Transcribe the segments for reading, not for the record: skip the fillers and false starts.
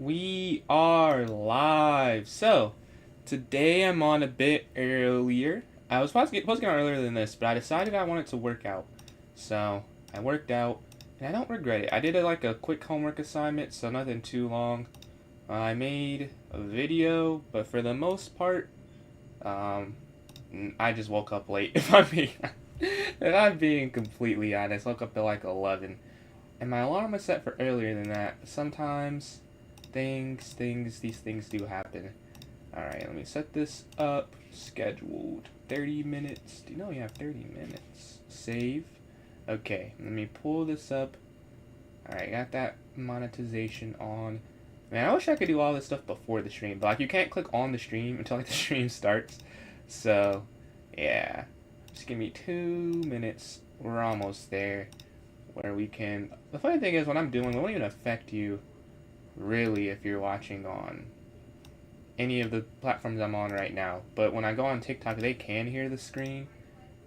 We are live. So, today I'm on a bit earlier. I was supposed to get on earlier than this, but I decided I wanted to work out. So, I worked out, and I don't regret it. I did like a quick homework assignment, so nothing too long. I made a video, but for the most part, um, I just woke up late. If I'm being completely honest, woke up at like 11, and my alarm was set for earlier than that. Sometimes these things do happen. Alright, let me set this up. Scheduled 30 minutes. Do you know you have 30 minutes? Save. Okay, let me pull this up. Alright, got that monetization on. Man, I wish I could do all this stuff before the stream, but like you can't click on the stream until like the stream starts. So, yeah. Just give me 2 minutes. We're almost there. Where we can. The funny thing is, what I'm doing won't even affect you, really, if you're watching on any of the platforms I'm on right now. But when I go on TikTok, they can hear the screen.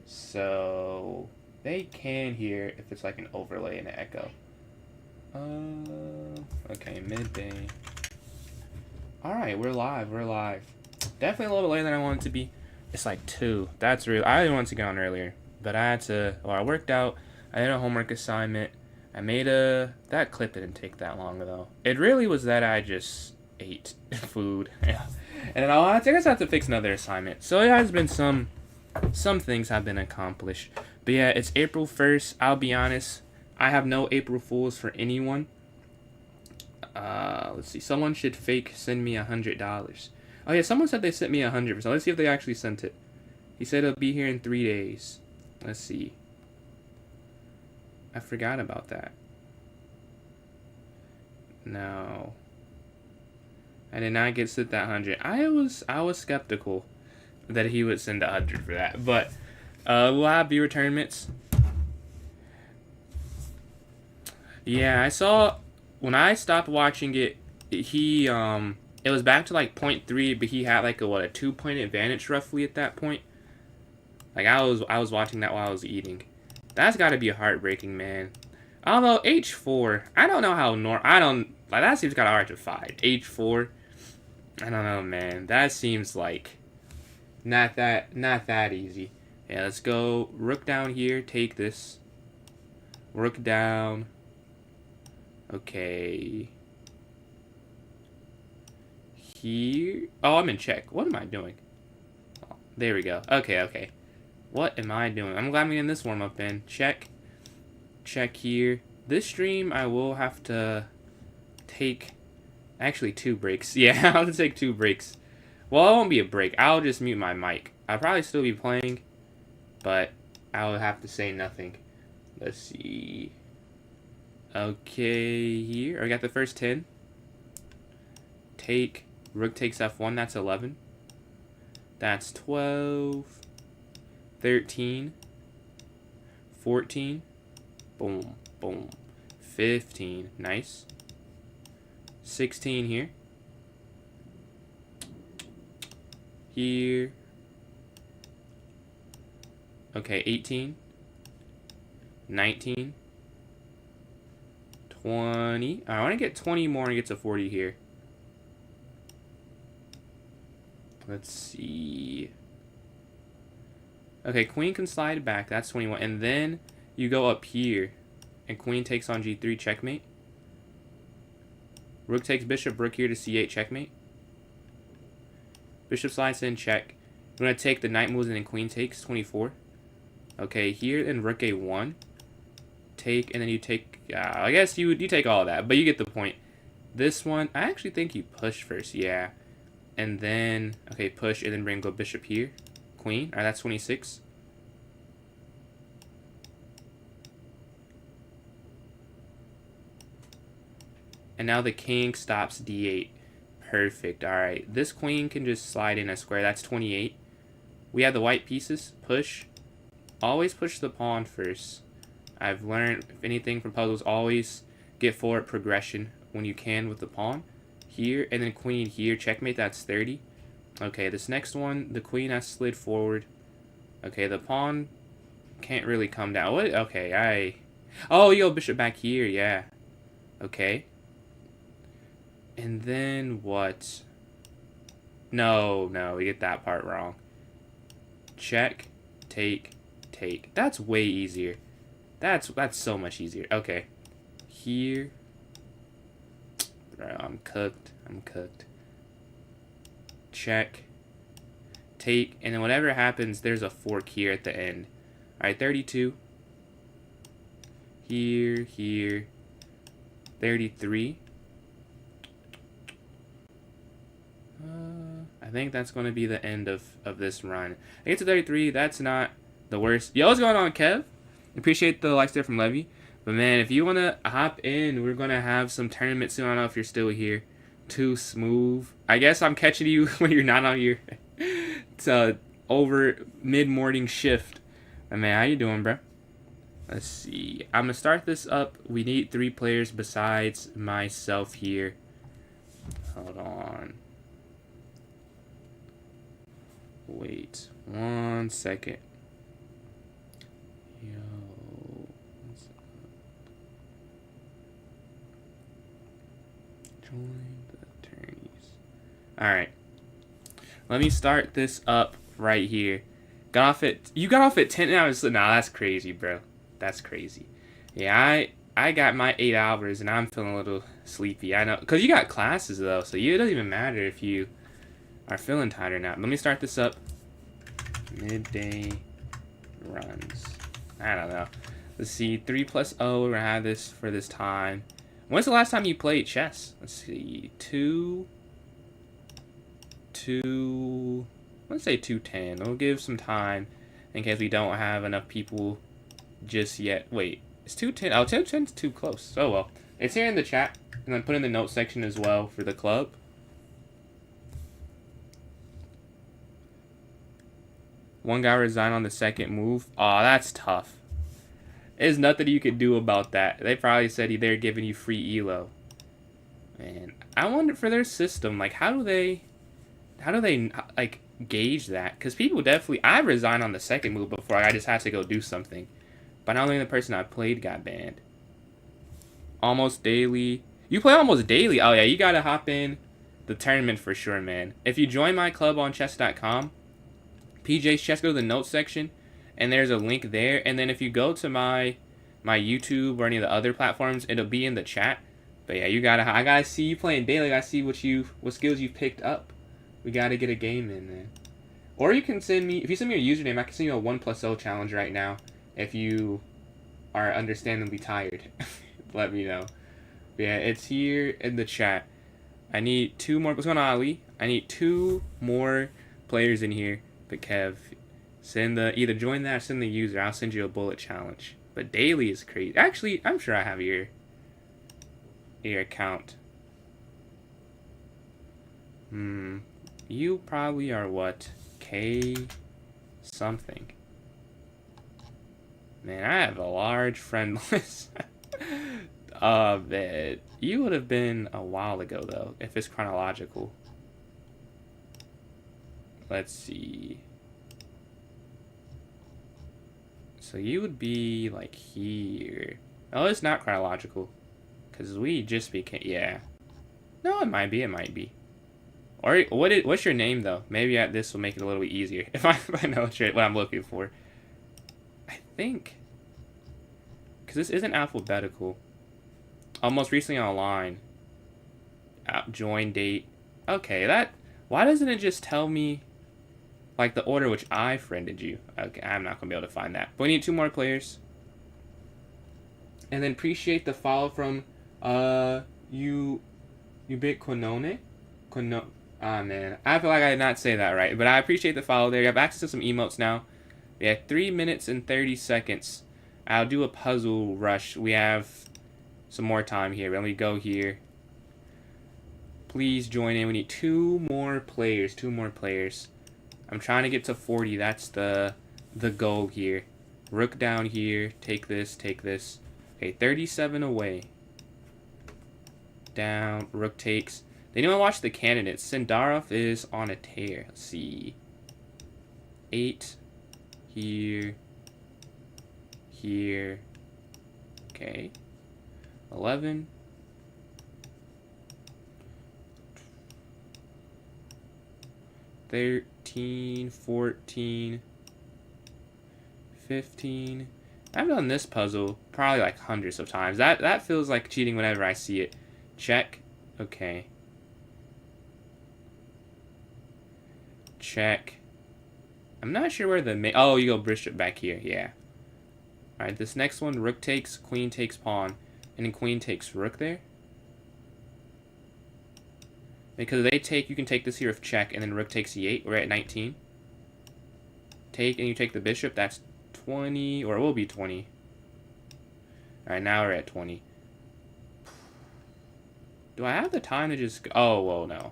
So, they can hear if it's like an overlay and an echo. Okay, midday. Alright, we're live. Definitely a little bit later than I wanted to be. It's like 2. That's real. I didn't want to get on earlier. But I had to. Well, I worked out. I did a homework assignment. I made a. That clip didn't take that long, though. It really was that I just ate food. Yeah. And I guess I have to fix another assignment. So it has been some things have been accomplished. But yeah, it's April 1st. I'll be honest. I have no April Fools for anyone. Let's see. Someone should fake send me $100. Oh yeah, someone said they sent me 100%. Let's see if they actually sent it. He said it'll be here in 3 days. Let's see. I forgot about that. No. I did not get sent that 100. I was skeptical that he would send 100 for that. But we'll have viewer tournaments. Yeah, I saw when I stopped watching it, it was back to like 0.3, but he had like a 2-point advantage roughly at that point. Like I was watching that while I was eating. That's got to be heartbreaking, man. Although H4, I don't know how that seems kind of hard to fight. H4, I don't know, man. That seems like not that easy. Yeah, let's go rook down here. Take this. Rook down. Okay. Here. Oh, I'm in check. What am I doing? Oh, there we go. Okay. What am I doing? I'm glad I'm getting this warm-up in. Check. Check here. This stream, I will have to take, actually, 2 breaks. Yeah, I'll have to take 2 breaks. Well, it won't be a break. I'll just mute my mic. I'll probably still be playing, but I'll have to say nothing. Let's see. Okay, here. I got the first 10. Take. Rook takes F1. That's 11. That's 12. 13, 14, boom, 15, nice, 16 here, okay, 18, 19, 20, I want to get 20 more and get to 40 here. Let's see. Okay, queen can slide back. That's 21. And then you go up here. And queen takes on g3. Checkmate. Rook takes bishop. Rook here to c8. Checkmate. Bishop slides in. Check. You want to take the knight moves and then queen takes. 24. Okay, here and rook a1. Take. And then you take... I guess you take all of that. But you get the point. This one, I actually think you push first. Yeah. And then... Okay, push. And then bring go bishop here. Queen. Alright, that's 26. And now the king stops d8. Perfect. Alright. This queen can just slide in a square. That's 28. We have the white pieces. Push. Always push the pawn first. I've learned, if anything, from puzzles, always get forward progression when you can with the pawn. Here, and then queen here. Checkmate, that's 30. Okay, this next one, the queen has slid forward. Okay, the pawn can't really come down. What? Okay, Oh, yo, bishop back here, yeah. Okay. And then what? No, we get that part wrong. Check, take. That's way easier. That's so much easier. Okay. Here. Bro, I'm cooked. Check. Take. And then whatever happens, there's a fork here at the end. Alright, 32. Here. 33. I think that's going to be the end of this run. I get to 33. That's not the worst. Yo, what's going on, Kev? Appreciate the likes there from Levy. But, man, if you want to hop in, we're going to have some tournaments soon. I don't know if you're still here. Too smooth. I guess I'm catching you when you're not on your over mid-morning shift. But, man, how you doing, bro? Let's see. I'm going to start this up. We need 3 players besides myself here. Hold on. Wait 1 second. Yo, what's up? Join the Tourneys. Alright. Let me start this up right here. You got off at 10 hours. Nah, that's crazy, bro. That's crazy. Yeah, I got my 8 hours and I'm feeling a little sleepy. I know, because you got classes though, so it doesn't even matter if you are feeling tired or not. Let me start this up. Midday runs. I don't know. Let's see. 3 + 0. We're gonna have this for this time. When's the last time you played chess? Let's see. 2. Let's say 2:10. We'll give some time in case we don't have enough people just yet. Wait. It's 2:10. Oh, 2:10 is too close. Oh well. It's here in the chat, and then put in the note section as well for the club. One guy resigned on the second move. Aw, that's tough. There's nothing you could do about that. They probably said they're giving you free elo. Man, I wonder for their system, like, how do they like gauge that? Because people definitely, I resigned on the second move before. I just had to go do something. But not only the person I played got banned. Almost daily. You play almost daily. Oh yeah, you gotta hop in the tournament for sure, man. If you join my club on chess.com, PJ's Chess, go to the notes section, and there's a link there. And then if you go to my YouTube or any of the other platforms, it'll be in the chat. But yeah, I gotta see you playing daily. I gotta see what skills you've picked up. We gotta get a game in, man. Or you can send me, if you send me your username, I can send you a 1 + 0 challenge right now. If you are understandably tired, let me know. But yeah, it's here in the chat. I need 2 more. What's going on, Ali? I need 2 more players in here. But Kev, either join that or send the user. I'll send you a bullet challenge. But daily is crazy. Actually, I'm sure I have your account. You probably are what? K something. Man, I have a large friend list. Man. You would have been a while ago though, if it's chronological. Let's see. So you would be like here. Oh, it's not chronological. Because we just became, yeah. No, it might be. Or what's your name though? Maybe this will make it a little bit easier. If I know what I'm looking for. I think. Because this isn't alphabetical. Most recently online. Join date. Okay, why doesn't it just tell me like the order which I friended you? Okay, I'm not going to be able to find that. But we need 2 more players. And then appreciate the follow from Ubiquinone? Ah, man. I feel like I did not say that right. But I appreciate the follow there. You have access to some emotes now. We have 3 minutes and 30 seconds. I'll do a puzzle rush. We have some more time here. Let me go here. Please join in. We need 2 more players. 2 more players. I'm trying to get to 40. That's the goal here. Rook down here. Take this. Take this. Okay, 37 away. Down. Rook takes. They didn't watch the candidates. Sindarov is on a tear. Let's see. 8. Here. Here. Okay. 11. 13, 14, 15. I've done this puzzle probably like hundreds of times. That feels like cheating whenever I see it. Check. Okay. Check. I'm not sure where the... Oh, you go bishop back here. Yeah. Alright, this next one, rook takes, queen takes pawn. And then queen takes rook there. Because they take, you can take this here with check, and then rook takes e8. We're at 19. Take, and you take the bishop. That's 20, or it will be 20. Alright, now we're at 20. Do I have the time to just... Oh, well, no.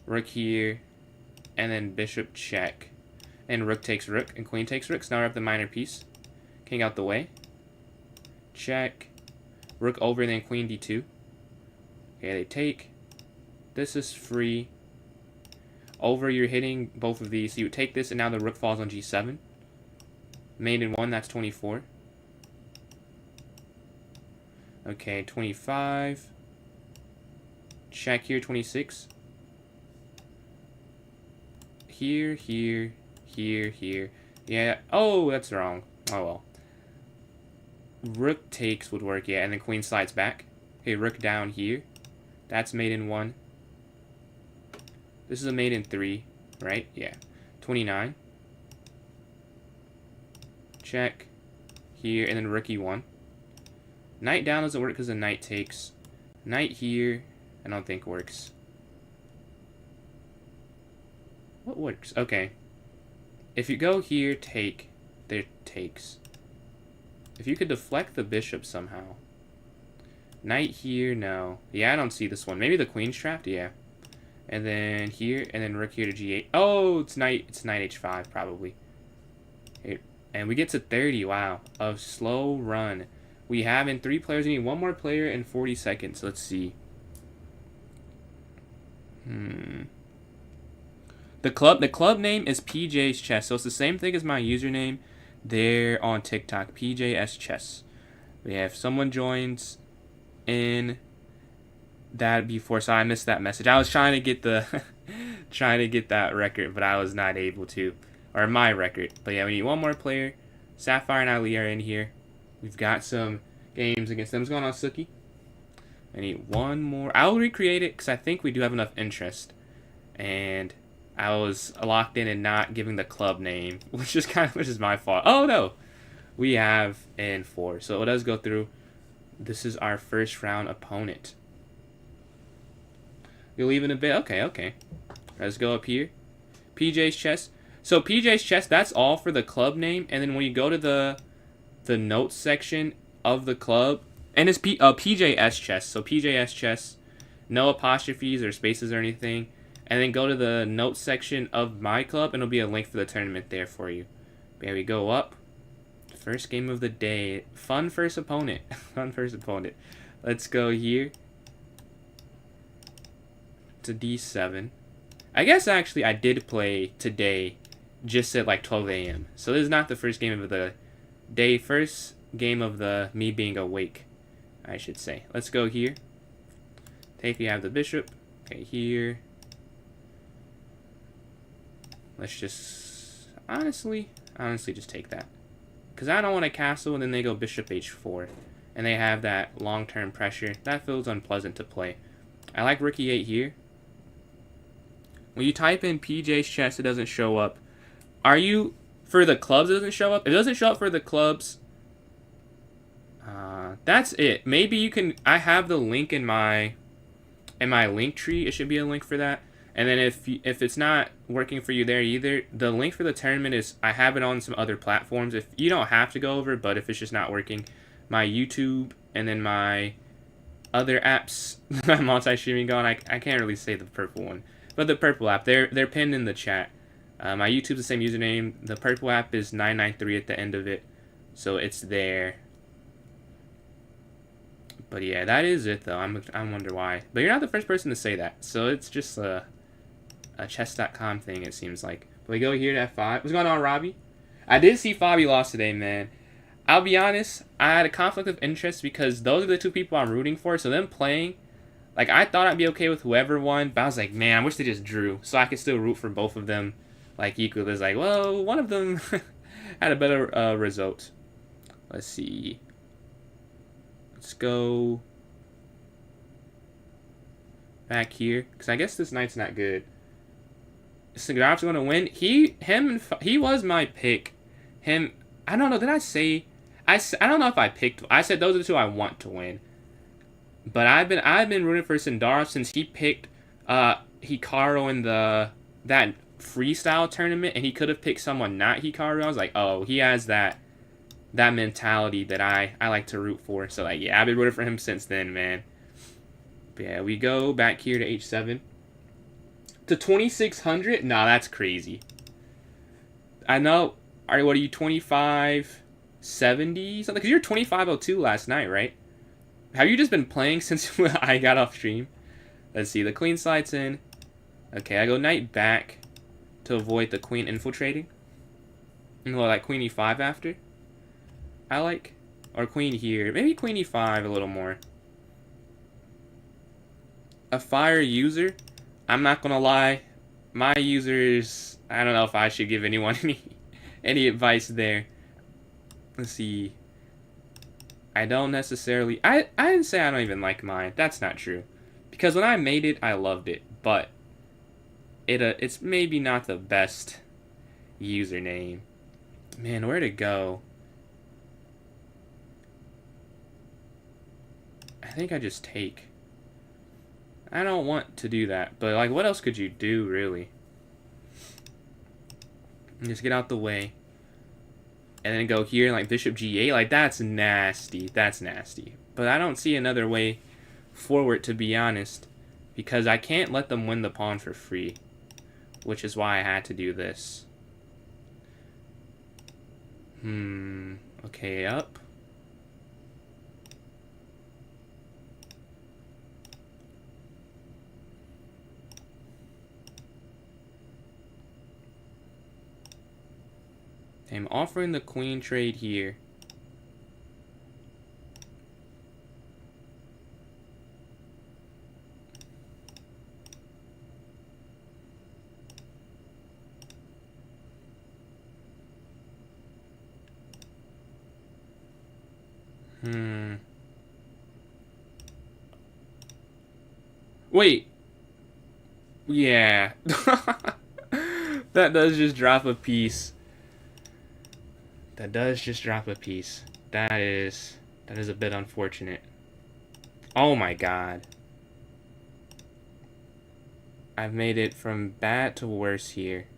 Rook here, and then bishop check. And rook takes rook, and queen takes rook. So now we're up the minor piece. King out the way. Check. Rook over, and then queen d2. Okay, they take. This is free. Over, you're hitting both of these. So you take this, and now the rook falls on g7. Mate in 1, that's 24. Okay, 25. Check here, 26. Here, here, here, here. Yeah. Oh, that's wrong. Oh, well. Rook takes would work, yeah, and then queen slides back. Okay, rook down here. That's mate in 1. This is a mate in 3, right? Yeah. 29. Check. Here, and then rook e1. Knight down doesn't work because the knight takes. Knight here, I don't think works. What works? Okay. If you go here, take. There takes. If you could deflect the bishop somehow. Knight here, no. Yeah, I don't see this one. Maybe the queen's trapped? Yeah. And then here, and then rook here to g8. Oh, it's knight h5, probably. Here. And we get to 30, wow. A slow run. We have in 3 players, we need 1 more player in 40 seconds. Let's see. The club name is PJ's Chess, so it's the same thing as my username there on TikTok, PJS Chess. We have someone joins in that before, so I missed that message. I was trying to get the trying to get that record, but I was not able to, or my record. But yeah, we need 1 more player. Sapphire and Ali are in here. We've got some games against them. What's going on, Suki? I need 1 more. I'll recreate it because I think we do have enough interest. And I was locked in and not giving the club name, which is my fault. Oh no, we have in 4. So it does go through. This is our first round opponent. You'll leave in a bit. Okay. Let's go up here. PJ's Chess. So PJ's Chess, that's all for the club name. And then when you go to the notes section of the club, and it's PJS Chess. So PJS Chess, no apostrophes or spaces or anything. And then go to the notes section of my club, and it'll be a link for the tournament there for you. There we go up. First game of the day. Fun first opponent. Fun first opponent. Let's go here to D7. I guess actually I did play today just at like 12 a.m. So this is not the first game of the day. First game of the me being awake, I should say. Let's go here. Take, you have the bishop. Okay, here. Let's just honestly just take that. Because I don't want a castle, and then they go bishop h4. And they have that long-term pressure. That feels unpleasant to play. I like rook e8 here. When you type in PJ's Chess, it doesn't show up. Are you... For the clubs, it doesn't show up? If it doesn't show up for the clubs, that's it. Maybe you can... I have the link in my link tree. It should be a link for that. And then if it's not working for you there either, the link for the tournament is, I have it on some other platforms. If you don't have to go over, but if it's just not working, my YouTube and then my other apps, multi-streaming going, I can't really say the purple one, but the purple app, they're pinned in the chat. My YouTube's the same username. The purple app is 993 at the end of it, so it's there. But yeah, that is it though. I wonder why. But you're not the first person to say that, so it's just a chess.com thing, it seems like. But we go here to f5. What's going on, Robbie? I did see Fabi lost today, man. I'll be honest, I had a conflict of interest because those are the 2 people I'm rooting for. So them playing, Like, I thought I'd be okay with whoever won, but I was like, man, I wish they just drew, so I could still root for both of them, like, equally. It's like, well, one of them had a better result. Let's see. Let's go back here, because I guess this knight's not good. Siguraf's going to win. He was my pick. I don't know, did I say... I don't know if I picked... I said those are the two I want to win. But I've been rooting for Sindarov since he picked Hikaru in that freestyle tournament, and he could have picked someone not Hikaru. I was like, oh, he has that mentality that I like to root for. So, like, yeah, I've been rooting for him since then, man. But yeah, we go back here to H7. To 2,600? Nah, that's crazy. I know. Alright, what are you, 2570 something? Because you were 2502 last night, right? Have you just been playing since I got off stream? Let's see, the queen slides in. Okay, I go knight back to avoid the queen infiltrating. And like queen e5 after. I like. Or queen here. Maybe queen e5 a little more. A fire user. I'm not gonna lie. My users, I don't know if I should give anyone any advice there. Let's see. I don't necessarily... I didn't say I don't even like mine. That's not true. Because when I made it, I loved it. But it's maybe not the best username. Man, where to go? I think I just take. I don't want to do that. But, like, what else could you do, really? Just get out the way. And then go here, like, bishop g8. Like, that's nasty. That's nasty. But I don't see another way forward, to be honest. Because I can't let them win the pawn for free. Which is why I had to do this. Okay, up. I'm offering the queen trade here. Wait. Yeah. That does just drop a piece. That does just drop a piece. That is a bit unfortunate. Oh my god. I've made it from bad to worse here.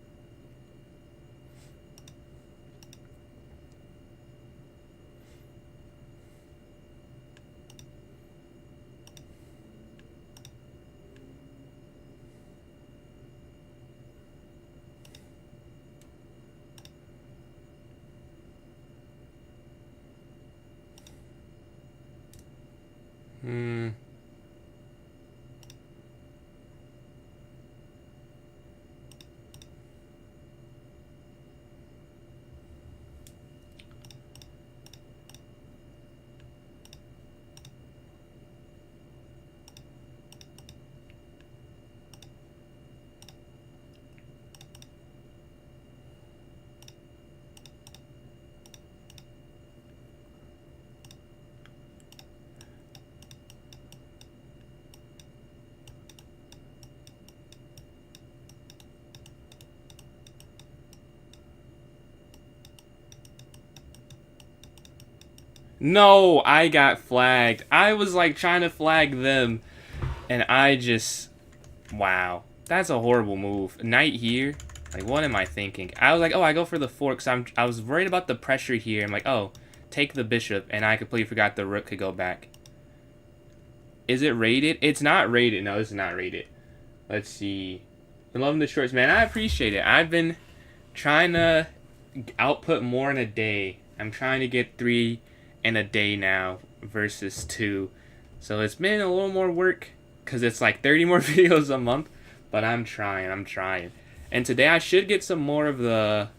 No, I got flagged. I was like trying to flag them, and I just... Wow. That's a horrible move. Knight here? Like, what am I thinking? I was like, oh, I go for the fork, because I was worried about the pressure here. I'm like, oh, take the bishop, and I completely forgot the rook could go back. Is it rated? It's not rated. No, this is not rated. Let's see. I'm loving the shorts, man. I appreciate it. I've been trying to output more in a day. I'm trying to get 3 in a day now versus 2. So it's been a little more work because it's like 30 more videos a month. But I'm trying. And today I should get some more of the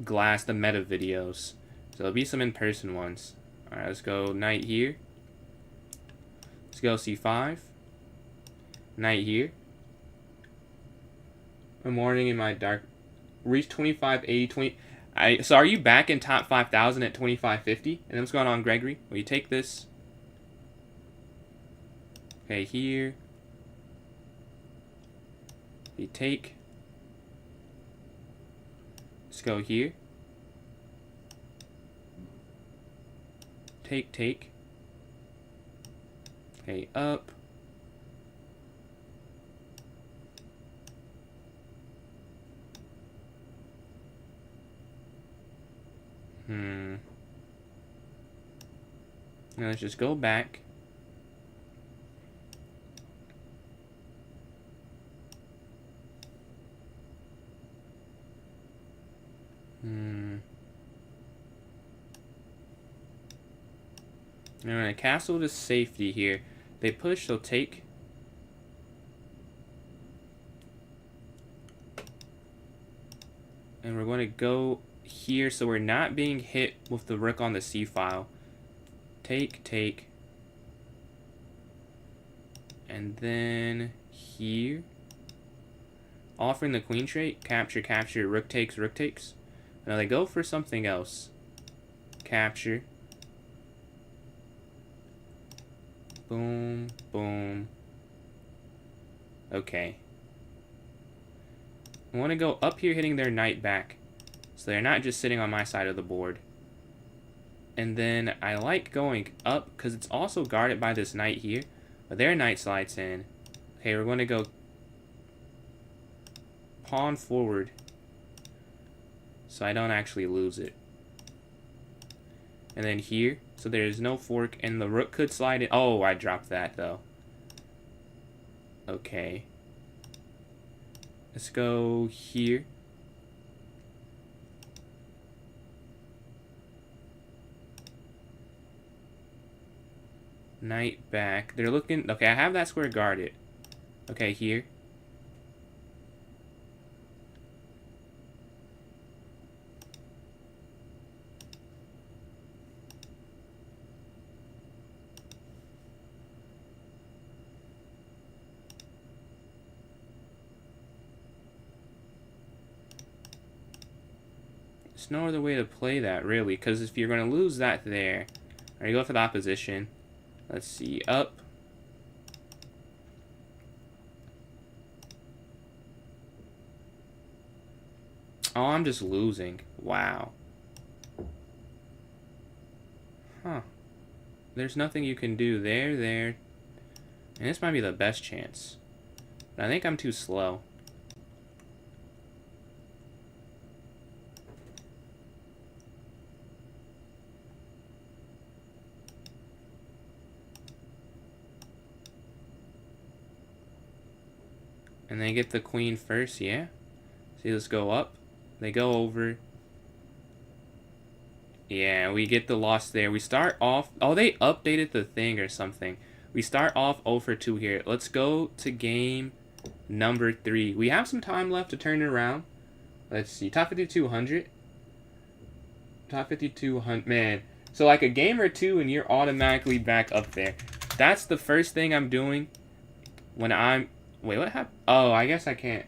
glass, the meta videos. So there'll be some in-person ones. Alright, let's go knight here. Let's go c5. Knight here. I'm warning in my dark. Reach 2580, 20. So are you back in top 5,000 at 2550? And then what's going on, Gregory? Well, you take this. Okay, here. You take. Let's go here. Take. Okay, up. Now let's just go back. Alright, castle to safety here. They push, so take. And we're going to go here, so we're not being hit with the rook on the c file. Take. And then here. Offering the queen trait. Capture, rook takes. Now they go for something else. Capture. Boom. Okay. I want to go up here hitting their knight back. So they're not just sitting on my side of the board. And then I like going up because it's also guarded by this knight here. But their knight slides in. Okay, we're going to go pawn forward. So I don't actually lose it. And then here. So there's no fork, and the rook could slide in. Oh, I dropped that, though. Okay. Let's go here. Knight back. They're looking... Okay, I have that square guarded. Okay, here. There's no other way to play that, really, because if you're going to lose that there, or you go for the opposition, let's see, up. Oh, I'm just losing. Wow. Huh. There's nothing you can do there. And this might be the best chance. But I think I'm too slow. And they get the queen first, yeah. See, let's go up. They go over. Yeah, we get the loss there. We start off... Oh, they updated the thing or something. We start off 0 for 2 here. Let's go to game number 3. We have some time left to turn it around. Let's see. Top 5200. Top 5200. Man. So like a game or two and you're automatically back up there. That's the first thing I'm doing when I'm... Wait, what happened? Oh, I guess I can't.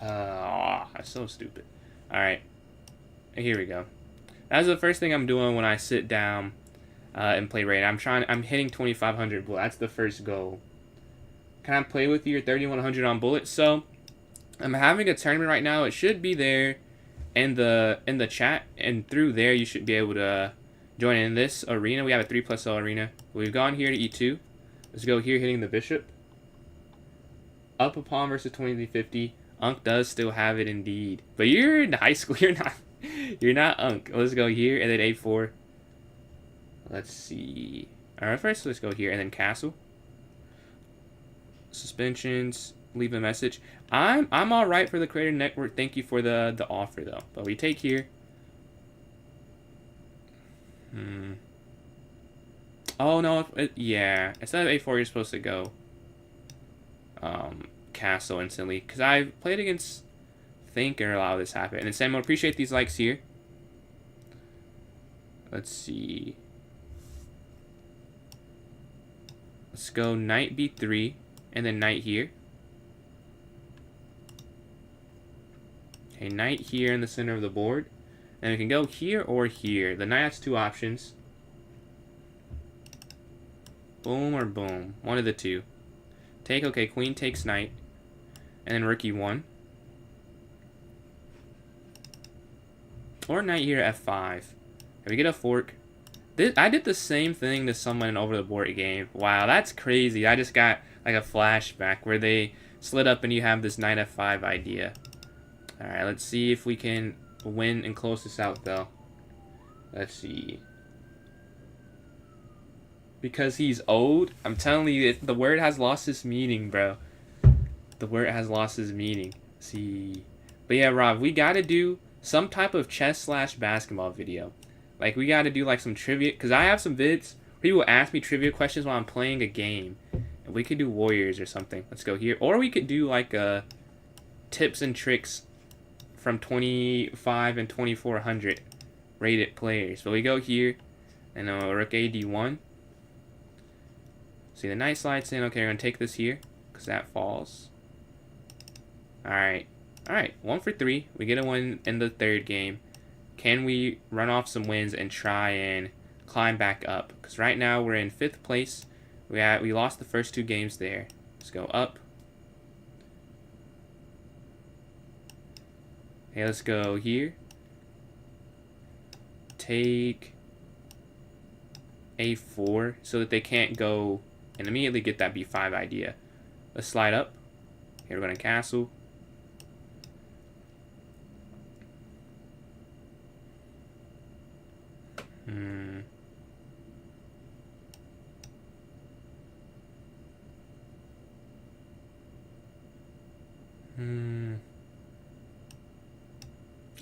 That's so stupid. Alright. Here we go. That's the first thing I'm doing when I sit down and play raid. I'm hitting 2500 bullet. That's the first goal. Can I play with you? 3100 on bullet. So I'm having a tournament right now. It should be there in the chat, and through there you should be able to join in this arena. We have a 3+0 arena. We've gone here to E2. Let's go here hitting the bishop. Up a pawn versus 2050. Unk does still have it indeed. But you're in high school. You're not Unk. Let's go here and then A4. Let's see. Alright, first let's go here and then castle. Suspensions. Leave a message. I'm alright for the creator network. Thank you for the offer though. But we take here. Oh no, yeah. Instead of A4 you're supposed to go castle instantly, because I've played against Think and a lot of this happen. And Samuel, appreciate these likes here. Let's see. Let's go knight b3, and then knight here. Okay, knight here in the center of the board. And we can go here or here. The knight has two options. Boom or boom. One of the two. Take, okay, queen takes knight. And then rook e1. Or knight here f5. If we get a fork. I did the same thing to someone over the board game. Wow, that's crazy. I just got like a flashback where they slid up and you have this knight f5 idea. Alright, let's see if we can win and close this out, though. Let's see. Because he's old, I'm telling you, the word has lost its meaning, bro. The word has lost its meaning. Let's see. But yeah, Rob, we gotta do some type of chess/basketball video. Like, we gotta do, like, some trivia. Because I have some vids where people ask me trivia questions while I'm playing a game. And we could do Warriors or something. Let's go here. Or we could do, like, tips and tricks from 25 and 2400 rated players. But we go here. And rook a d1. See, the knight slides in. Okay, we're going to take this here. Because that falls. Alright. Alright, 1 for 3. We get a win in the third game. Can we run off some wins and try and climb back up? Because right now we're in 5th place. We lost the first 2 games there. Let's go up. Okay, let's go here. Take a4 so that they can't go and immediately get that b5 idea. Let's slide up. Here we're going to castle.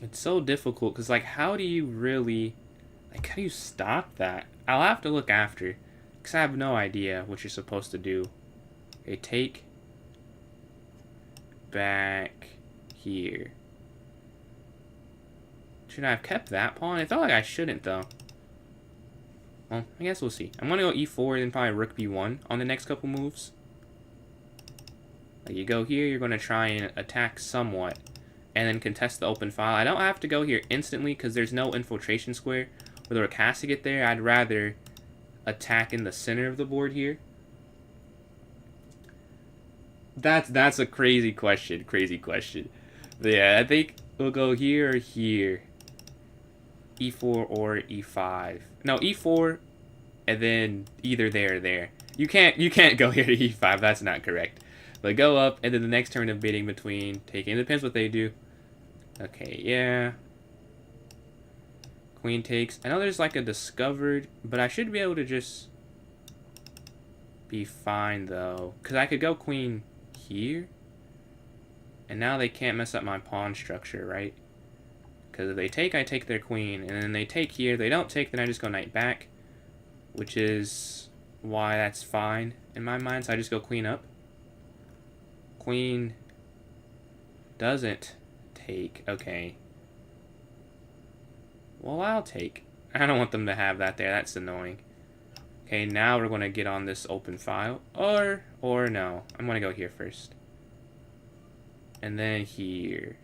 It's so difficult because, like, how do you really, like, how do you stop that? I'll have to look after because I have no idea what you're supposed to do. Okay, take back here. Should I have kept that pawn? It felt like I shouldn't, though. Well, I guess we'll see. I'm going to go e4 and then probably rook b1 on the next couple moves. Like, you go here, you're going to try and attack somewhat. And then contest the open file. I don't have to go here instantly because there's no infiltration square where the rook has to get there. I'd rather attack in the center of the board here. That's a crazy question. Crazy question. But yeah, I think we'll go here or here. E4 or E5. No, E4 and then either there or there. You can't go here to E5. That's not correct. But go up and then the next turn debating between taking. It depends what they do. Okay, yeah. Queen takes. I know there's like a discovered, but I should be able to just be fine though. Because I could go queen here. And now they can't mess up my pawn structure, right? Because if they take, I take their queen. And then they take here. They don't take, then I just go knight back. Which is why that's fine in my mind. So I just go queen up. Queen doesn't take. Okay. Well, I'll take. I don't want them to have that there. That's annoying. Okay, now we're going to get on this open file. Or no. I'm going to go here first. And then here.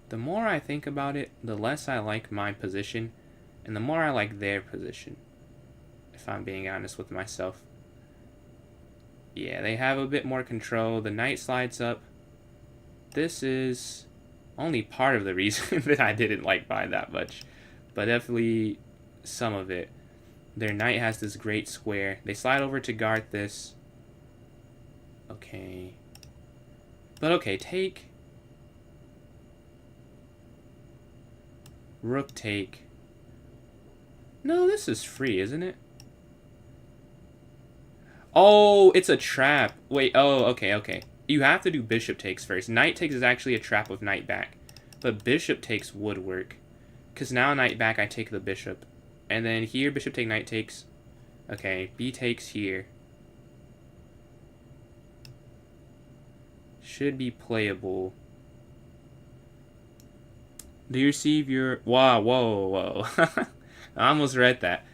The more I think about it, the less I like my position. And the more I like their position. If I'm being honest with myself. Yeah, they have a bit more control. The knight slides up. This is only part of the reason that I didn't like Pi that much. But definitely some of it. Their knight has this great square. They slide over to guard this. Okay. But okay, take. Rook take. No, this is free, isn't it? Oh, it's a trap. Wait, oh, okay. You have to do bishop takes first. Knight takes is actually a trap with knight back. But bishop takes would work. Because now knight back, I take the bishop. And then here, bishop take, knight takes. Okay, b takes here. Should be playable. Do you receive your... Wow, whoa, whoa. I almost read that.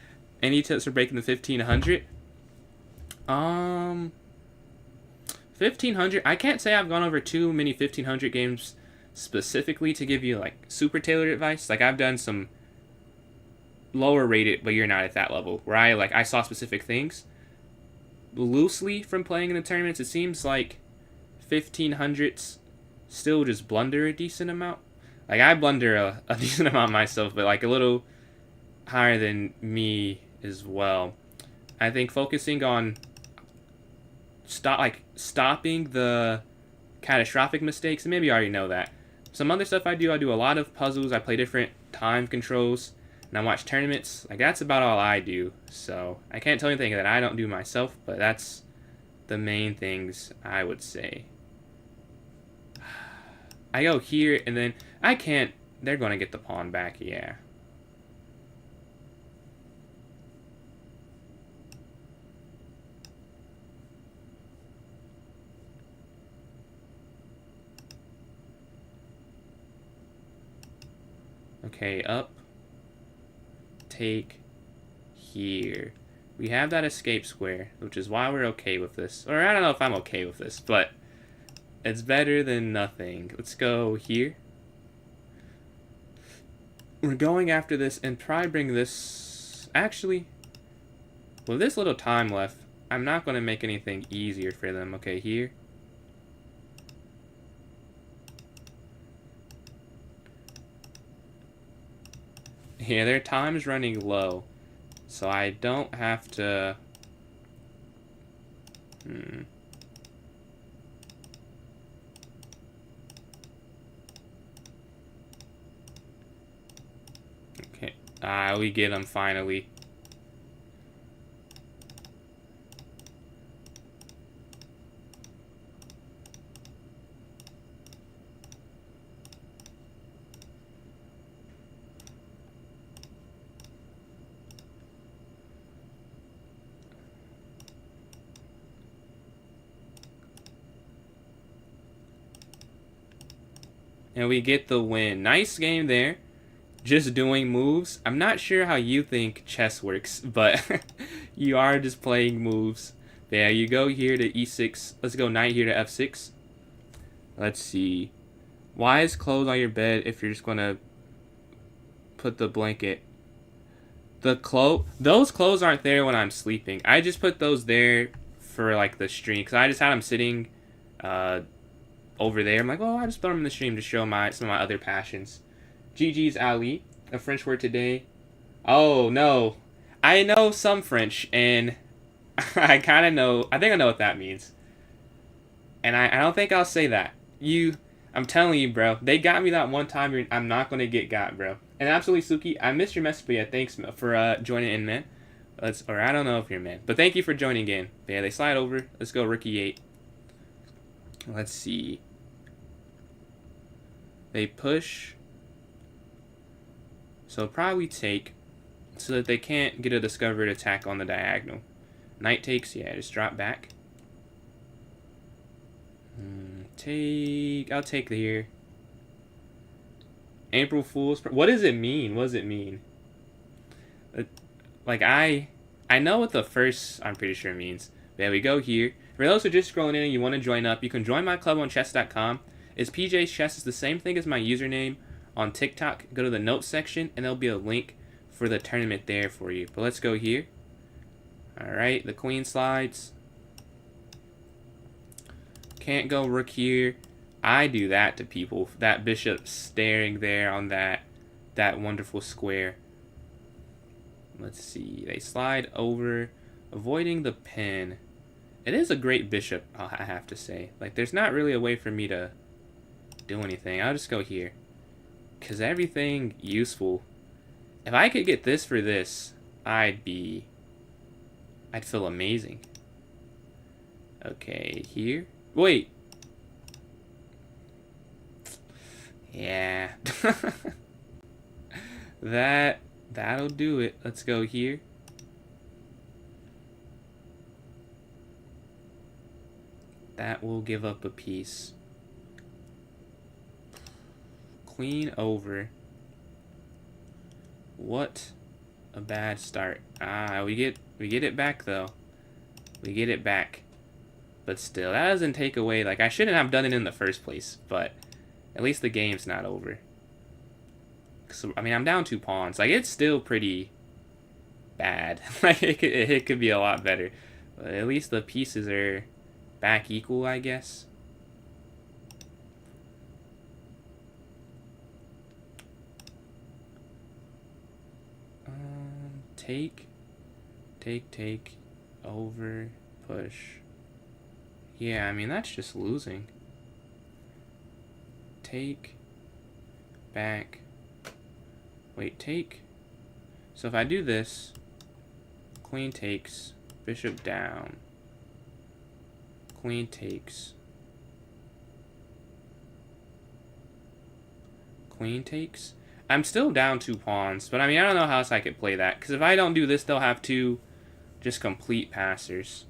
Any tips for breaking the 1500? 1500. I can't say I've gone over too many 1500 games specifically to give you like super tailored advice. Like I've done some lower rated, but you're not at that level where I saw specific things. Loosely from playing in the tournaments, it seems like 1500s still just blunder a decent amount. Like I blunder a decent amount myself, but like a little higher than me as well. I think focusing on stopping the catastrophic mistakes, and maybe you already know that. Some other stuff I do a lot of puzzles, I play different time controls, and I watch tournaments. Like that's about all I do. So I can't tell you anything that I don't do myself, but that's the main things I would say. I go here, and then I can't... They're going to get the pawn back, yeah. Okay, up. Take here. We have that escape square, which is why we're okay with this. Or I don't know if I'm okay with this, but it's better than nothing. Let's go here. We're going after this and probably bring this... Actually, with this little time left, I'm not going to make anything easier for them. Okay, here. Yeah, their time's running low. So I don't have to... Okay. We get them finally. And we get the win. Nice game there. Just doing moves. I'm not sure how you think chess works, but you are just playing moves. Yeah, you go here to e6. Let's go knight here to f6. Let's see. Why is clothes on your bed if you're just going to put the blanket? Those clothes aren't there when I'm sleeping. I just put those there for like the stream, because I just had them sitting over there. I'm like, well, I just throw them in the stream to show some of my other passions. GG's Ali, a French word today. Oh, no. I know some French, and I kind of know... I think I know what that means. And I don't think I'll say that. I'm telling you, bro. They got me that one time. I'm not going to get got, bro. And absolutely, Suki, I missed your message, but yeah, thanks for joining in, man. Or I don't know if you're man. But thank you for joining in. But yeah, they slide over. Let's go, Rookie 8. Let's see. They push... So probably take, so that they can't get a discovered attack on the diagonal. Knight takes, yeah, just drop back. I'll take the here. April Fool's, what does it mean? What does it mean? Like, I know what the first, I'm pretty sure it means. There we go here. For those who are just scrolling in and you want to join up, you can join my club on chess.com. It's PJ's Chess. It's the same thing as my username on TikTok. Go to the notes section and there'll be a link for the tournament there for you. But let's go here. Alright, the queen slides. Can't go rook here. I do that to people. That bishop staring there on that wonderful square. Let's see. They slide over, avoiding the pin. It is a great bishop, I have to say. Like, there's not really a way for me to do anything. I'll just go here. Because everything useful. If I could get this for this, I'd feel amazing. Okay, here. Wait. Yeah. That'll do it. Let's go here. That will give up a piece. Queen over. What a bad start. Ah, we get it back though. We get it back. But still, that doesn't take away, like, I shouldn't have done it in the first place, but at least the game's not over. So, I mean, I'm down 2 pawns. Like, it's still pretty bad. Like, it could be a lot better. But at least the pieces are back equal, I guess. Take, over, push. Yeah, I mean, that's just losing. Take, back. Wait, take. So if I do this, queen takes, bishop down. Queen takes. Queen takes. I'm still down 2 pawns, but I mean, I don't know how else I could play that. Because if I don't do this, they'll have 2 just complete passers.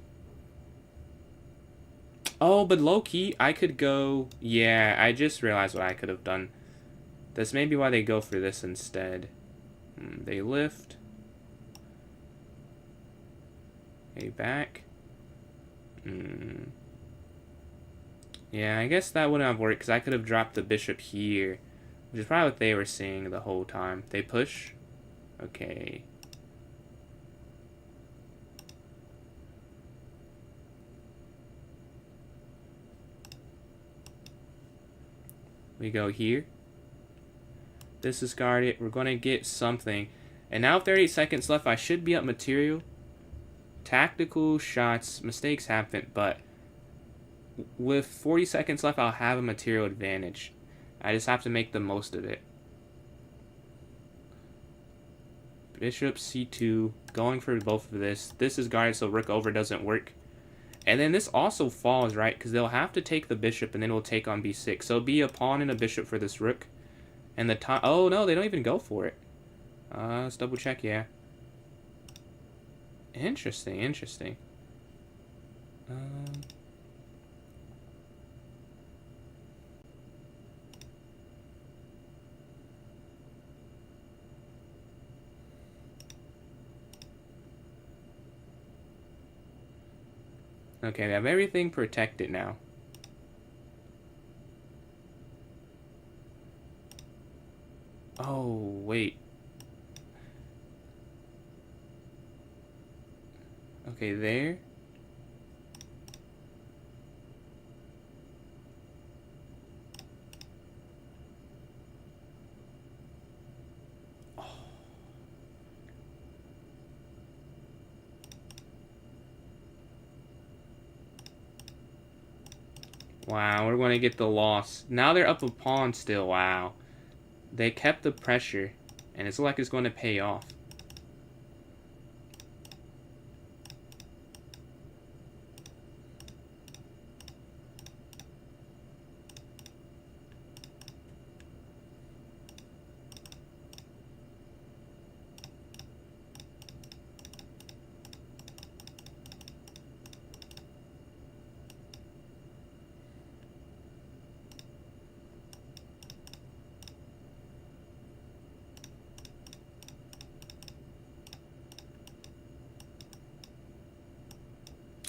Oh, but low-key, I could go... Yeah, I just realized what I could have done. That's maybe why they go for this instead. They lift. A back. Yeah, I guess that wouldn't have worked, because I could have dropped the bishop here. Which is probably what they were seeing the whole time. They push. Okay. We go here. This is guarded. We're going to get something. And now 38 seconds left. I should be up material. Tactical shots. Mistakes happen. But with 40 seconds left, I'll have a material advantage. I just have to make the most of it. Bishop c2. Going for both of this. This is guarded so rook over doesn't work. And then this also falls, right? Because they'll have to take the bishop and then we'll take on b6. So it'll be a pawn and a bishop for this rook. And the time... Oh, no, they don't even go for it. Let's double check, yeah. Interesting, interesting. Okay, we have everything protected now. Oh, wait. Okay, there. Oh. Wow, we're going to get the loss. Now they're up a pawn still. Wow. They kept the pressure, and it's like it's going to pay off.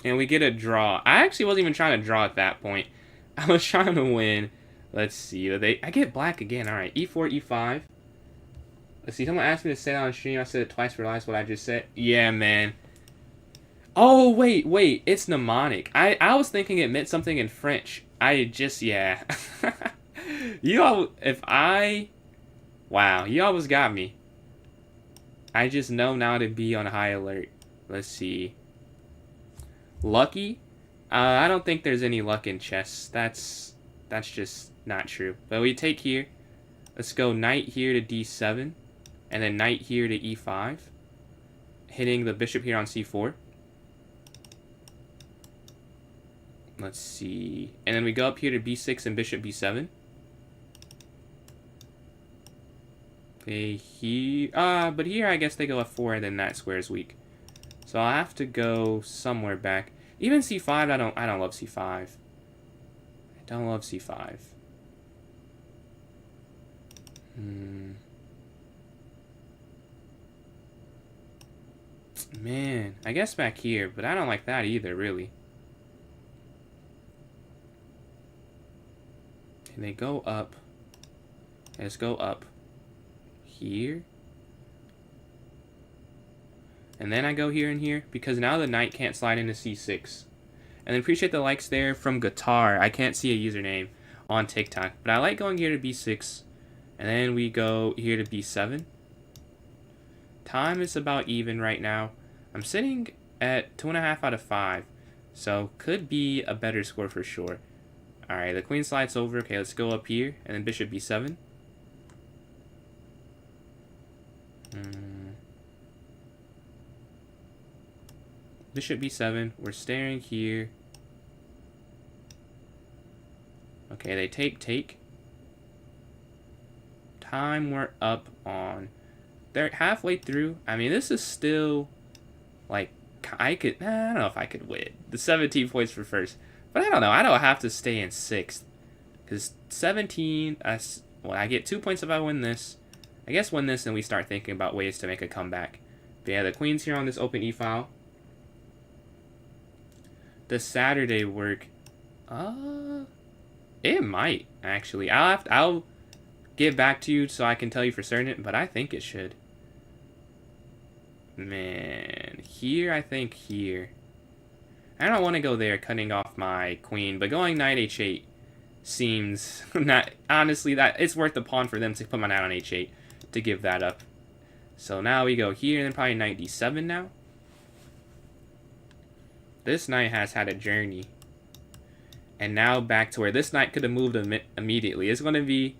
And we get a draw. I actually wasn't even trying to draw at that point. I was trying to win. Let's see. I get black again. All right. E4, E5. Let's see. Someone asked me to say that on stream. I said it twice. Realized what I just said. Yeah, man. Oh, wait. It's mnemonic. I was thinking it meant something in French. Yeah. Wow. You always got me. I just know now to be on high alert. Let's see. Lucky? I don't think there's any luck in chess. That's just not true. But we take here. Let's go knight here to d7. And then knight here to e5. Hitting the bishop here on c4. Let's see. And then we go up here to b6 and bishop b7. Okay, here. But here I guess they go f4 and then that square is weak. So I'll have to go somewhere back. Even c5, I don't love c5. I don't love c5. Man, I guess back here, but I don't like that either, really. And they go up. Let's go up here. And then I go here and here, because now the knight can't slide into c6. And then appreciate the likes there from Guitar. I can't see a username on TikTok, but I like going here to b6. And then we go here to b7. Time is about even right now. I'm sitting at 2.5 out of 5. So could be a better score for sure. Alright, the queen slides over. Okay, let's go up here. And then bishop b7. Bishop b7. We're staring here. Okay, they take. Time we're up on. They're halfway through. I mean, this is still, like, I don't know if I could win. The 17 points for first. But I don't know. I don't have to stay in 6th. Because 17, well, I get 2 points if I win this. I guess win this and we start thinking about ways to make a comeback. But yeah, the queen's here on this open e-file. Does Saturday work? It might, actually. I'll get back to you so I can tell you for certain, but I think it should. Man, here, I think here. I don't want to go there cutting off my queen, but going knight h8 seems not, honestly, that it's worth the pawn for them to put my knight on h8 to give that up. So now we go here, and then probably knight d7 now. This knight has had a journey. And now back to where this knight could have moved immediately. It's going to be,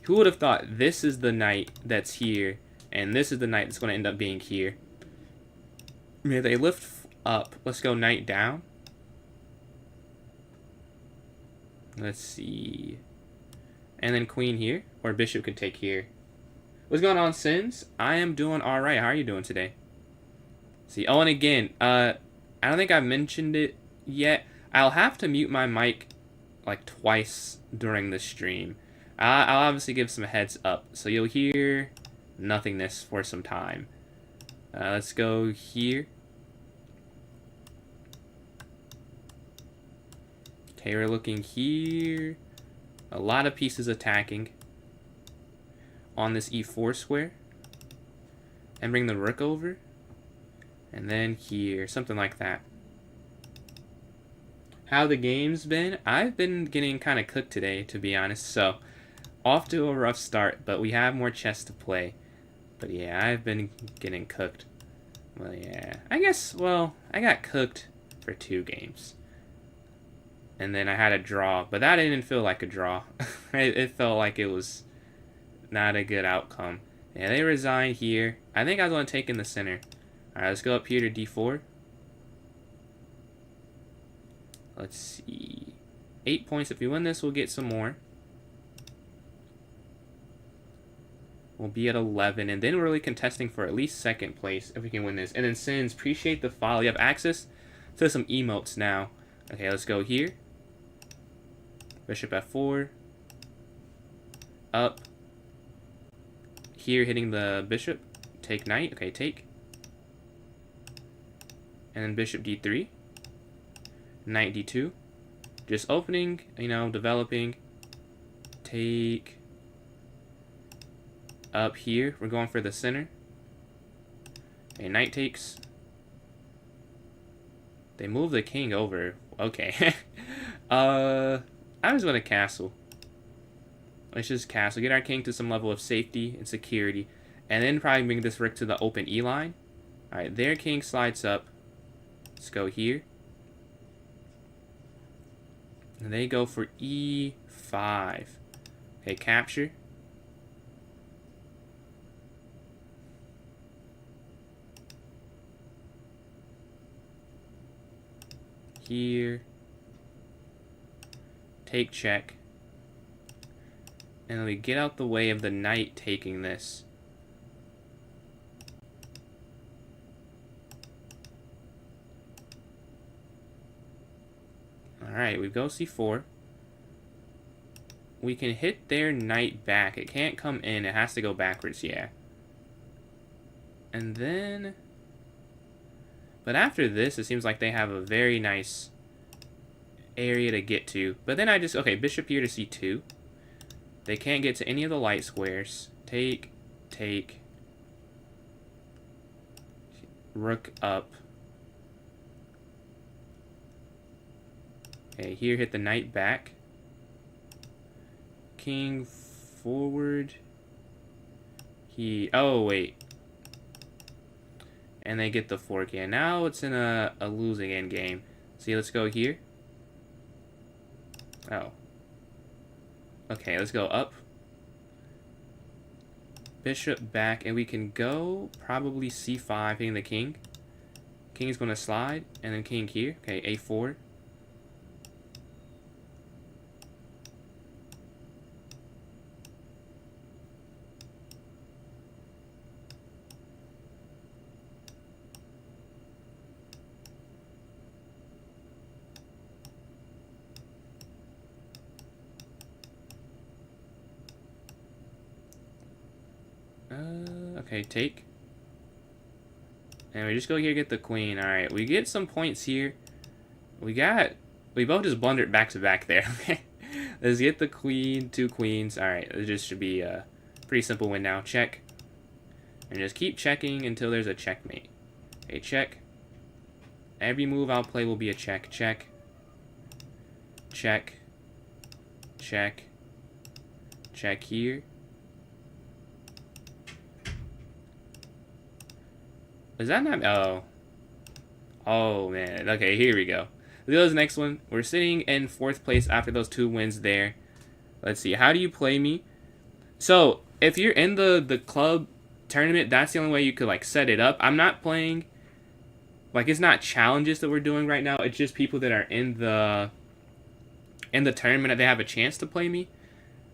who would have thought this is the knight that's here, and this is the knight that's going to end up being here. Yeah, they lift up. Let's go knight down. Let's see. And then queen here, or bishop could take here. What's going on, Sins? I am doing alright. How are you doing today? See, oh, and again, I don't think I've mentioned it yet. I'll have to mute my mic like twice during the stream. I'll obviously give some heads up, so you'll hear nothingness for some time. Let's go here. Okay, we're looking here. A lot of pieces attacking on this e4 square. And bring the rook over. And then here, something like that. How the game's been? I've been getting kind of cooked today, to be honest. So, off to a rough start, but we have more chess to play. But yeah, I've been getting cooked. Well, yeah. I guess, well, I got cooked for 2 games. And then I had a draw, but that didn't feel like a draw. It felt like it was not a good outcome. Yeah, they resigned here. I think I was going to take in the center. Alright, let's go up here to d4. Let's see. 8 points. If we win this, we'll get some more. We'll be at 11. And then we're really contesting for at least 2nd place if we can win this. And then Sins, appreciate the follow. You have access to some emotes now. Okay, let's go here. Bishop f4. Up. Here, hitting the bishop. Take knight. Okay, take. And then bishop d3. Knight d2. Just opening, you know, developing. Take. Up here. We're going for the center. Okay, knight takes. They move the king over. Okay. I'm just going to castle. Let's just castle. Get our king to some level of safety and security. And then probably bring this rook to the open E line. Alright, their king slides up. Let's go here. And they go for E5. Okay, capture. Here. Take check. And then we get out the way of the knight taking this. Alright, we go c4. We can hit their knight back. It can't come in. It has to go backwards, yeah. And then But after this, it seems like they have a very nice area to get to. But then I just... Okay, bishop here to c2. They can't get to any of the light squares. Take. Rook up. Okay, here hit the knight back. King forward. Oh, wait. And they get the fork in. Now it's in a losing end game. See, let's go here. Oh. Okay, let's go up. Bishop back, and we can go probably c5, hitting the king. King is going to slide, and then king here. Okay, a4. Okay, take. And we just go here, get the queen. Alright, we get some points here. We both just blundered back to back there. Okay, let's get the queen, 2 queens. Alright, it just should be a pretty simple win now. Check. And just keep checking until there's a checkmate. Okay, check. Every move I'll play will be a check. Check. Check. Check. Check here. Is that not... Oh. Oh, man. Okay, here we go. Let's go to the next one. We're sitting in 4th place after those 2 wins there. Let's see. How do you play me? So, if you're in the club tournament, that's the only way you could, like, set it up. I'm not playing... Like, it's not challenges that we're doing right now. It's just people that are in the tournament that they have a chance to play me.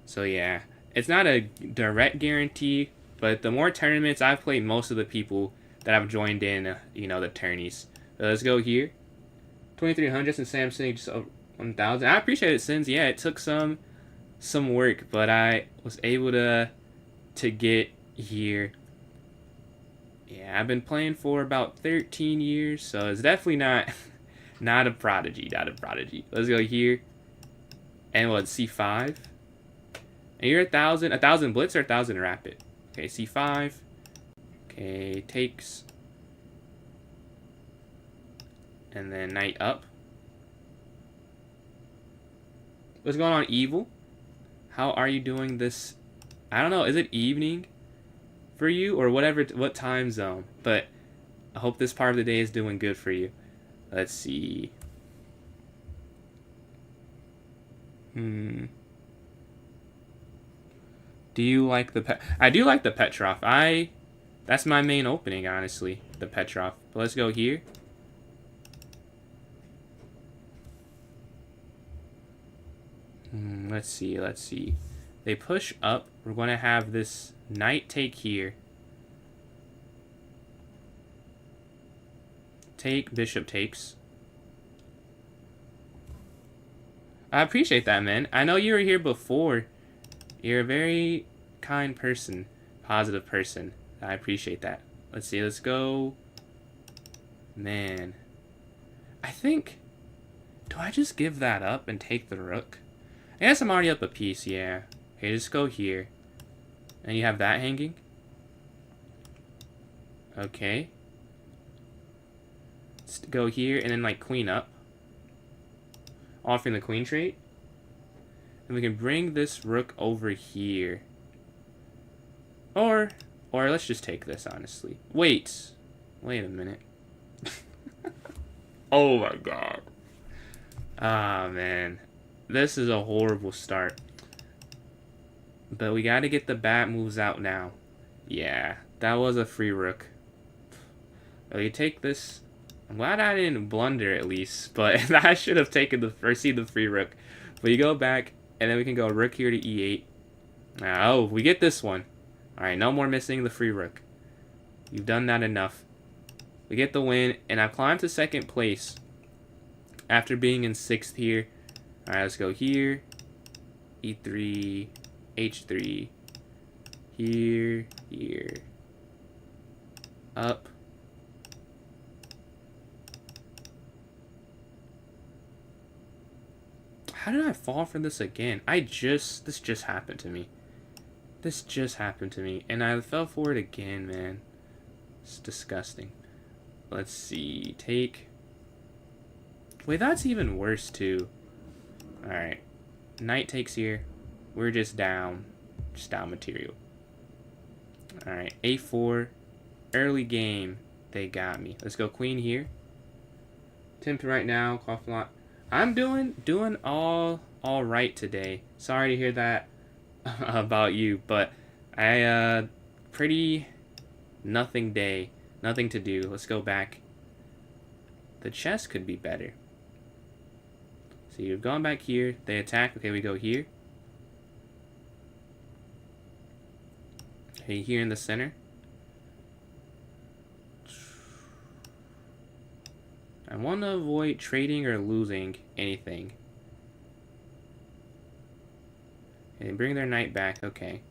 So, yeah. It's not a direct guarantee, but the more tournaments I've played, most of the people that I've joined in, you know, the tourneys. So let's go here. 2,300 and Samsung just 1,000. I appreciate it, Sins. Yeah, it took some work, but I was able to get here. Yeah, I've been playing for about 13 years, so it's definitely not a prodigy, Let's go here. And what, c5? And you're 1,000 blitz or 1,000 rapid? Okay, c5. Okay, takes. And then knight up. What's going on, Evil? How are you doing this? I don't know, is it evening for you or whatever, what time zone? But I hope this part of the day is doing good for you. Let's see. Do you like the I do like the Petrov. That's my main opening, honestly, the Petrov. But let's go here. Let's see. They push up. We're going to have this knight take here. Take, bishop takes. I appreciate that, man. I know you were here before. You're a very kind person, positive person. I appreciate that. Let's see, let's go. Man. I think... Do I just give that up and take the rook? I guess I'm already up a piece, yeah. Okay, just go here. And you have that hanging. Okay. Let's go here and then, like, queen up. Offering the queen trait. And we can bring this rook over here. Or let's just take this, honestly. Wait a minute. Oh my god. Ah, man. This is a horrible start. But we gotta get the bat moves out now. Yeah, that was a free rook. Well, you take this. I'm glad I didn't blunder at least, but I should have taken the free rook. But you go back, and then we can go rook here to e8. Oh, we get this one. Alright, no more missing the free rook. You've done that enough. We get the win, and I've climbed to 2nd place after being in 6th here. Alright, let's go here. E3, H3. Here. Up. How did I fall for this again? This just happened to me. This just happened to me, and I fell for it again, man. It's disgusting. Let's see, take... Wait, that's even worse, too. Alright. Knight takes here. We're just down. Just down material. Alright, A4. Early game. They got me. Let's go queen here. Tempting right now. Cough a lot. I'm doing all right today. Sorry to hear that about you, but pretty nothing day. Nothing to do. Let's go back. The chess could be better. So you've gone back here. They attack. Okay, we go here. Okay, here in the center. I want to avoid trading or losing anything. And bring their knight back. Okay.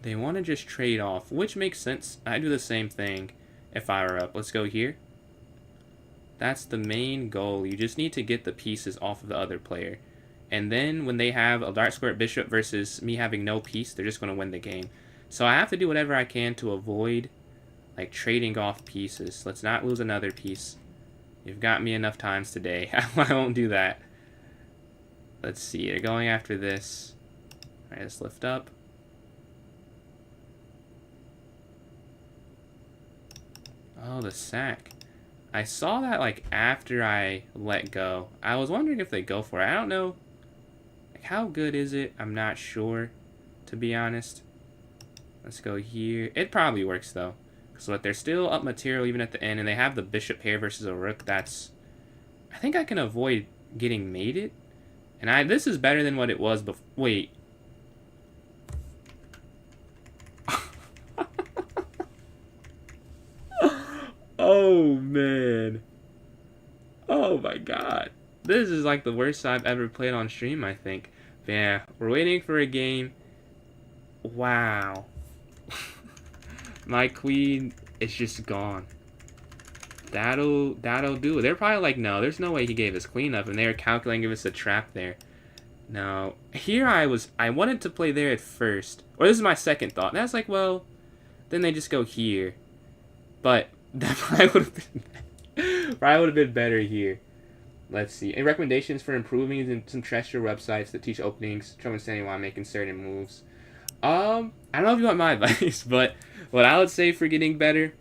They want to just trade off, which makes sense. I do the same thing if I were up. Let's go here. That's the main goal. You just need to get the pieces off of the other player. And then when they have a dark square bishop versus me having no piece, they're just going to win the game. So I have to do whatever I can to avoid like trading off pieces. Let's not lose another piece. You've got me enough times today. I won't do that. Let's see. They're going after this. Alright, let's lift up. Oh, the sack. I saw that like after I let go. I was wondering if they go for it. I don't know. Like, how good is it? I'm not sure, to be honest. Let's go here. It probably works though. So that they're still up material even at the end, and they have the bishop pair versus a rook. That's... I think I can avoid getting mated. And this is better than what it was before. Wait. Oh, man. Oh, my God. This is like the worst I've ever played on stream, I think. But yeah, we're waiting for a game. Wow. My queen is just gone. That'll do it. They're probably like, no, there's no way he gave his queen up. And they were calculating if it's a trap there. No. Here I wanted to play there at first. Or this is my second thought. And I was like, well, then they just go here. But... that probably would have been better here. Let's see. Any recommendations for improving some treasure websites that teach openings, trouble understanding while making certain moves? I don't know if you want my advice, but what I would say for getting better,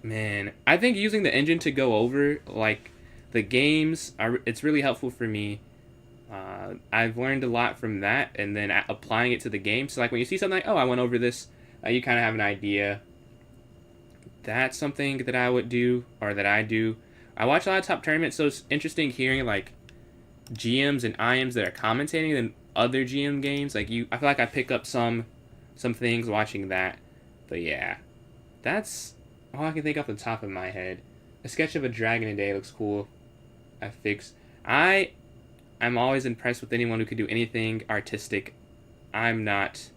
man, I think using the engine to go over like the games it's really helpful for me. I've learned a lot from that, and then applying it to the game. So like when you see something like, oh, I went over this, you kind of have an idea. That's something that I would do, or that I do. I watch a lot of top tournaments, so it's interesting hearing like GMs and IMs that are commentating than other GM games. Like I feel like I pick up some things watching that. But yeah, that's all I can think off the top of my head. A sketch of a dragon a day looks cool. I'm always impressed with anyone who could do anything artistic. I'm not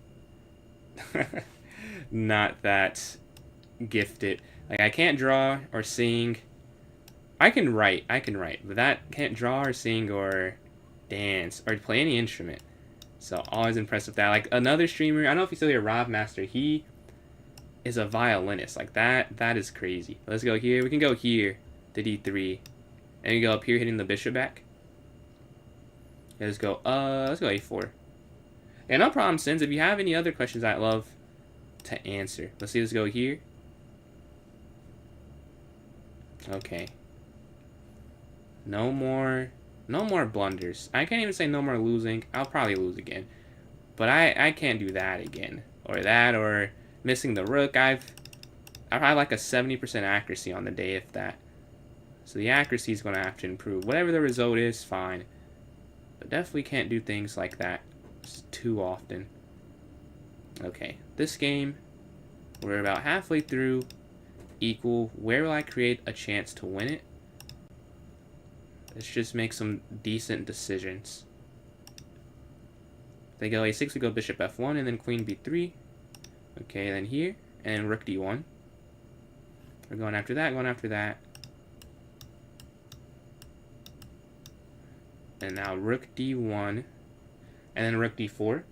not that gifted. Like, I can't draw or sing. I can write, but that can't draw or sing or dance or play any instrument. So always impressed with that. Like another streamer, I don't know if you still hear Rob Master, he is a violinist. Like that is crazy. Let's go here. We can go here to D3. And we go up here hitting the bishop back. Let's go A4. And no problem, Sins. If you have any other questions, I'd love to answer. Let's see, let's go here. Okay. No more blunders. I can't even say no more losing. I'll probably lose again. But I can't do that again. Or missing the rook. I have like a 70% accuracy on the day, if that. So the accuracy is going to have to improve. Whatever the result is, fine. But definitely can't do things like that too often. Okay, this game, we're about halfway through. Equal. Where will I create a chance to win it? Let's just make some decent decisions. They go a6, we go bishop f1, and then queen b3. Okay, then here, and rook d1. We're going after that, going after that. And now rook d1, and then rook d4.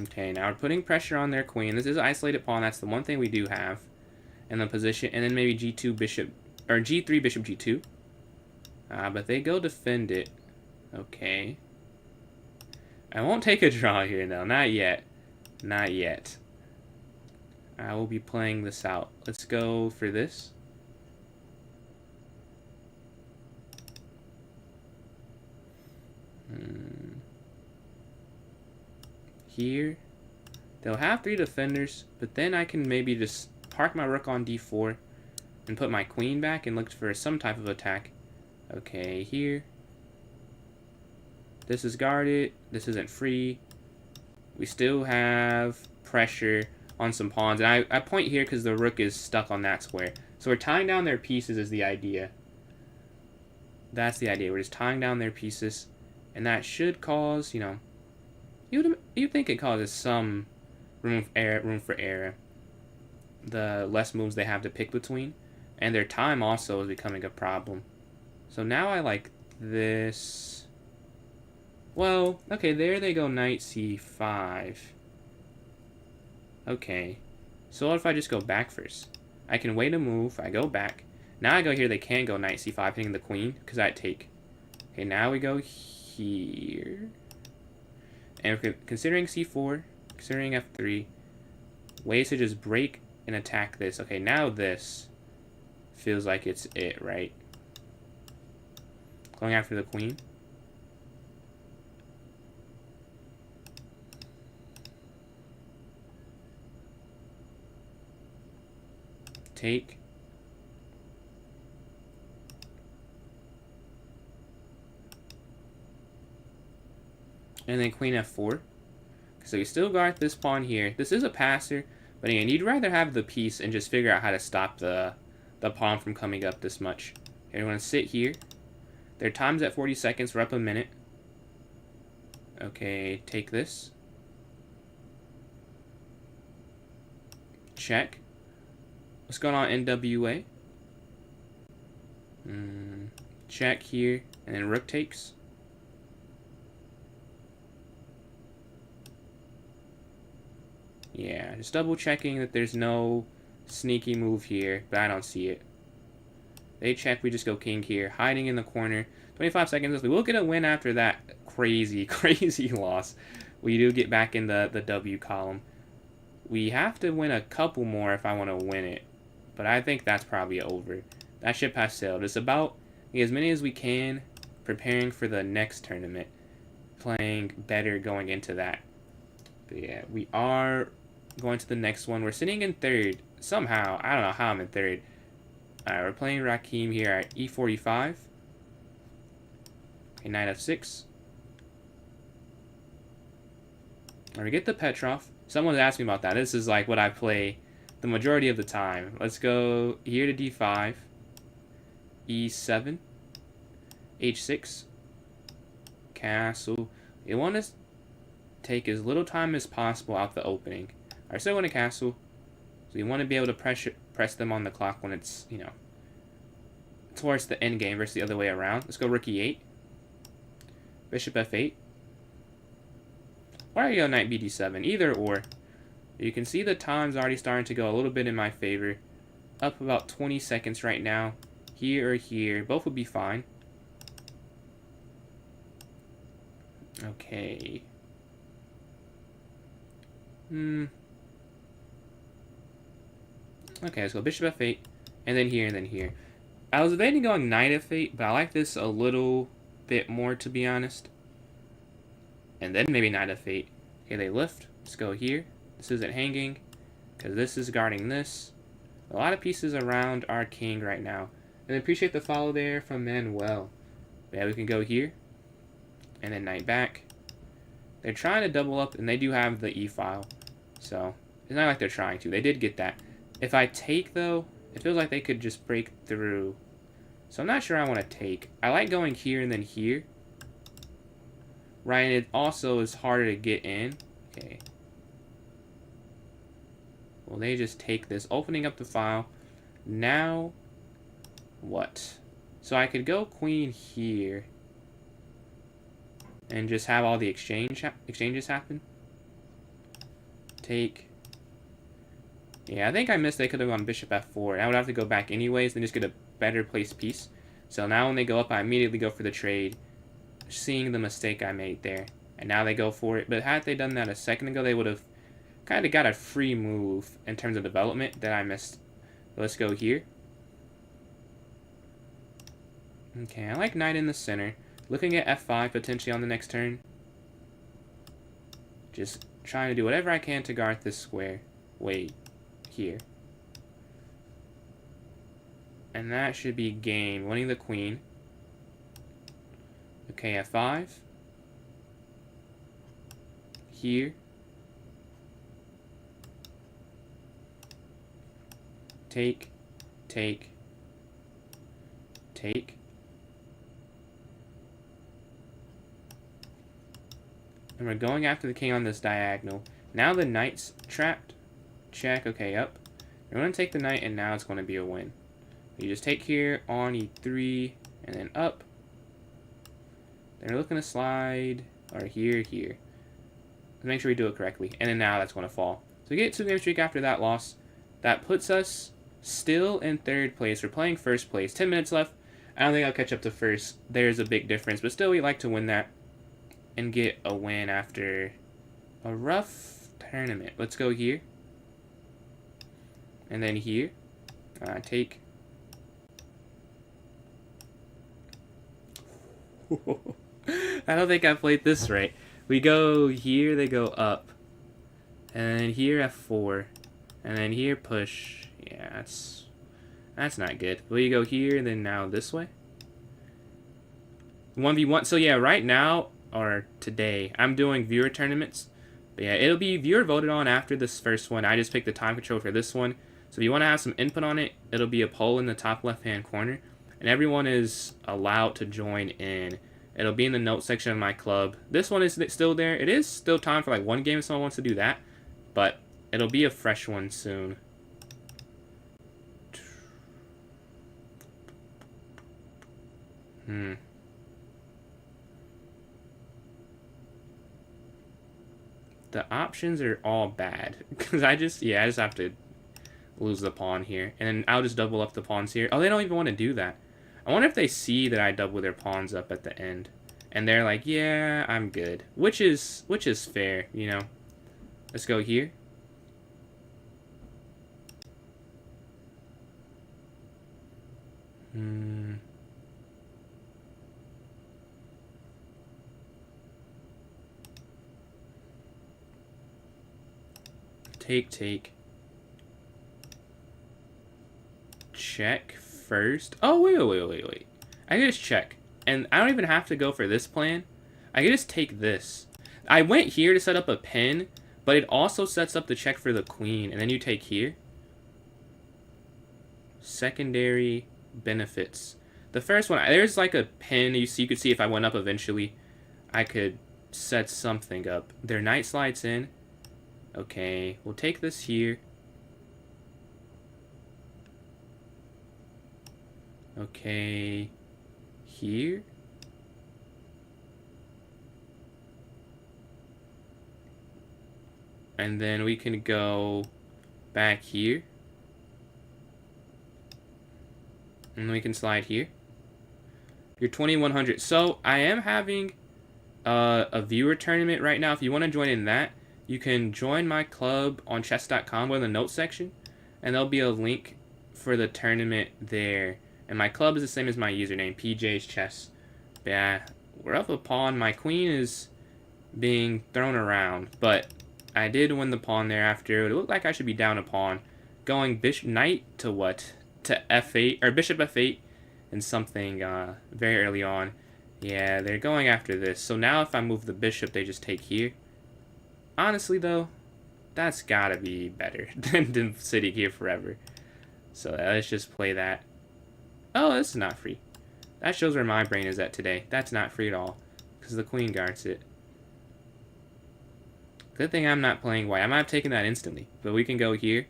Okay, now we're putting pressure on their queen. This is an isolated pawn. That's the one thing we do have in the position. And then maybe g2 bishop, or g3 bishop g2. But they go defend it. Okay. I won't take a draw here, though. Not yet. Not yet. I will be playing this out. Let's go for this. Here. They'll have 3 defenders, but then I can maybe just park my rook on d4 and put my queen back and look for some type of attack. Okay, here. This is guarded. This isn't free. We still have pressure on some pawns. And I point here because the rook is stuck on that square. So we're tying down their pieces is the idea. That's the idea. We're just tying down their pieces. And that should cause, you know, you'd think it causes some room for error. The less moves they have to pick between. And their time also is becoming a problem. So now I like this. Well, okay, there they go, knight c5. Okay. So what if I just go back first? I can wait a move, I go back. Now I go here, they can go knight c5, hitting the queen, because I'd take. Okay, now we go here. And we're considering c4, considering f3. Ways to just break and attack this. Okay, now this feels like it's it, right? Going after the queen. Take. And then queen f4. So we still guard this pawn here. This is a passer, but again, you'd rather have the piece and just figure out how to stop the pawn from coming up this much. Okay, we're going to sit here. Their time's at 40 seconds. We're up a minute. Okay, take this. Check. What's going on, NWA? Check here, and then rook takes. Yeah, just double checking that there's no sneaky move here, but I don't see it. They check, we just go king here, hiding in the corner. 25 seconds, we will get a win after that crazy, crazy loss. We do get back in the W column. We have to win a couple more if I want to win it. But I think that's probably over. That ship has sailed. It's about as many as we can, preparing for the next tournament. Playing better going into that. But yeah, we are going to the next one. We're sitting in third. Somehow, I don't know how I'm in third. Alright, we're playing Rakim here at e45. Okay, knight f6. Alright, we get the Petrov. Someone's asked me about that. This is like what I play the majority of the time. Let's go here to d5. e7. h6. Castle. You want to take as little time as possible out the opening. Alright, so I want a castle. So you want to be able to press them on the clock when it's, you know, towards the end game versus the other way around. Let's go rook e8. Bishop f8. Or I go knight bd7. Either or. You can see the time's already starting to go a little bit in my favor. Up about 20 seconds right now. Here or here. Both would be fine. Okay. Okay, let's go bishop f8, and then here, and then here. I was debating going knight f8, but I like this a little bit more, to be honest. And then maybe knight f8. Okay, they lift. Let's go here. This isn't hanging, because this is guarding this. A lot of pieces around our king right now. And I appreciate the follow there from Manuel. Yeah, we can go here, and then knight back. They're trying to double up, and they do have the e-file. So, it's not like they're trying to. They did get that. If I take, though, it feels like they could just break through. So I'm not sure I want to take. I like going here and then here. Right, and it also is harder to get in. Okay. Well, they just take this, opening up the file. Now, what? So I could go queen here. And just have all the exchanges happen. Take. Yeah, I think I missed. They could have gone bishop f4. I would have to go back anyways, then just get a better placed piece. So now when they go up, I immediately go for the trade, seeing the mistake I made there. And now they go for it. But had they done that a second ago, they would have kind of got a free move in terms of development that I missed. Let's go here. Okay, I like knight in the center. Looking at f5 potentially on the next turn. Just trying to do whatever I can to guard this square. Wait, here. And that should be game. Winning the queen. Okay, f5. Here. Take. Take. Take. And we're going after the king on this diagonal. Now the knight's trapped. Check. Okay, up. We're going to take the knight, and now it's going to be a win. You just take here, on e3, and then up. Then we're looking to slide, or here, here. Let's make sure we do it correctly. And then now that's going to fall. So we get 2-game streak after that loss. That puts us still in third place. We're playing first place. 10 minutes left. I don't think I'll catch up to first. There's a big difference. But still, we like to win that and get a win after a rough tournament. Let's go here. And then here. Take. I don't think I played this right. We go here, they go up. And then here f4. And then here push. Yeah, that's not good. But you go here, then now this way. 1v1. So yeah, right now, or today, I'm doing viewer tournaments. But yeah, it'll be viewer voted on after this first one. I just picked the time control for this one. So if you want to have some input on it, it'll be a poll in the top left-hand corner. And everyone is allowed to join in. It'll be in the notes section of my club. This one is still there. It is still time for like one game if someone wants to do that. But it'll be a fresh one soon. The options are all bad. Because I just have to lose the pawn here. And then I'll just double up the pawns here. Oh, they don't even want to do that. I wonder if they see that I double their pawns up at the end. And they're like, yeah, I'm good. Which is fair, you know. Let's go here. Take. Check first. Oh, wait. I can just check. And I don't even have to go for this plan. I can just take this. I went here to set up a pin, but it also sets up the check for the queen. And then you take here. Secondary benefits. The first one, there's like a pin. You could see if I went up eventually, I could set something up. Their knight slides in. Okay, we'll take this here. Okay, here. And then we can go back here. And we can slide here. You're 2100. So I am having a viewer tournament right now. If you want to join in that, you can join my club on chess.com. Go in the notes section, and there'll be a link for the tournament there. And my club is the same as my username, PJ's Chess. But yeah, we're up a pawn. My queen is being thrown around, but I did win the pawn there after. It looked like I should be down a pawn. Going bishop knight to what? To f8, or bishop f8, and something very early on. Yeah, they're going after this. So now if I move the bishop, they just take here. Honestly, though, That's gotta be better than sitting here forever. So let's just play that. Oh, this is not free. That shows where my brain is at today. That's not free at all. Because the queen guards it. Good thing I'm not playing white. I might have taken that instantly. But we can go here.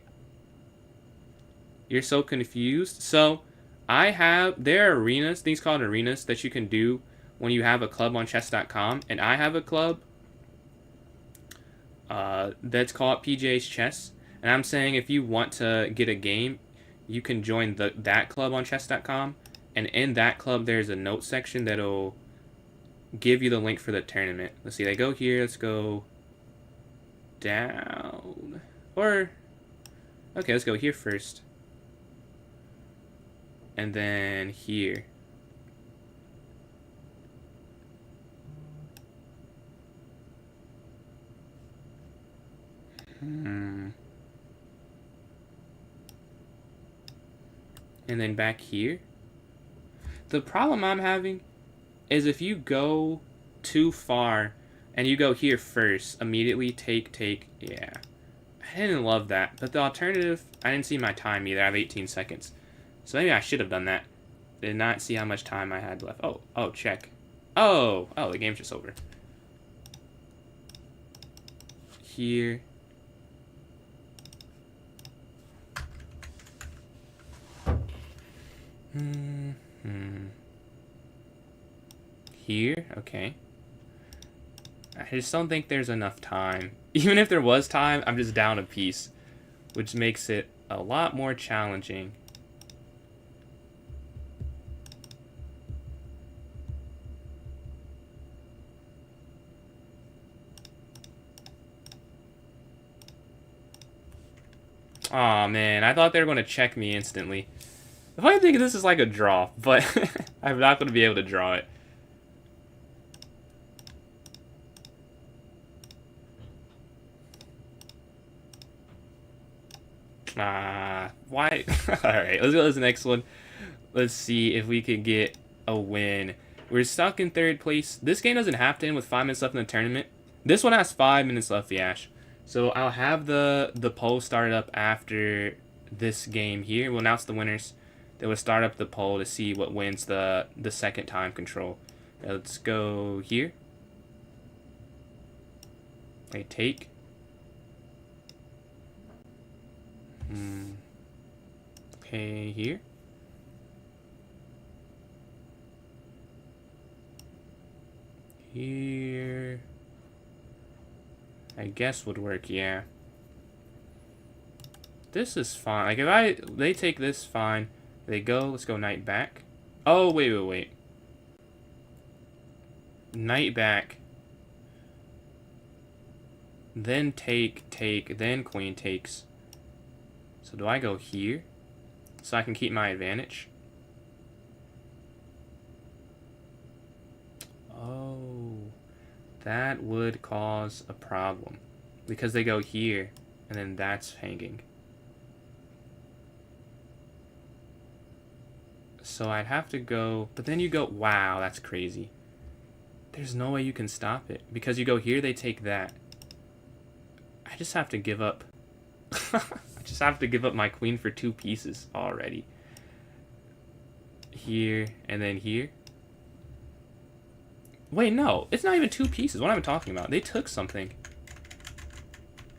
You're so confused. So, there are arenas, things called arenas, that you can do when you have a club on chess.com. And I have a club that's called PGA's Chess. And I'm saying if you want to get a game, you can join that club on chess.com. And in that club, there's a note section that'll give you the link for the tournament. Let's see, they go here. Let's go down. Or, okay, let's go here first. And then here. And then back here. The problem I'm having is if you go too far and you go here first, immediately take, yeah. I didn't love that. But the alternative, I didn't see my time either. I have 18 seconds. So maybe I should have done that. Did not see how much time I had left. Oh, check. Oh, the game's just over. Here. Here, okay. I just don't think there's enough time. Even if there was time, I'm just down a piece, which makes it a lot more challenging. Aw, man, I thought they were going to check me instantly. The funny thing is this is like a draw, but I'm not going to be able to draw it. Why? Alright, let's go to the next one. Let's see if we can get a win. We're stuck in third place. This game doesn't have to end with 5 minutes left in the tournament. This one has 5 minutes left, Yash. So I'll have the poll started up after this game here. We'll announce the winners. Then we'll start up the poll to see what wins the second time control. Now let's go here. Okay, take. Okay, here. Here. I guess would work, yeah. This is fine. Like, if they take this, fine. They go, let's go knight back. Oh, wait. Knight back. Then take, then queen takes. So do I go here? So I can keep my advantage? Oh, that would cause a problem. Because they go here, and then that's hanging. So I'd have to go, but then you go, wow, that's crazy. There's no way you can stop it. Because you go here, they take that. I just have to give up. I just have to give up my queen for 2 pieces already. Here, and then here. Wait, no. It's not even 2 pieces. What am I talking about? They took something.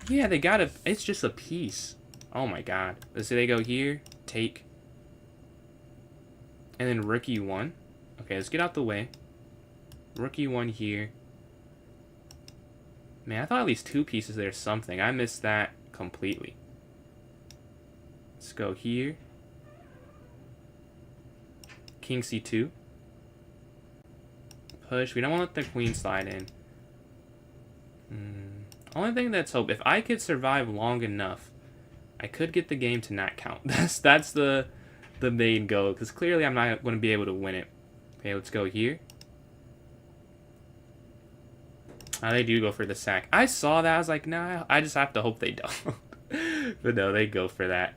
Yeah, they got a... It's just a piece. Oh my god. Let's say they go here. Take. And then rook e1. Okay, let's get out the way. Rook e1 here. Man, I thought at least 2 pieces there's something. I missed that completely. Let's go here. King c2. Push. We don't want to let the queen slide in. Only thing that's hope. If I could survive long enough, I could get the game to not count. That's the main goal. Because clearly I'm not going to be able to win it. Okay, let's go here. They do go for the sack. I saw that. I was like, nah, I just have to hope they don't. But no, they go for that.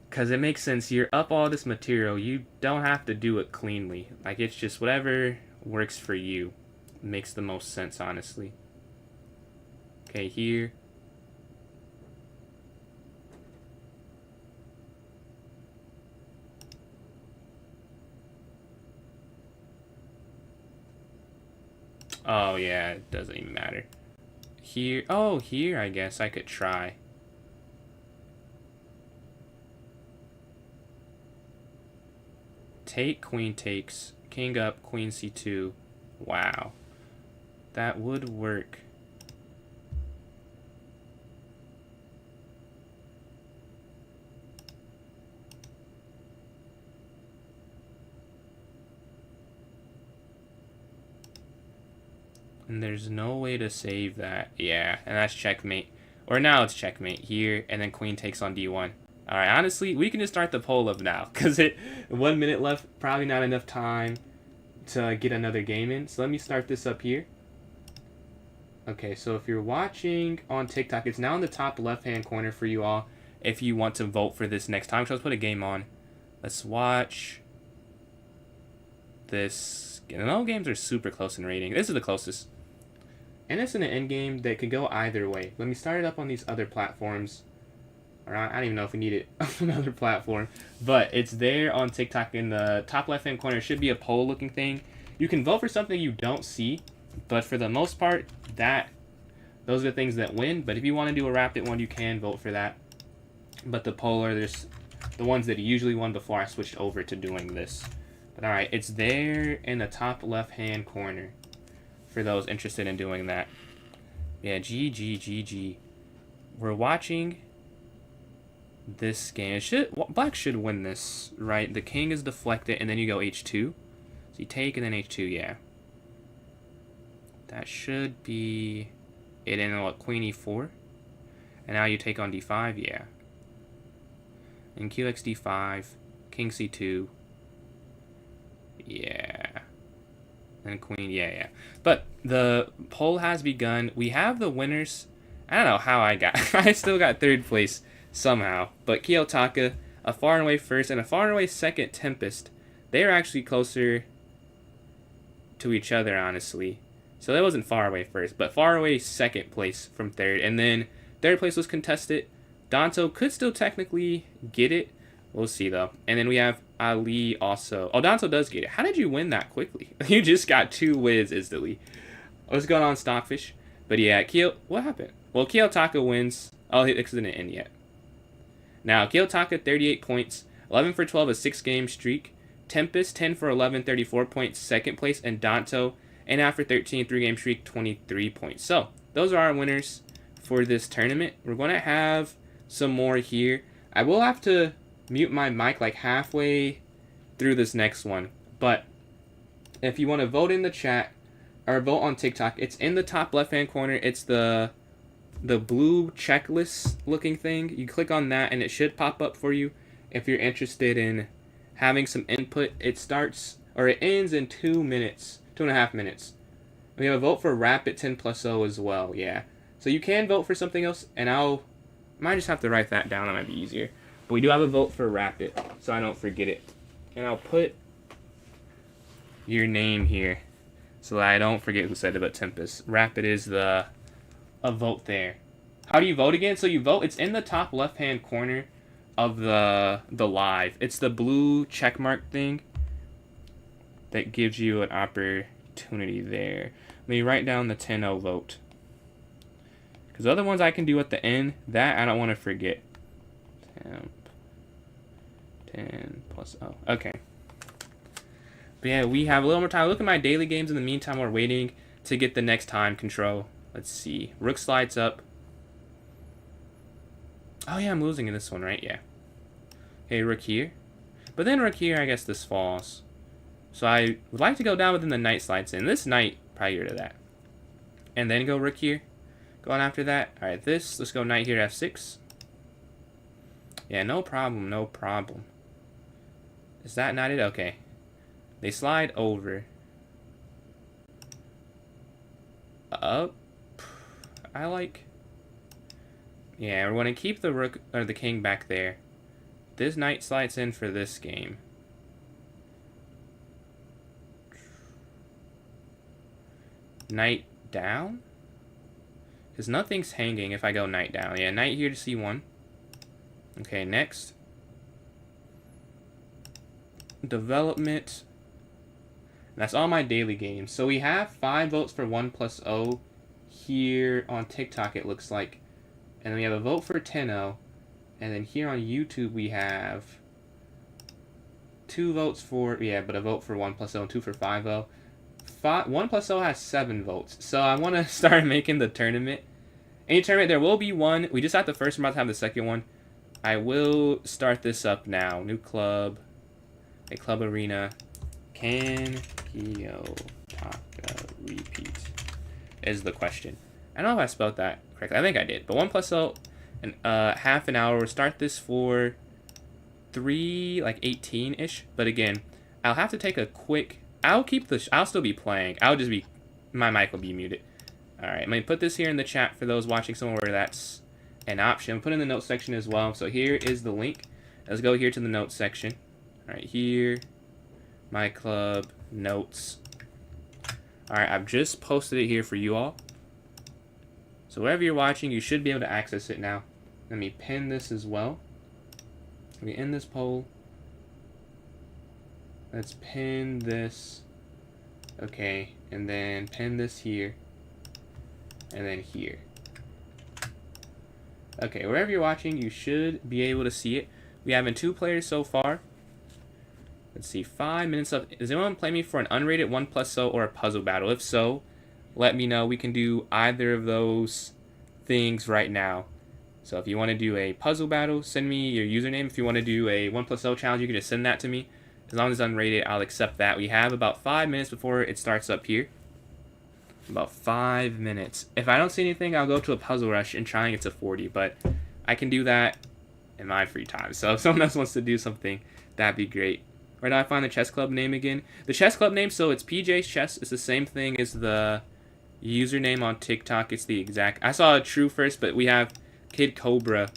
Because it makes sense. You're up all this material. You don't have to do it cleanly. Like, it's just whatever works for you. Makes the most sense, honestly. Okay, here. Oh, yeah, it doesn't even matter. Here, oh, here, I guess I could try. Take, queen takes, king up, queen c2. Wow. That would work. And there's no way to save that. Yeah, and that's checkmate. Or now it's checkmate here, and then queen takes on d1. Alright, honestly, we can just start the poll up now, because 1 minute left, probably not enough time to get another game in. So let me start this up here. Okay, so if you're watching on TikTok, it's now in the top left-hand corner for you all, if you want to vote for this next time. So let's put a game on. Let's watch this. No games are super close in rating. This is the closest. And it's in an end game that could go either way. Let me start it up on these other platforms. Or I don't even know if we need it on another platform. But it's there on TikTok in the top left-hand corner. It should be a poll-looking thing. You can vote for something you don't see. But for the most part, those are the things that win. But if you want to do a rapid one, you can vote for that. But the poll are the ones that usually won before I switched over to doing this. But alright, it's there in the top left-hand corner for those interested in doing that. Yeah, GG. We're watching this game. Black should win this, right? The king is deflected, and then you go h2. So you take, and then h2, yeah. That should be it. And what, queen e4? And now you take on d5, yeah. And qx d5, king c2. Yeah. And queen, yeah. But the poll has begun. We have the winners. I don't know how I still got third place somehow. But Kiyotaka, a far and away first, and a far and away second, Tempest. They're actually closer to each other, honestly. So that wasn't far away first, but far away second place from third. And then third place was contested. Danto could still technically get it. We'll see, though. And then we have Ali also. Oh, Danto does get it. How did you win that quickly? You just got 2 wins instantly. What's going on, Stockfish? But yeah, what happened? Well, Kiyotaka wins. Oh, it didn't end yet. Now, Kiyotaka, 38 points. 11 for 12, a 6-game streak. Tempest, 10 for 11, 34 points, second place. And Danto, 8 after 13, 3-game streak, 23 points. So, those are our winners for this tournament. We're going to have some more here. I will have to mute my mic like halfway through this next one. But if you want to vote in the chat or vote on TikTok, it's in the top left-hand corner. It's the blue checklist looking thing. You click on that and it should pop up for you if you're interested in having some input. It ends in 2 minutes, 2.5 minutes. We have a vote for Rapid 10+0 as well, yeah. So you can vote for something else, and I might just have to write that down. That might be easier. But we do have a vote for Rapid, so I don't forget it. And I'll put your name here so that I don't forget who said it about Tempest. Rapid is a vote there. How do you vote again? So you vote, it's in the top left-hand corner of the live. It's the blue checkmark thing that gives you an opportunity there. Let me write down the 10-0 vote. Because the other ones I can do at the end, that I don't want to forget. 10+0. Okay. But yeah, we have a little more time. Look at my daily games in the meantime. We're waiting to get the next time control. Let's see. Rook slides up. Oh yeah, I'm losing in this one, right? Yeah. Okay, rook here. But then rook here, I guess this falls. So I would like to go down, but then the knight slides in. This knight, probably get rid of that. And then go rook here. Going after that. Alright, let's go knight here, f6. Yeah, no problem. Is that not it? Okay. They slide over. Up. Yeah, we're going to keep the rook or the king back there. This knight slides in for this game. Knight down? Because nothing's hanging if I go knight down. Yeah, knight here to c1. Okay, next. Development. That's all my daily games. So we have 5 votes for 1+0 here on TikTok, it looks like. And then we have a vote for 10-0. And then here on YouTube, we have 2 votes for, yeah, but a vote for 1+0 and 2 for 5-0. 1+0 has 7 votes. So I want to start making the tournament. Any tournament, there will be one. We just had the first one, about to have the second one. I will start this up now. New club. A club arena. Can Kiyotaka repeat? Is the question. I don't know if I spelled that correctly. I think I did. But 1+0 and half an hour. We'll start this for 18-ish. But again, I'll have to take a quick. I'll still be playing. My mic will be muted. All right, I'm gonna put this here in the chat for those watching somewhere where that's an option. Put in the notes section as well. So here is the link. Let's go here to the notes section. All right, here, my club notes. All right, I've just posted it here for you all. So wherever you're watching, you should be able to access it now. Let me pin this as well. Let me end this poll. Let's pin this. Okay, and then pin this here. And then here. Okay, wherever you're watching, you should be able to see it. We have 2 players so far. Let's see, 5 minutes up. Does anyone play me for an unrated 1+0 or a puzzle battle? If so, let me know. We can do either of those things right now. So if you want to do a puzzle battle, send me your username. If you want to do a 1+0 challenge, you can just send that to me. As long as it's unrated, I'll accept that. We have about 5 minutes before it starts up here. About 5 minutes. If I don't see anything, I'll go to a puzzle rush and try and get to 40. But I can do that in my free time. So if someone else wants to do something, that'd be great. Where do I find the chess club name again? The chess club name, so it's PJ's Chess. It's the same thing as the username on TikTok. It's the exact. I saw a True first, but we have Kid Cobra.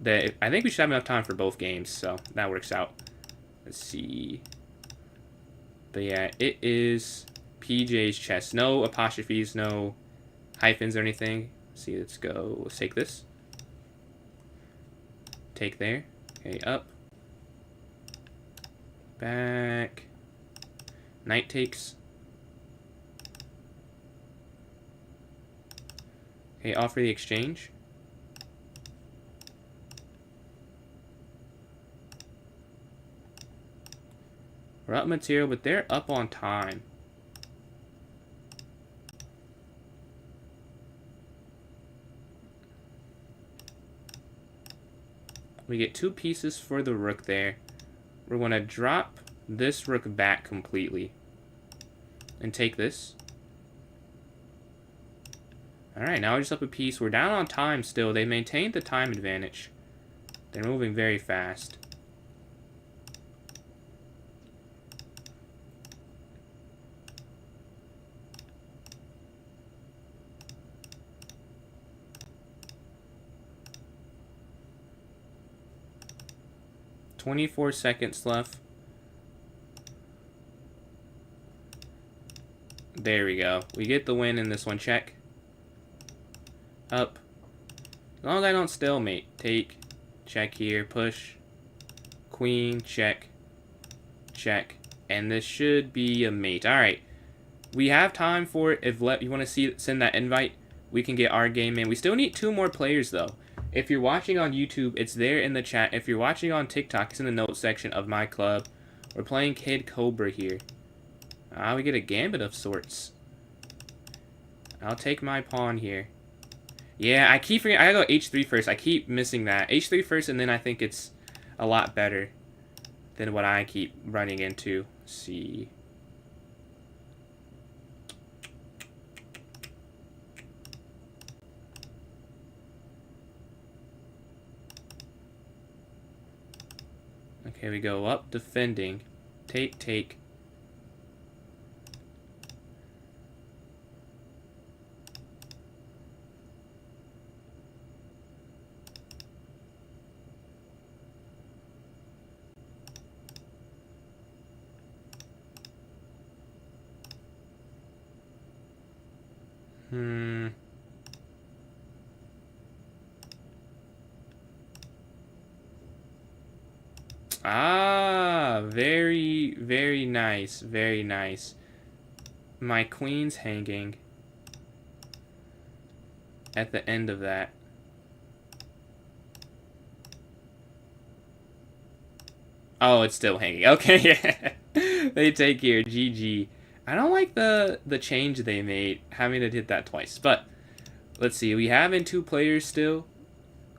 That I think we should have enough time for both games, so that works out. Let's see. But yeah, it is PJ's Chess. No apostrophes, no hyphens or anything. Let's see, let's go. Let's take this. Take there. Okay, up. Back. Knight takes. Okay, offer the exchange. We're up material, but they're up on time. We get 2 pieces for the rook there. We're going to drop this rook back completely. And take this. Alright, now we're just up a piece. We're down on time still. They maintained the time advantage. They're moving very fast. "24 seconds left." There we go. We get the win in this one. Check. Up. As long as I don't stalemate. Take. Check here. Push. Queen. Check. Check. And this should be a mate. Alright. We have time for it. If you want to send that invite, we can get our game in. We still need 2 more players, though. If you're watching on YouTube, it's there in the chat. If you're watching on TikTok, it's in the notes section of my club. We're playing Kid Cobra here. We get a gambit of sorts. I'll take my pawn here. Yeah, I keep forgetting. I gotta go h3 first. I keep missing that. h3 first, and then I think it's a lot better than what I keep running into. Let's see. Okay, we go up, defending. Take, take. Very, very nice. Very nice. my queen's hanging at the end of that. Oh, it's still hanging. Okay, yeah. They take here. GG. I don't like the change they made, having to hit that twice. But, let's see. We have in 2 players still.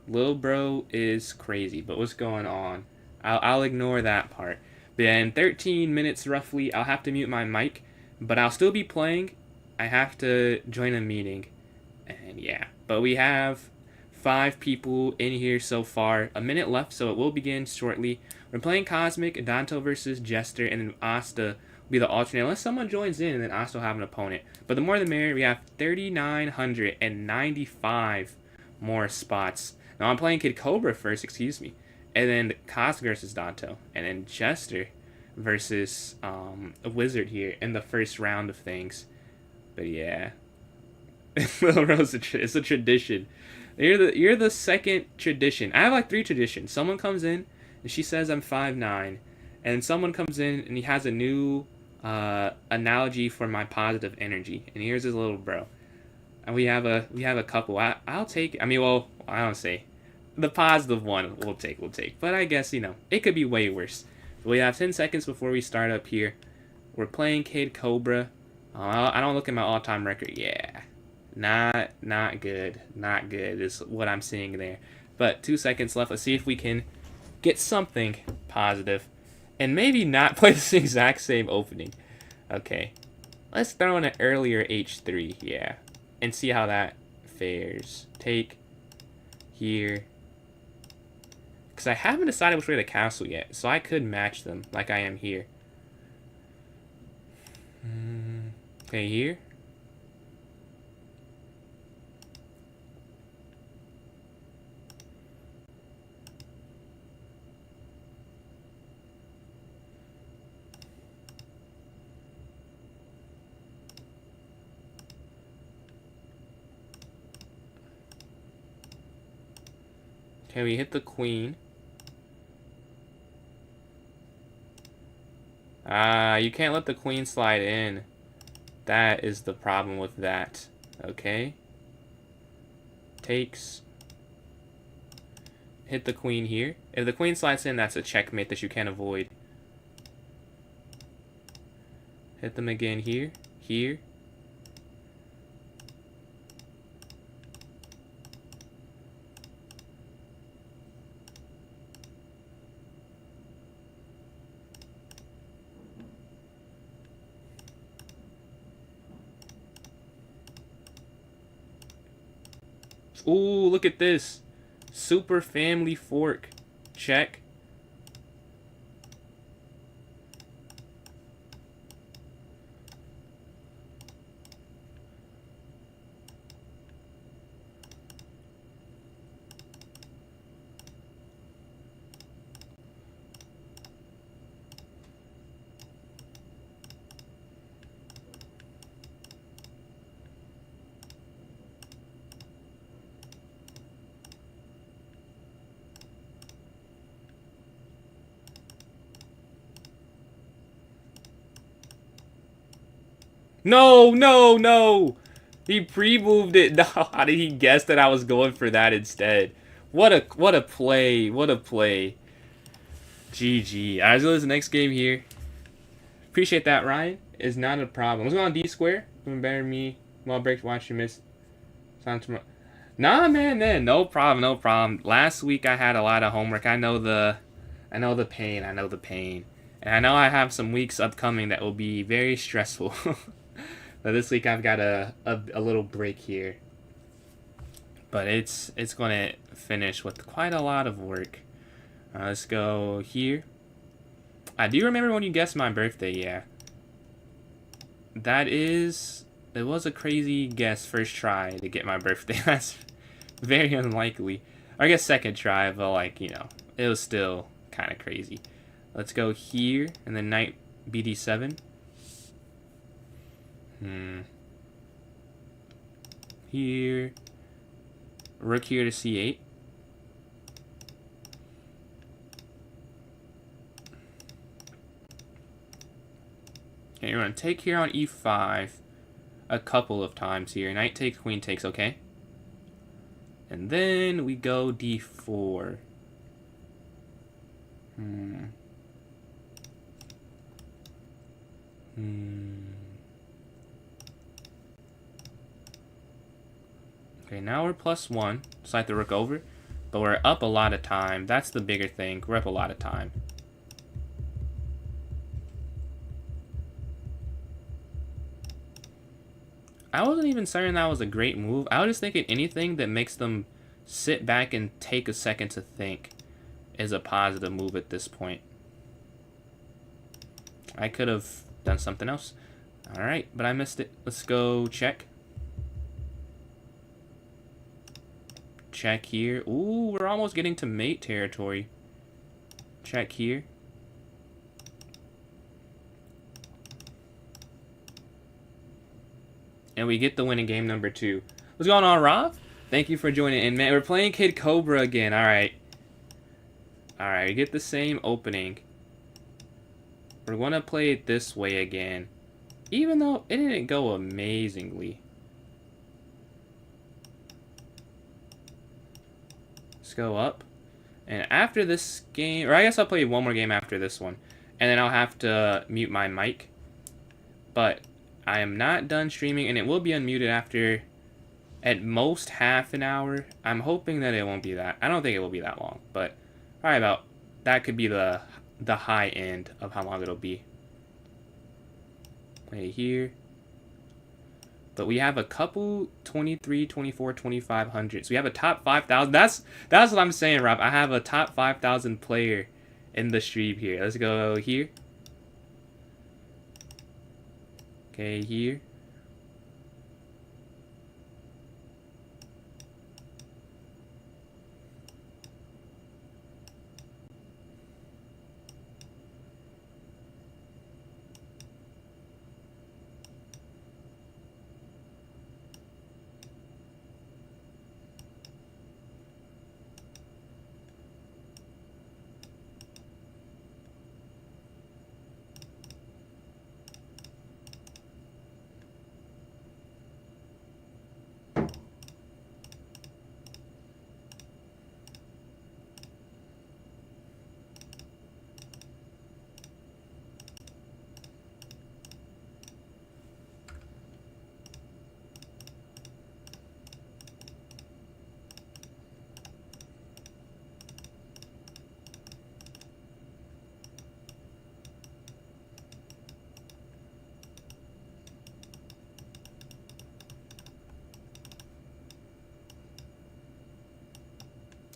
Lil bro is crazy, but what's going on? I'll ignore that part. But yeah, in 13 minutes roughly, I'll have to mute my mic, but I'll still be playing. I have to join a meeting, and yeah. But we have 5 people in here so far. A minute left, so it will begin shortly. We're playing Cosmic, Danto versus Jester, and then Asta will be the alternate, unless someone joins in, and then Asta will have an opponent. But the more the merrier. We have 3,995 more spots. Now I'm playing Kid Cobra first, excuse me. And then Cosmic versus Danto. And then Jester versus a Wizard here in the first round of things. But yeah. Little Rose, it's a tradition. You're the second tradition. I have like 3 traditions. Someone comes in and she says I'm 5'9", and someone comes in and he has a new analogy for my positive energy. And here's his little bro. And we have a couple. I'll take. I mean, well, I don't say the positive one. We'll take. But I guess it could be way worse. We have 10 seconds before we start up here. We're playing Kid Cobra. I don't look at my all-time record. Yeah. Not good. Not good is what I'm seeing there. But 2 seconds left. Let's see if we can get something positive. And maybe not play this exact same opening. Okay. Let's throw in an earlier H3. Yeah. And see how that fares. Take here. Because I haven't decided which way to castle yet. So I could match them like I am here. Okay, here. Okay, we hit the queen. You can't let the queen slide in. That is the problem with that. Okay. Takes. Hit the queen here. If the queen slides in, that's a checkmate that you can't avoid. Hit them again here. Here. Ooh, look at this. Super family fork. Check. No, no, no! He pre-moved it. No, how did he guess that I was going for that instead? What a play. What a play. GG. Alright, so this next game here. Appreciate that, Ryan. Is not a problem. Let's go on D square. Better me. Well, break, watch, you miss. Nah, man. No problem. Last week I had a lot of homework. I know the pain. And I know I have some weeks upcoming that will be very stressful. But this week I've got a little break here. But it's going to finish with quite a lot of work. Let's go here. I do remember when you guessed my birthday, yeah. It was a crazy guess first try to get my birthday. That's very unlikely. Or I guess second try, but like, it was still kind of crazy. Let's go here, and then knight BD7. Here. Rook here to C8. Okay, Okay, you're going to take here on e5 a couple of times here. Knight takes, queen takes, okay? And then we go d4. Okay, now we're +1. Slide the rook over. But we're up a lot of time. That's the bigger thing. We're up a lot of time. I wasn't even saying that was a great move. I was just thinking anything that makes them sit back and take a second to think is a positive move at this point. I could have done something else. Alright, but I missed it. Let's go check. Check here. Ooh, we're almost getting to mate territory. Check here. And we get the win in game number 2. What's going on, Rob? Thank you for joining in, man. We're playing Kid Cobra again. Alright. Alright, we get the same opening. We're going to play it this way again. Even though it didn't go amazingly. Let's go up. And after this game, or I guess I'll play one more game after this one. And then I'll have to mute my mic. But I am not done streaming, and it will be unmuted after at most half an hour. I'm hoping that it won't be that. I don't think it will be that long, but probably about that could be the high end of how long it'll be. Play here. But we have a couple 23, 24, 2500. So we have a top 5,000. That's what I'm saying, Rob. I have a top 5,000 player in the stream here. Let's go here. Okay, here.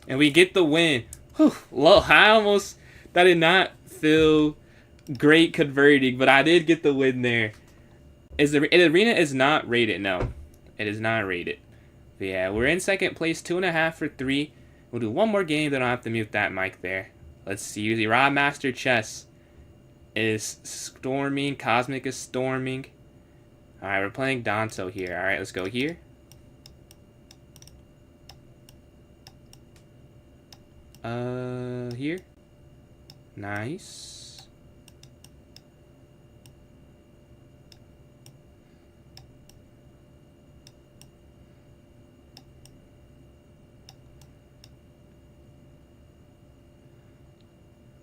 And we get the win. Whew, low, that did not feel great converting, but I did get the win there. The arena is not rated, no. It is not rated. But yeah, we're in second place, 2.5 for 3. We'll do one more game, then I'll have to mute that mic there. Let's see, the Rob Master Chess is storming, Cosmic is storming. Alright, we're playing Danto here. Alright, let's go here. Here. Nice.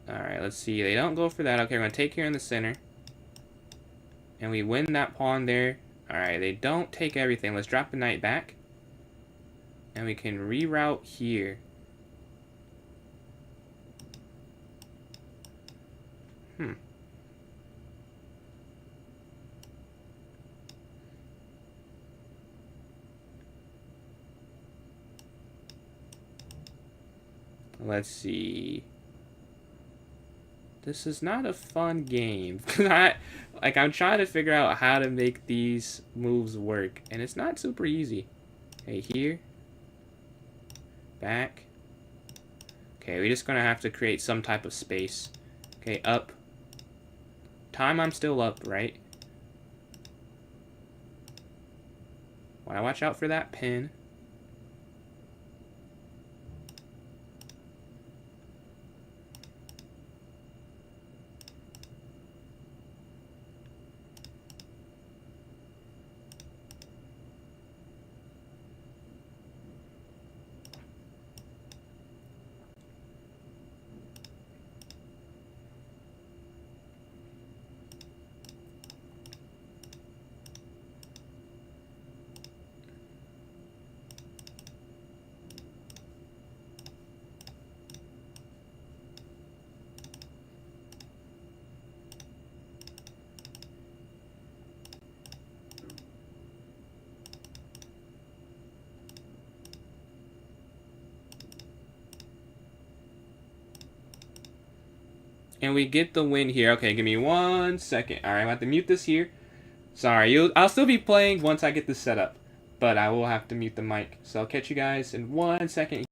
Alright, let's see. They don't go for that. Okay, we're going to take here in the center. And we win that pawn there. Alright, they don't take everything. Let's drop the knight back. And we can reroute here. Let's see. This is not a fun game. I'm trying to figure out how to make these moves work, and it's not super easy. Okay, here. Back. Okay, we're just gonna have to create some type of space. Okay, up. Time I'm still up, right? Wanna watch out for that pin. and we get the win here. Okay, give me 1 second. All right, I'm about to mute this here. Sorry, I'll still be playing once I get this set up, but I will have to mute the mic. So I'll catch you guys in 1 second.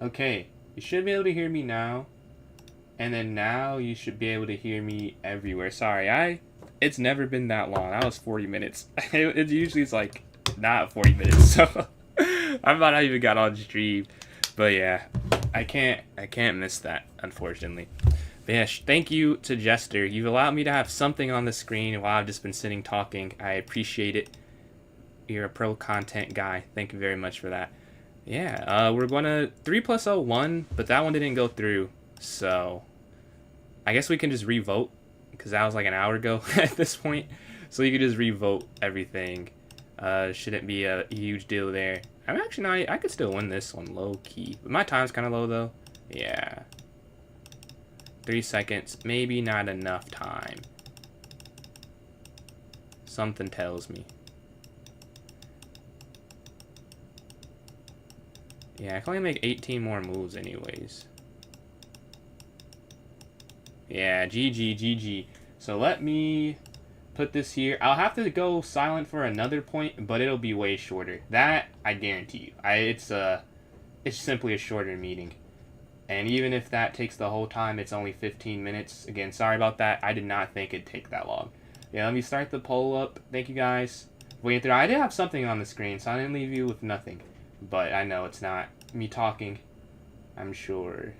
Okay, you should be able to hear me now. And then now you should be able to hear me everywhere. Sorry, it's never been that long. That was 40 minutes. It usually is like not 40 minutes, so I thought I even got on stream. But yeah, I can't miss that, unfortunately. But yeah, thank you to Jester. You've allowed me to have something on the screen while I've just been sitting talking. I appreciate it. You're a pro content guy. Thank you very much for that. Yeah, we're gonna 3+01, but that one didn't go through. So I guess we can just re-vote, because that was like an hour ago at this point. So you could just re-vote everything. Shouldn't be a huge deal there. I'm actually not, I could still win this one low key. But my time's kind of low though. Yeah. 3 seconds, maybe not enough time. Something tells me. Yeah, I can only make 18 more moves anyways. Yeah, GG. So let me put this here. I'll have to go silent for another point, but it'll be way shorter. That I guarantee you. It's simply a shorter meeting. And even if that takes the whole time, it's only 15 minutes. Again, sorry about that. I did not think it'd take that long. Yeah, let me start the poll up. Thank you guys. Wait, I did have something on the screen, so I didn't leave you with nothing. But I know it's not me talking, I'm sure.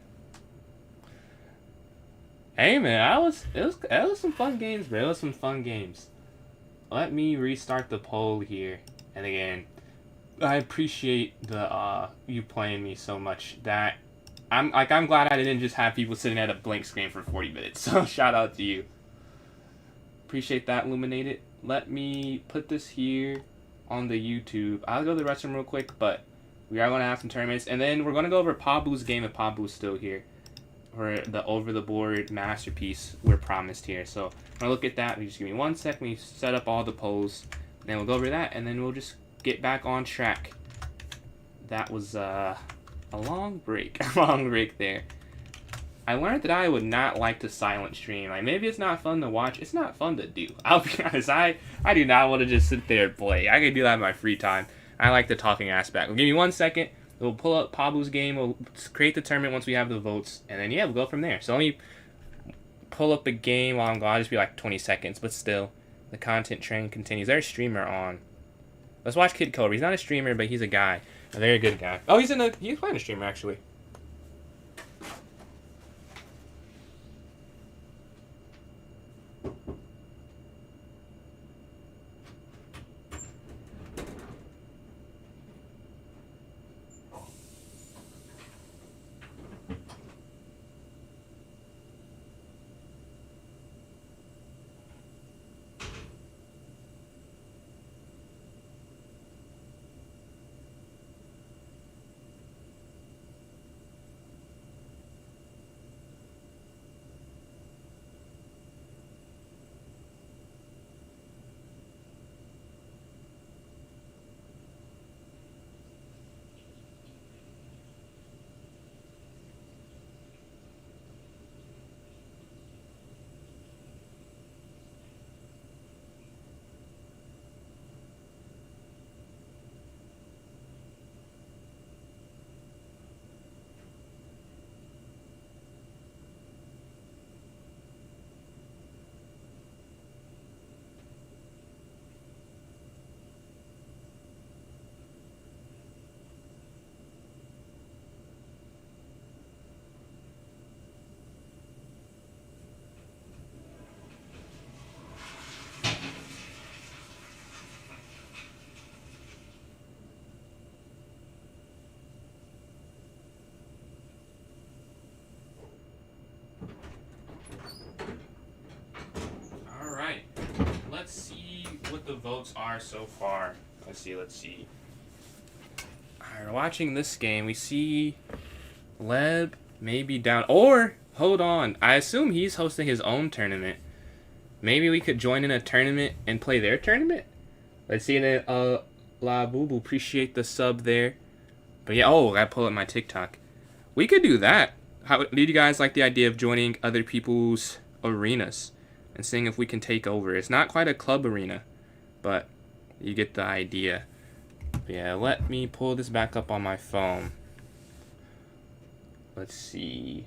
Hey man, it was some fun games, bro. It was some fun games. Let me restart the poll here. And again, I appreciate the you playing me so much that I'm glad I didn't just have people sitting at a blank screen for 40 minutes. So shout out to you. Appreciate that, Illuminated. Let me put this here on the YouTube. I'll go to the restroom real quick, but we are going to have some tournaments. And then we're going to go over Pabu's game if Pabu's still here. For the over-the-board masterpiece we're promised here. So I'm going to look at that. Just give me 1 sec. We set up all the polls. Then we'll go over that, and then we'll just get back on track. That was a long break. A long break there. I learned that I would not like to silent stream. Like, maybe it's not fun to watch. It's not fun to do. I'll be honest. I do not want to just sit there and play. I can do that in my free time. I like the talking aspect. Well, give me 1 second. We'll pull up Pabu's game. We'll create the tournament once we have the votes. And then, yeah, we'll go from there. So let me pull up a game while I'm gone. I'll just be like 20 seconds. But still, the content train continues. There's a streamer on. Let's watch Kid Cobra. He's not a streamer, but he's a guy. A very good guy. Oh, he's playing a streamer, actually. Let's see what the votes are so far. Let's see. Alright, we're watching this game. We see Leb maybe down. Or, hold on. I assume he's hosting his own tournament. Maybe we could join in a tournament and play their tournament? Let's see. La Boo Boo, appreciate the sub there. But yeah, oh, I pull up my TikTok. We could do that. How do you guys like the idea of joining other people's arenas and seeing if we can take over? It's not quite a club arena, but you get the idea. But yeah, let me pull this back up on my phone. Let's see.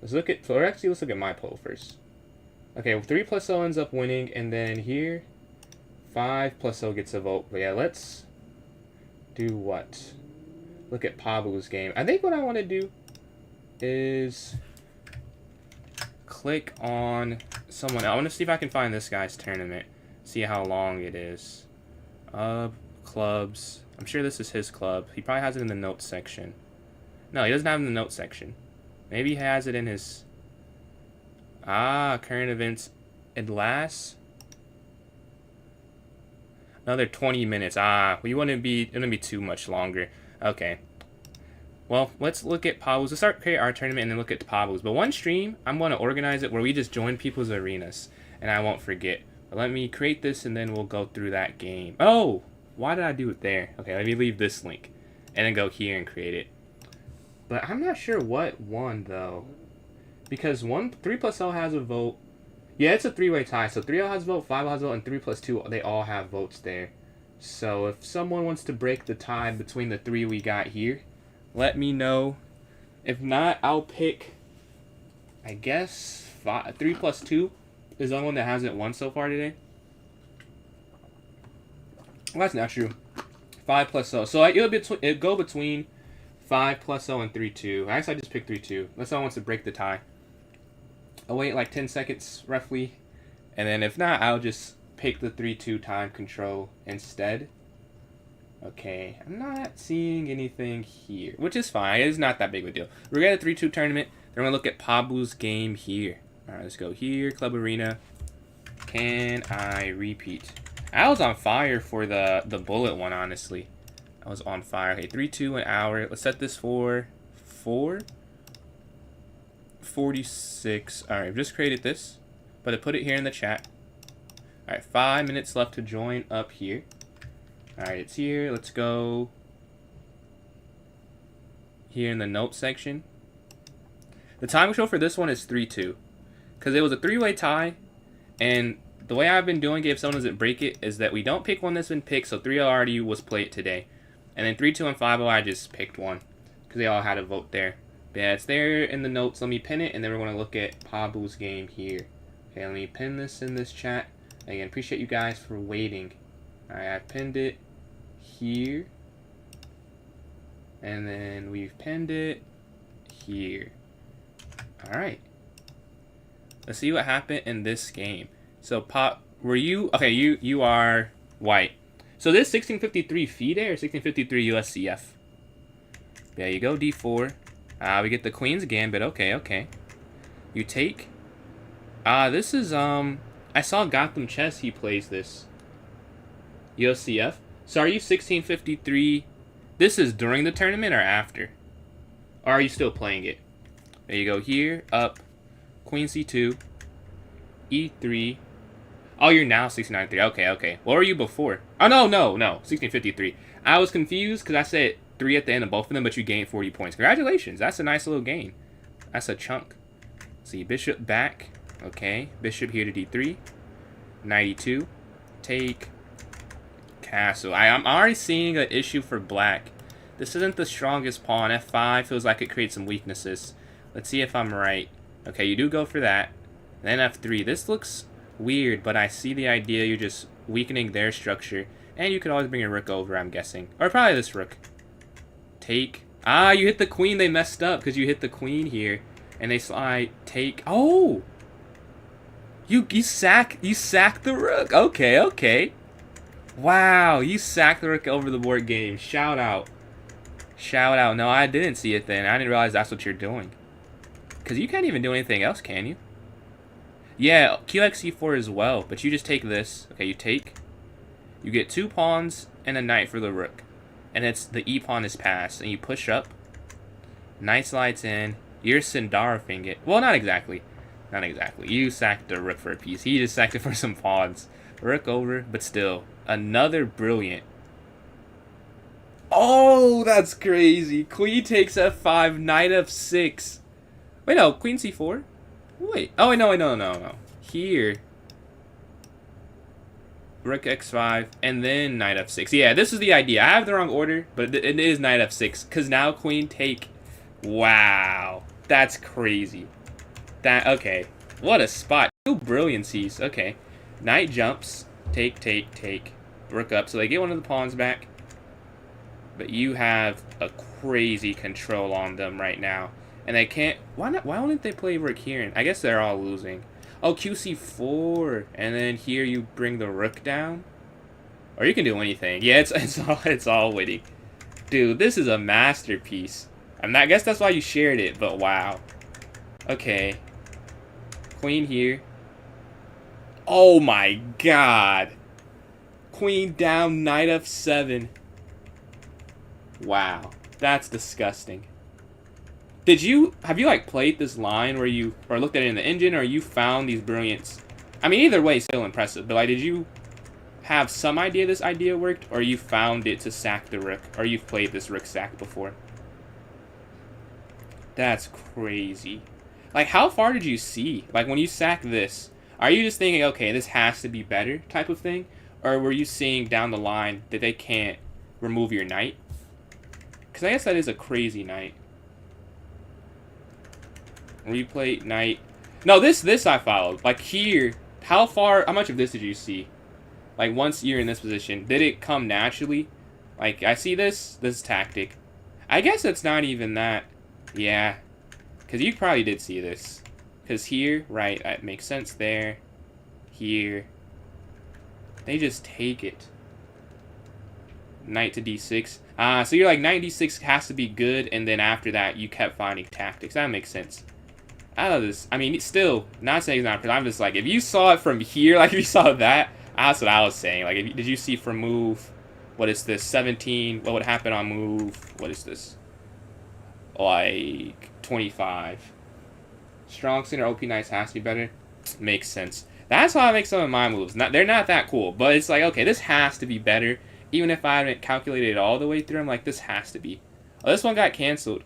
Let's look at, so actually let's look at my poll first. Okay, 3 plus 0 ends up winning, and then here, 5 plus 0 gets a vote. But yeah, let's do what? Look at Pablo's game. I think what I want to do is click on someone. I want to see if I can find this guy's tournament. See how long it is. Clubs. I'm sure this is his club. He probably has it in the notes section. No, he doesn't have it in the notes section. Maybe he has it in his... current events. It lasts another 20 minutes. We wouldn't be... It wouldn't be too much longer. Okay. Well, let's look at Pablo's. Let's start create our tournament and then look at Pablo's. But one stream, I'm going to organize it where we just join people's arenas. And I won't forget. But let me create this and then we'll go through that game. Oh! Why did I do it there? Okay, let me leave this link. And then go here and create it. But I'm not sure what won, though. Because 3 plus 0 has a vote. Yeah, it's a 3-way tie. So 3-0 has a vote, 5 has a vote, and 3 plus 2, they all have votes there. So if someone wants to break the tie between the 3 we got here, let me know. If not, I'll pick, I guess, 3 plus 2 is the only one that hasn't won so far today. Well, that's not true. 5 plus 0. So it'll go between 5 plus 0 and 3-2. I guess I just picked 3-2. Unless someone wants to break the tie. I'll wait like 10 seconds, roughly. And then if not, I'll just pick the 3-2 time control instead. Okay, I'm not seeing anything here, which is fine. It's not that big of a deal. We're going to 3-2 tournament. Then we're going to look at Pablo's game here. All right, let's go here. Club Arena. Can I repeat? I was on fire for the bullet one, honestly. I was on fire. Okay, 3-2 an hour. Let's set this for 4:46. All right, I've just created this, but I put it here in the chat. All right, 5 minutes left to join up here. All right, it's here. Let's go here in the notes section. The time control for this one is 3-2 because it was a 3-way tie, and the way I've been doing it, if someone doesn't break it, is that we don't pick one that's been picked. So 3-0 already was played today. And then 3-2 and 5-0, I just picked one. Because they all had a vote there. But yeah, it's there in the notes. Let me pin it. And then we're going to look at Pablo's game here. Okay, let me pin this in this chat. Again, appreciate you guys for waiting. Alright, I pinned it here. And then we've pinned it here. Alright. Let's see what happened in this game. So, were you... Okay, you are white. So this 1653 FIDE or 1653 USCF? There you go, D4. We get the Queen's Gambit. Okay. You take. This is, I saw Gotham Chess, he plays this. USCF. So are you 1653... This is during the tournament or after? Or are you still playing it? There you go, here, up, Queen C2, E3... Oh, you're now 1693. Okay. What were you before? Oh, no. 1653. I was confused because I said 3 at the end of both of them, but you gained 40 points. Congratulations. That's a nice little gain. That's a chunk. See, bishop back. Okay. Bishop here to D3. 92. Take. Castle. I'm already seeing an issue for black. This isn't the strongest pawn. F5 feels like it creates some weaknesses. Let's see if I'm right. Okay, you do go for that. Then F3. This looks... weird, but I see the idea. You're just weakening their structure, and you could always bring a rook over, I'm guessing, or probably this rook. Take. You hit the queen. They messed up because you hit the queen here, and they slide. Take. Oh, you sack the rook. Okay. Wow, you sacked the rook over the board game. Shout out. No, I didn't see it then. I didn't realize that's what you're doing, because you can't even do anything else, can you? Yeah, QXC4 as well, but you just take this. Okay, you take. You get 2 pawns and a knight for the rook. And it's the E-pawn is passed, and you push up. Knight slides in. You're Sindaroving it. Well, not exactly. You sacked the rook for a piece. He just sacked it for some pawns. Rook over, but still. Another brilliant. Oh, that's crazy. Queen takes F5, knight F6. Wait, no, Queen C4? Wait. Oh, wait, no. Here. rook x5, and then knight f6. Yeah, this is the idea. I have the wrong order, but it is knight f6, because now queen take. Wow, that's crazy. Okay, what a spot. Two brilliancies. Okay, knight jumps, take, rook up, so they get one of the pawns back. But you have a crazy control on them right now, and they can't. Why not? Why wouldn't they play rook here? I guess they're all losing. Oh, QC4, and then here you bring the rook down, or you can do anything. Yeah, it's all winning, dude. This is a masterpiece. I guess that's why you shared it. But wow. Okay. Queen here. Oh my god. Queen down, knight f7. Wow, that's disgusting. Have you like played this line where or looked at it in the engine, or you found these brilliants? I mean, either way, still impressive. But like, did you have some idea this idea worked, or you found it to sack the rook, or you've played this rook sack before? That's crazy. Like, how far did you see? Like, when you sack this, are you just thinking, okay, this has to be better type of thing? Or were you seeing down the line that they can't remove your knight? Because I guess that is a crazy knight. Replay knight. No, this I followed. Like, here, how much of this did you see? Like, once you're in this position, did it come naturally? Like, I see this tactic. I guess it's not even that. Yeah. Because you probably did see this. Because here, right, that makes sense there. Here. They just take it. Knight to d6. So you're like, knight d6 has to be good, and then after that, you kept finding tactics. That makes sense. I love this. I mean, still, not saying it's not, because I'm just like, if you saw it from here, like if you saw that, that's what I was saying. Like, did you see from move, what is this, 17, what would happen on move, what is this? Like, 25. Strong center OP knights has to be better. Makes sense. That's how I make some of my moves. They're not that cool, but it's like, okay, this has to be better. Even if I haven't calculated it all the way through, I'm like, this has to be. Oh, this one got canceled.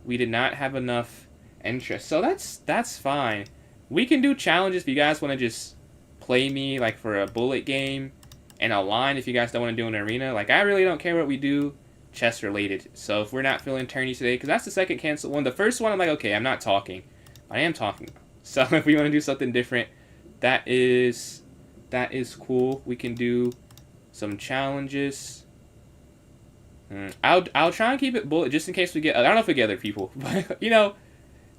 We did not have enough interest. So that's fine. We can do challenges if you guys want to just play me, like, for a bullet game. And a line if you guys don't want to do an arena. Like, I really don't care what we do. Chess related. So if we're not feeling tourneys today, because that's the second canceled one. The first one, I'm like, okay, I'm not talking. I am talking. So if we want to do something different, that is cool. We can do some challenges. I'll try and keep it bullet just in case we get. I don't know if we get other people, but you know,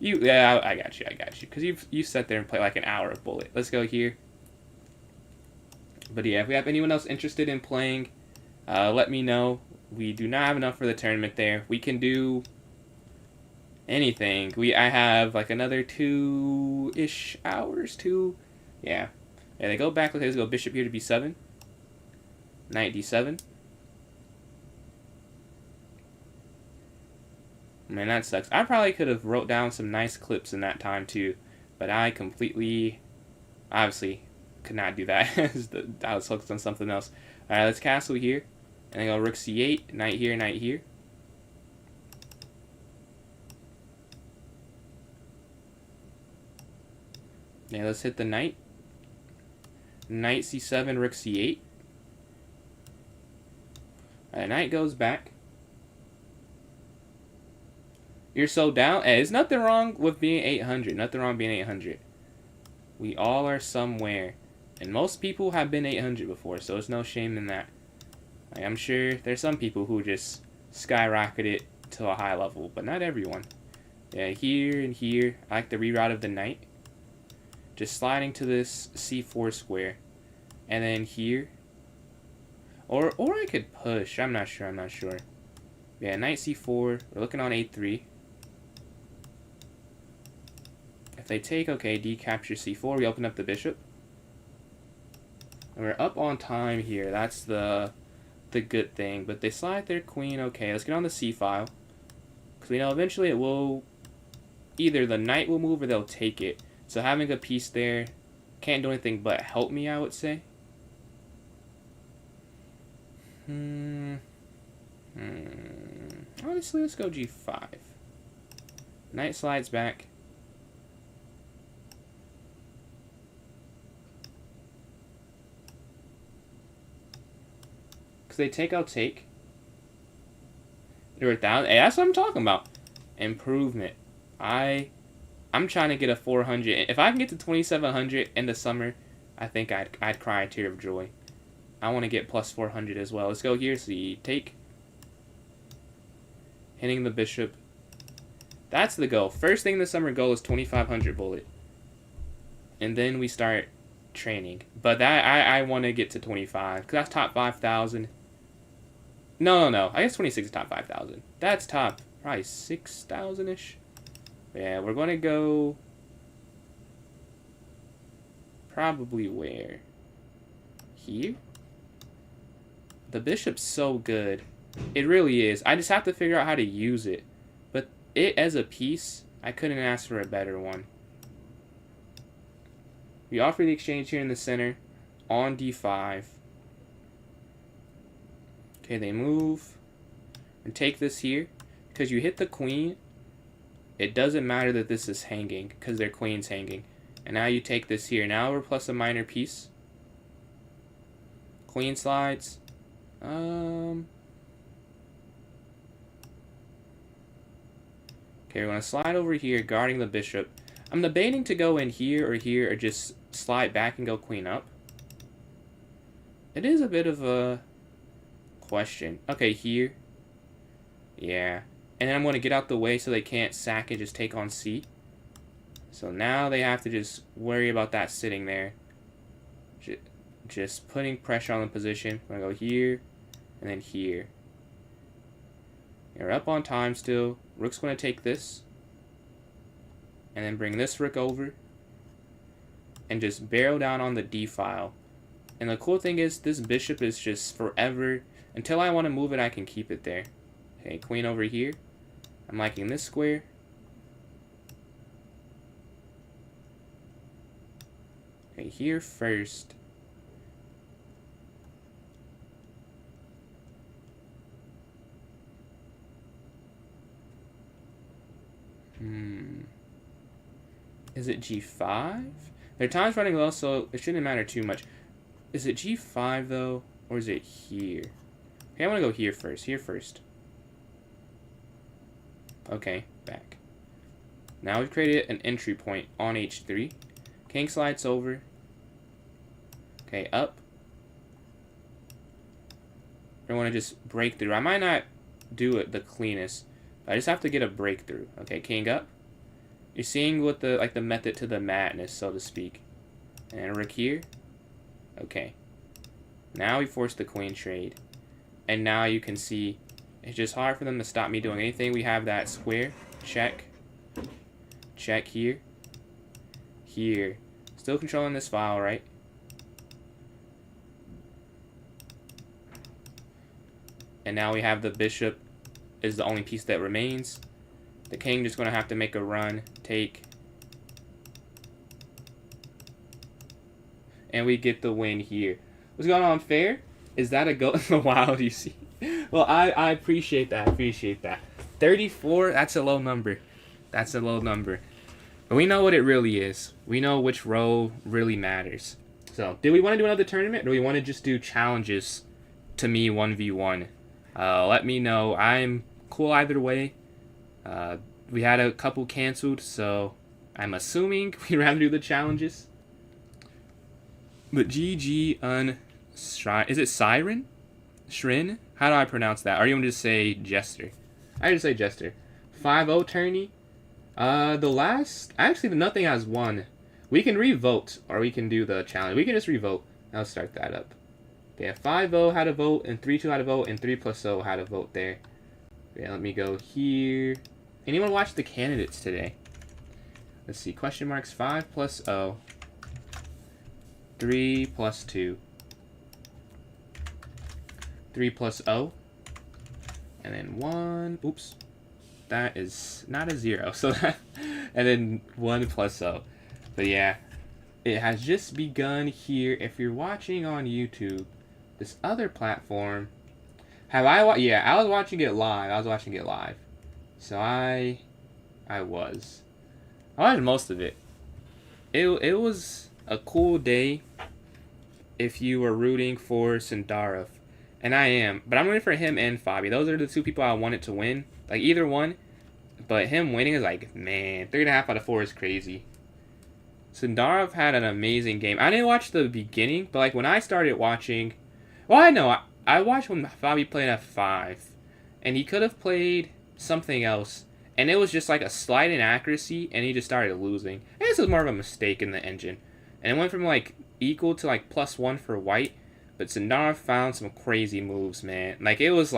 yeah, I got you, because you sat there and played like an hour of bullet. Let's go here. But yeah, if we have anyone else interested in playing, let me know. We do not have enough for the tournament there. We can do anything. I have like another 2-ish hours. Yeah. They go back. Let's go bishop here to b7. Knight d7. Man, that sucks. I probably could have wrote down some nice clips in that time too, but I completely, obviously, could not do that. I was focused on something else. All right, let's castle here, and then go rook c8, knight here, knight here. Yeah, let's hit the knight. Knight c7, rook c8. Alright, knight goes back. You're so down. Hey, there's nothing wrong with being 800. Nothing wrong being 800. We all are somewhere. And most people have been 800 before, so there's no shame in that. Like, I'm sure there's some people who just skyrocket it to a high level, but not everyone. Yeah, here and here. I like the reroute of the knight. Just sliding to this c4 square. And then here. Or I could push. I'm not sure. Yeah, knight c4. We're looking on a3. If they take, okay, d captures c4. We open up the bishop. And we're up on time here. That's the good thing. But they slide their queen. Okay, let's get on the c file. Because we know eventually it will... Either the knight will move or they'll take it. So having a piece there can't do anything but help me, I would say. Honestly, let's go g5. Knight slides back. they take, I'll take. They're 1,000. Hey, that's what I'm talking about. Improvement. I'm trying to get a 400. If I can get to 2,700 in the summer, I think I'd cry a tear of joy. I want to get plus 400 as well. Let's go here. See, take. Hitting the bishop. That's the goal. First thing in the summer goal is 2,500 bullet. And then we start training. But that I want to get to 25. Because that's top 5,000. No. I guess 26 is top 5,000. That's top probably 6,000-ish. Yeah, we're going to go... Probably where? Here? The bishop's so good. It really is. I just have to figure out how to use it. But it as a piece, I couldn't ask for a better one. We offer the exchange here in the center on d5. Okay, they move and take this here. Because you hit the queen, it doesn't matter that this is hanging because their queen's hanging. And now you take this here. Now we're plus a minor piece. Queen slides. Okay, we're going to slide over here, guarding the bishop. I'm debating to go in here, or just slide back and go queen up. It is a bit of a question. Okay, here. Yeah. And then I'm going to get out the way so they can't sack and just take on c. So now they have to just worry about that sitting there. Just putting pressure on the position. I'm going to go here and then here. You're up on time still. Rook's going to take this. And then bring this rook over. And just barrel down on the d file. And the cool thing is this bishop is just forever. Until I want to move it, I can keep it there. Okay, queen over here. I'm liking this square. Okay, here first. Is it g5? Their time's running low, so it shouldn't matter too much. Is it g5 though, or is it here? Okay, I want to go here first. Here first. Okay, back. Now we've created an entry point on h3. King slides over. Okay, up. I want to just break through. I might not do it the cleanest, but I just have to get a breakthrough. Okay, king up. You're seeing what the method to the madness, so to speak. And rook here. Okay. Now we force the queen trade. And now you can see it's just hard for them to stop me doing anything. We have that square. Check. Check here. Here. Still controlling this file, right? And now we have the bishop is the only piece that remains. The king just going to have to make a run. Take. And we get the win here. What's going on, fair? Is that a goat in the wild, you see? Well, I appreciate that. 34, that's a low number. That's a low number. But we know what it really is. We know which row really matters. So, do we want to do another tournament? Or do we want to just do challenges to me 1v1? Let me know. I'm cool either way. We had a couple canceled, so I'm assuming we'd rather do the challenges. But GG Unshrine. Is it Siren? Shrin? How do I pronounce that? Or you want to just say Jester? I just say Jester. 5-0 tourney. The last... Actually, nothing has won. We can revote, or we can do the challenge. We can just revote. I'll start that up. Okay, 5-0 had a vote, and 3-2 had a vote, and 3+0 had a vote there. Okay, let me go here. Anyone watch the candidates today? Let's see. Question marks 5+0. 3+2. 3+0. And then 1. Oops. That is not a 0. So that, and then 1+0. But yeah. It has just begun here. If you're watching on YouTube, this other platform. Yeah, I was watching it live. So I watched most of it. It was a cool day if you were rooting for Sindarov. And I am. But I'm rooting for him and Fabi. Those are the two people I wanted to win. Like, either one. But him winning is like, man, 3.5 out of 4 is crazy. Sundarov had an amazing game. I didn't watch the beginning, but like when I started watching, well, I know I watched when Fabi played F5, and he could have played something else, and it was just like a slight inaccuracy, and he just started losing. And this was more of a mistake in the engine, and it went from like equal to like +1 for white, but Sundarov found some crazy moves, man. Like it was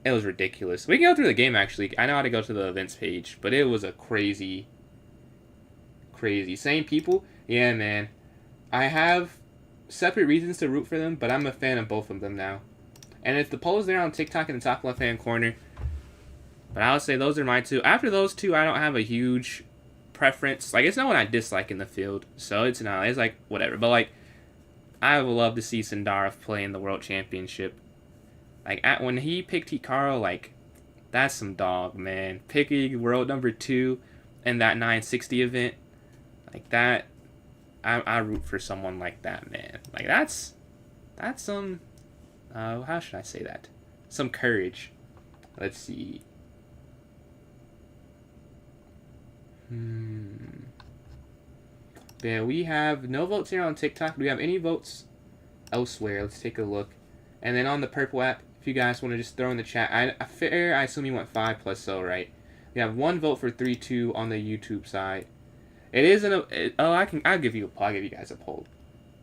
ridiculous. We can go through the game actually. I know how to go to the events page, but it was a crazy. Same people, yeah, man. I have separate reasons to root for them, but I'm a fan of both of them now. And if the poll's there on TikTok in the top left hand corner, but I would say those are my two. After those two, I don't have a huge preference. Like it's no one I dislike in the field, so it's not. It's like whatever. But like, I would love to see Sundarov play in the World Championship. Like when he picked Hikaru, like that's some dog, man. Picking world number 2 in that 960 event. Like that, I root for someone like that, man. Like that's some, how should I say that? Some courage. Let's see. Yeah, we have no votes here on TikTok. Do we have any votes elsewhere? Let's take a look. And then on the Purple app, if you guys want to just throw in the chat, I assume you want 5+0, right? We have 1 vote for 3-2 on the YouTube side. It isn't I'll give you guys a poll.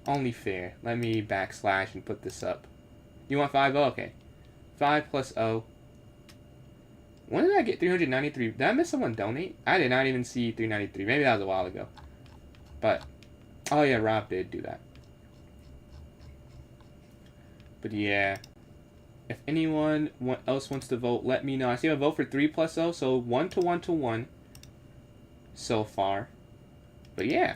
Only fair. Let me backslash and put this up. You want 5? Oh, okay. 5+0. When did I get 393? Did I miss someone donate? I did not even see 393. Maybe that was a while ago. But, oh yeah, Rob did do that. But yeah. If anyone else wants to vote, let me know. I see a vote for 3+0, so 1 to 1 to 1 so far. But yeah,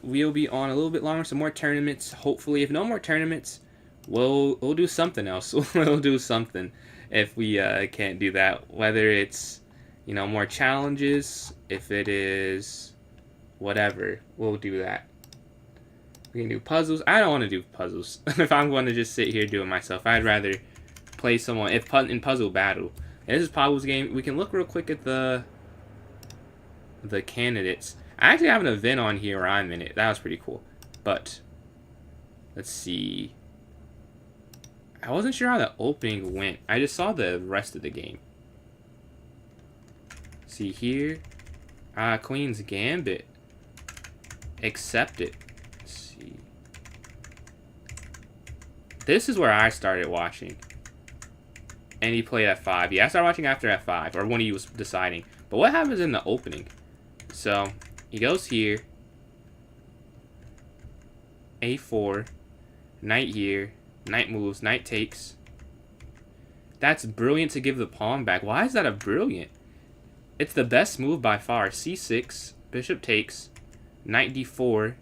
we'll be on a little bit longer, some more tournaments. Hopefully, if no more tournaments, we'll do something else. We'll do something if we can't do that. Whether it's more challenges, if it is whatever, we'll do that. We can do puzzles. I don't want to do puzzles. If I'm going to just sit here doing myself, I'd rather play someone in puzzle battle. And this is Pablo's game. We can look real quick at the candidates. I actually have an event on here where I'm in it. That was pretty cool. But let's see. I wasn't sure how the opening went. I just saw the rest of the game. See here. Queen's Gambit. Accept it. Let's see. This is where I started watching. And he played F5. Yeah, I started watching after F5. Or when he was deciding. But what happens in the opening? So, he goes here. A4. Knight here. Knight moves. Knight takes. That's brilliant to give the pawn back. Why is that a brilliant? It's the best move by far. C6. Bishop takes. Knight D4.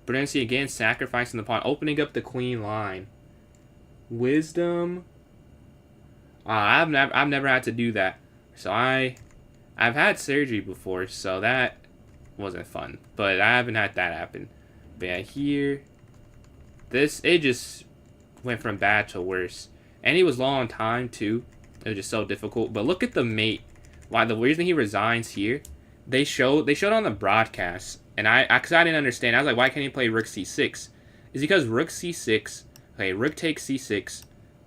Brilliancy again, sacrificing the pawn. Opening up the queen line. Wisdom. I've never had to do that. So I've had surgery before, so that wasn't fun. But I haven't had that happen. But yeah, here, it just went from bad to worse. And he was low on time too. It was just so difficult. But look at the mate. Why the reason he resigns here? They showed on the broadcast, and because I didn't understand. I was like, why can't he play Rook C6? It's because Rook C6. Okay, Rook takes C6.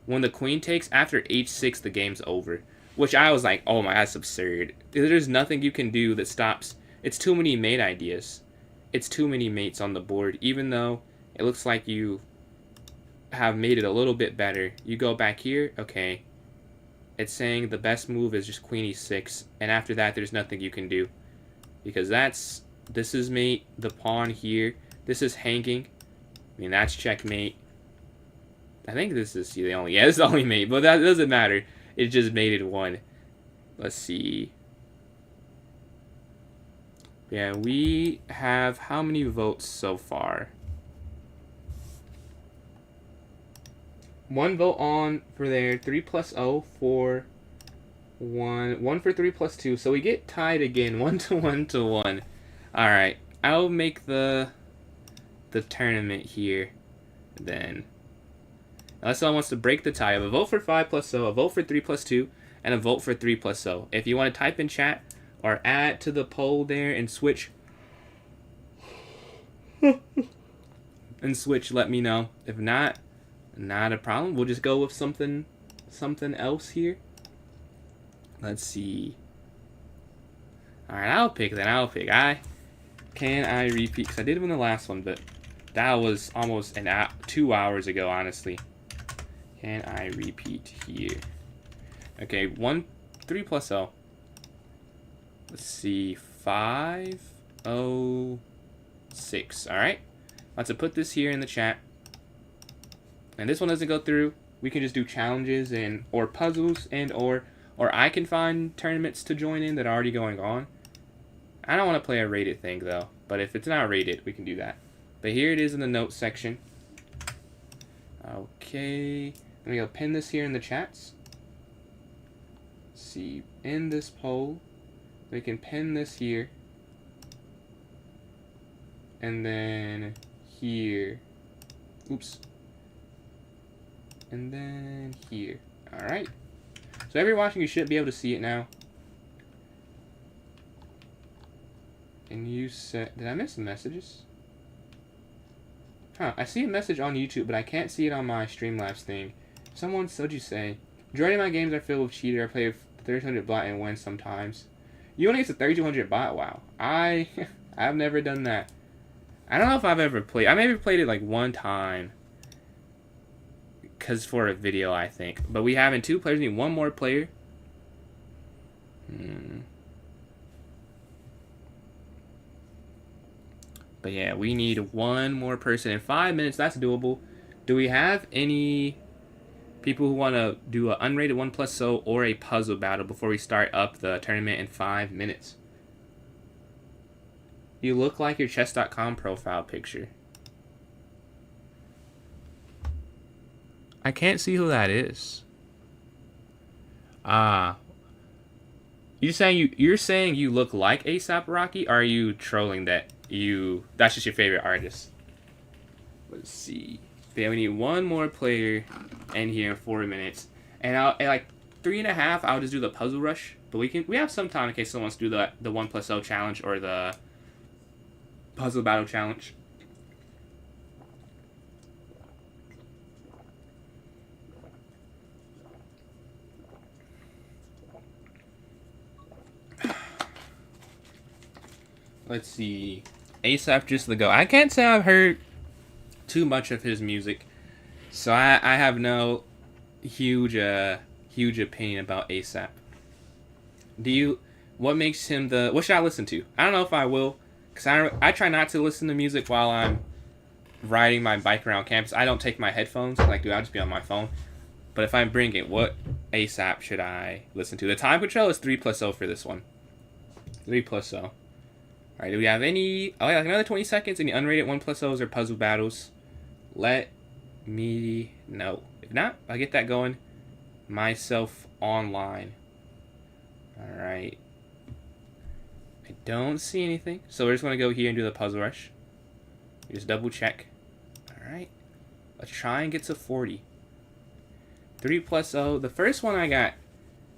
When the Queen takes, after H6, the game's over. Which I was like, oh my, that's absurd. There's nothing you can do that stops. It's too many mate ideas. It's too many mates on the board. Even though it looks like you have made it a little bit better. You go back here, okay. It's saying the best move is just Queen E6. And after that, there's nothing you can do. Because this is mate, the pawn here. This is hanging. I mean, that's checkmate. I think this is the only, yeah, this is the only mate. But that doesn't matter. It just mated one. Let's see. Yeah, we have how many votes so far? 1 vote on for there. 3+0 for 1. 1 for 3+2. So we get tied again. 1 to 1 to 1. Alright. I'll make the tournament here then. Unless someone wants to break the tie. I have a vote for 5 plus so, a vote for 3 plus 2, and a vote for 3 plus so. If you want to type in chat or add to the poll there and switch, let me know. If not, not a problem. We'll just go with something else here. Let's see. Alright, I'll pick then. Can I repeat? Because I did win the last one, but that was almost 2 hours ago, honestly. Can I repeat here? Okay, 3 plus O. Let's see, 506. Alright. Let's put this here in the chat. And this one doesn't go through. We can just do challenges or puzzles or I can find tournaments to join in that are already going on. I don't want to play a rated thing though, but if it's not rated, we can do that. But here it is in the notes section. Okay, let me go pin this here in the chats. See, in this poll, we can pin this here. And then here. Oops. And then here. Alright. So everyone watching, you should be able to see it now. And you said, did I miss some messages? Huh, I see a message on YouTube, but I can't see it on my Streamlabs thing. Someone, what'd you say? Majority of my games are filled with cheater. I play with 3200 bot and win sometimes. You only get a 3200 bot? Wow. I've never done that. I don't know if I've ever played. I maybe played it like one time. Because for a video, I think. But we have 2 players. We need 1 more player. But yeah, we need 1 more person in 5 minutes. That's doable. Do we have any people who want to do an unrated 1 plus so or a puzzle battle before we start up the tournament in 5 minutes? You look like your chess.com profile picture. I can't see who that is. You're saying you look like A$AP Rocky? Or are you trolling that's just your favorite artist? Let's see. Yeah, we need 1 more player in here in 4 minutes. And at like 3.5, I'll just do the puzzle rush. But we have some time in case someone wants to do the 1 plus O challenge or the puzzle battle challenge. Let's see. A$AP just the go. I can't say I've heard too much of his music, so I have no huge opinion about A$AP. What makes him what should I listen to? I don't know if I will, because I try not to listen to music while I'm riding my bike around campus. I don't take my headphones, I'll just be on my phone. But if I bring it, what A$AP should I listen to? The time control is 3 plus O for this one. 3 plus O. Alright, do we have any... Oh, yeah, like another 20 seconds. Any unrated 1 plus O's or puzzle battles? Let me know. If not, I'll get that going myself online. Alright. I don't see anything. So we're just going to go here and do the puzzle rush. Just double check. Alright. Let's try and get to 40. 3 plus O. The first one I got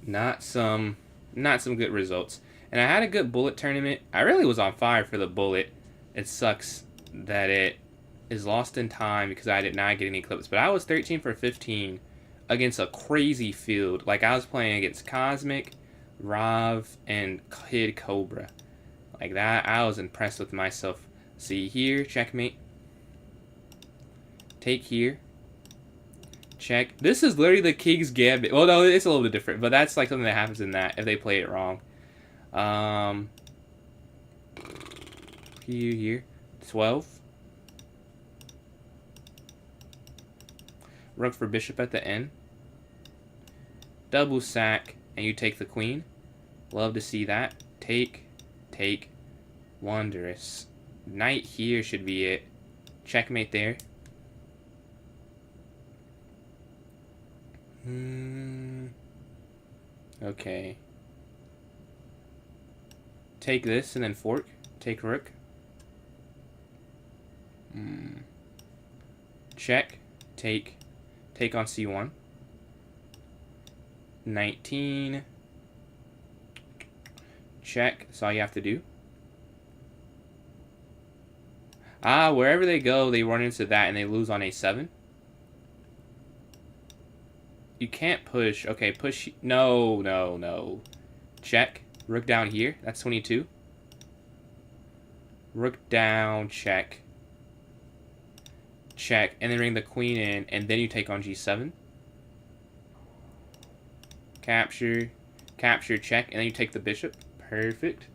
not some good results. And I had a good bullet tournament. I really was on fire for the bullet. It sucks that it is lost in time because I did not get any clips. But I was 13 for 15 against a crazy field. Like, I was playing against Cosmic, Rav, and Kid Cobra. Like that, I was impressed with myself. See here, checkmate. Take here. Check. This is literally the King's Gambit. Well, no, it's a little bit different. But that's like something that happens in that if they play it wrong. Here, 12. Rook for bishop at the end. Double sack, and you take the queen. Love to see that. Take, wondrous. Knight here should be it. Checkmate there. Okay. Take this and then fork. Take rook. Check. Take take on C1. 19. Check. That's all you have to do. Ah, wherever they go, they run into that and they lose on A7. You can't push. Okay, push. No, no, no. Check. Rook down here. That's 22. Rook down. Check. Check. And then bring the queen in. And then you take on G7. Capture. Capture. Check. And then you take the bishop. Perfect.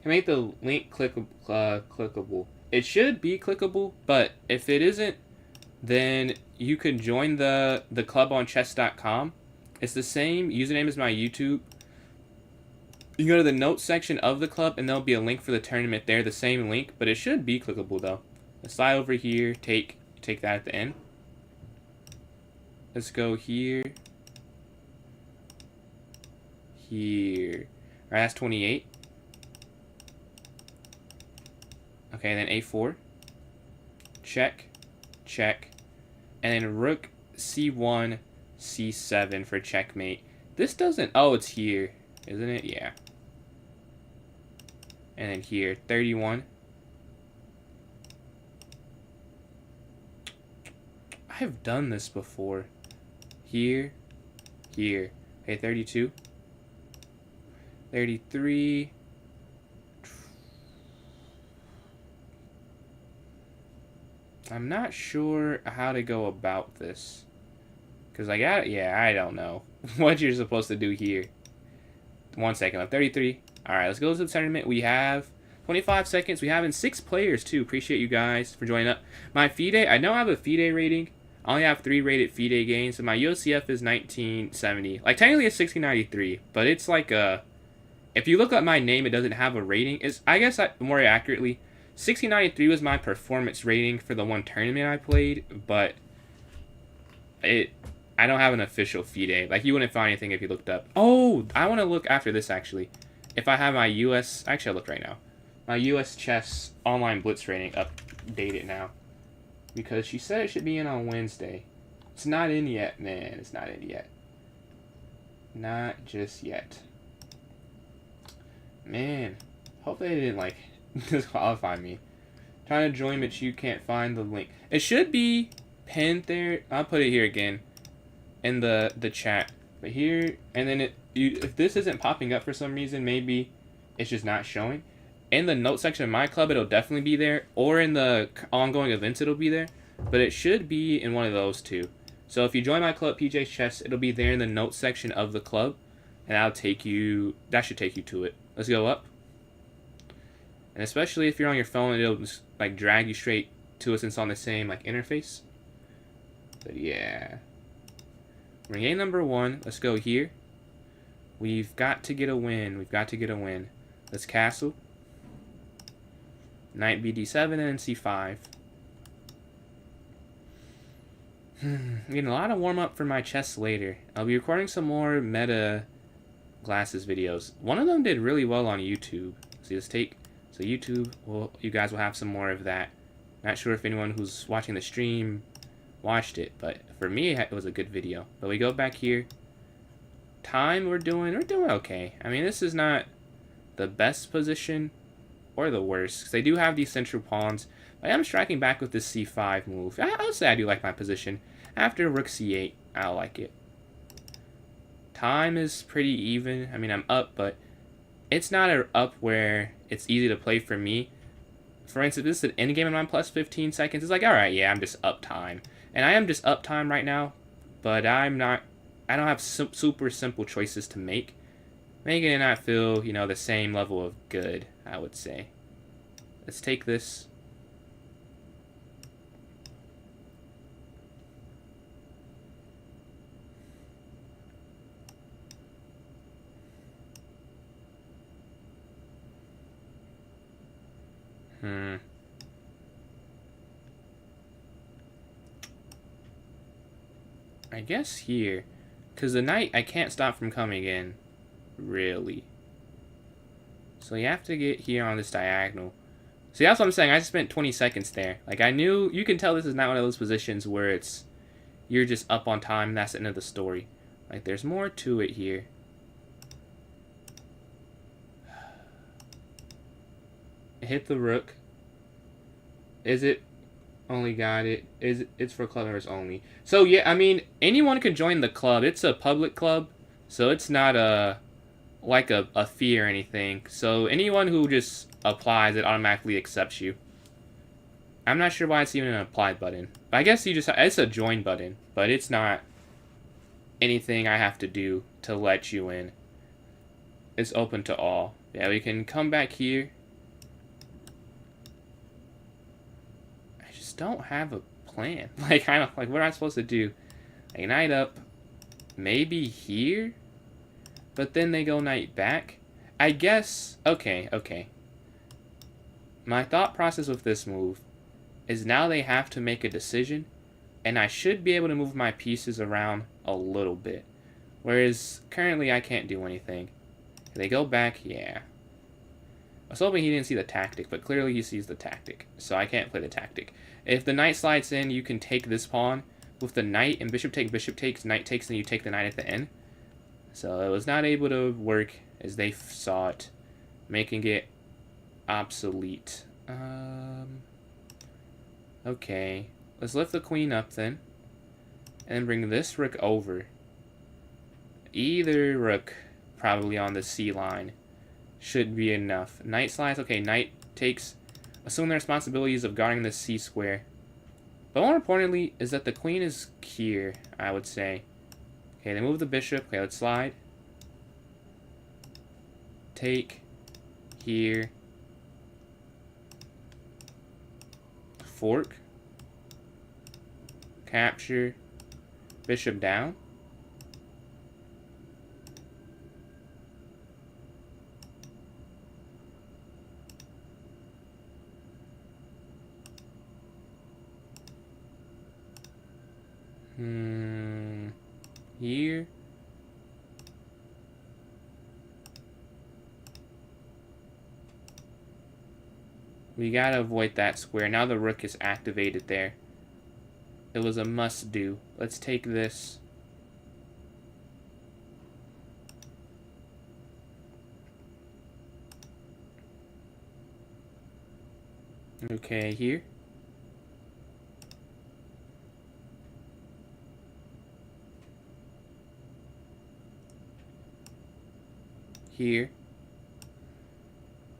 And make the link clickable. It should be clickable, but if it isn't, then you can join the club on chess.com. It's the same username as my YouTube. You go to the notes section of the club, and there'll be a link for the tournament there, the same link, but it should be clickable, though. Let's slide over here, take that at the end. Let's go here. Here. Alright, that's 28. Okay, then A4. Check. Check. And then rook C1, C7 for checkmate. This doesn't... Oh, it's here. Isn't it? Yeah. And then here, 31. I have done this before. Here. Here. Okay, 32. 33. I'm not sure how to go about this. Because I got... Yeah, I don't know what you're supposed to do here. 1 second left. 33. Alright, let's go to the tournament. We have 25 seconds. We have 6 players, too. Appreciate you guys for joining up. My FIDE, I don't have a FIDE rating. I only have 3 rated FIDE games. So my USCF is 1970. Like, technically it's 1693. But it's like a... If you look up my name, it doesn't have a rating. It's, I guess, more accurately... 1693 was my performance rating for the one tournament I played, but I don't have an official FIDE. Like, you wouldn't find anything if you looked up. Oh, I want to look after this, actually. If I have my US... Actually, I'll look right now. My US Chess Online Blitz rating updated now. Because she said it should be in on Wednesday. It's not in yet, man. It's not in yet. Not just yet. Man. Hopefully they didn't, like... disqualify me. Trying to join, but you can't find the link. It should be pinned there. I'll put it here again in the chat. But here, and then if this isn't popping up for some reason, maybe it's just not showing. In the note section of my club, it'll definitely be there, or in the ongoing events, it'll be there. But it should be in one of those two. So if you join my club, PJ's Chess, it'll be there in the notes section of the club, and that'll take you. That should take you to it. Let's go up. And especially if you're on your phone, it'll just like drag you straight to it since it's on the same like interface. But yeah. We're in game number 1. Let's go here. We've got to get a win. We've got to get a win. Let's castle. Knight BD7 and then C5. I'm getting a lot of warm up for my chess later. I'll be recording some more meta glasses videos. One of them did really well on YouTube. See, let's take... So YouTube, well, you guys will have some more of that. Not sure if anyone who's watching the stream watched it, but for me, it was a good video. But we go back here. Time, we're doing okay. I mean, this is not the best position or the worst, because they do have these central pawns. But I am striking back with this C5 move. I would say I do like my position. After Rook C8, I like it. Time is pretty even. I mean, I'm up, but it's not an up where it's easy to play for me. For instance, this is an endgame and I'm plus 15 seconds. It's like, alright, yeah, I'm just up time. And I am just up time right now, but I don't have super simple choices to make. Making it not feel, you know, the same level of good, I would say. Let's take this. I guess here. Because the knight, I can't stop from coming in. Really. So you have to get here on this diagonal. See, that's what I'm saying. I just spent 20 seconds there. Like, I knew... You can tell this is not one of those positions where it's you're just up on time, and that's the end of the story. Like, there's more to it here. Hit the rook. Is it? Only got it. It's for club members only. So yeah, I mean, anyone could join the club. It's a public club, so it's not like a fee or anything. So anyone who just applies, it automatically accepts you. I'm not sure why it's even an apply button. But I guess you just it's a join button, but it's not anything I have to do to let you in. It's open to all. Yeah, we can come back here. Don't have a plan. Like, I don't, like, what am I supposed to do? Like, knight up, maybe here, but then they go knight back. I guess, okay. My thought process with this move is now they have to make a decision, and I should be able to move my pieces around a little bit, whereas currently I can't do anything. They go back, yeah. I was hoping he didn't see the tactic, but clearly he sees the tactic, so I can't play the tactic. If the knight slides in, you can take this pawn. With the knight and bishop takes, knight takes, and you take the knight at the end. So it was not able to work as they saw it, making it obsolete. Okay, let's lift the queen up then, and bring this rook over. Either rook, probably on the C line, should be enough. Knight slides, okay, knight takes, assume the responsibilities of guarding the C square. But more importantly is that the queen is here, I would say. Okay, they move the bishop. Okay, let's slide. Take. Here. Fork. Capture. Bishop down. Here. We gotta avoid that square. Now the rook is activated there. It was a must-do. Let's take this. Okay, here. Here.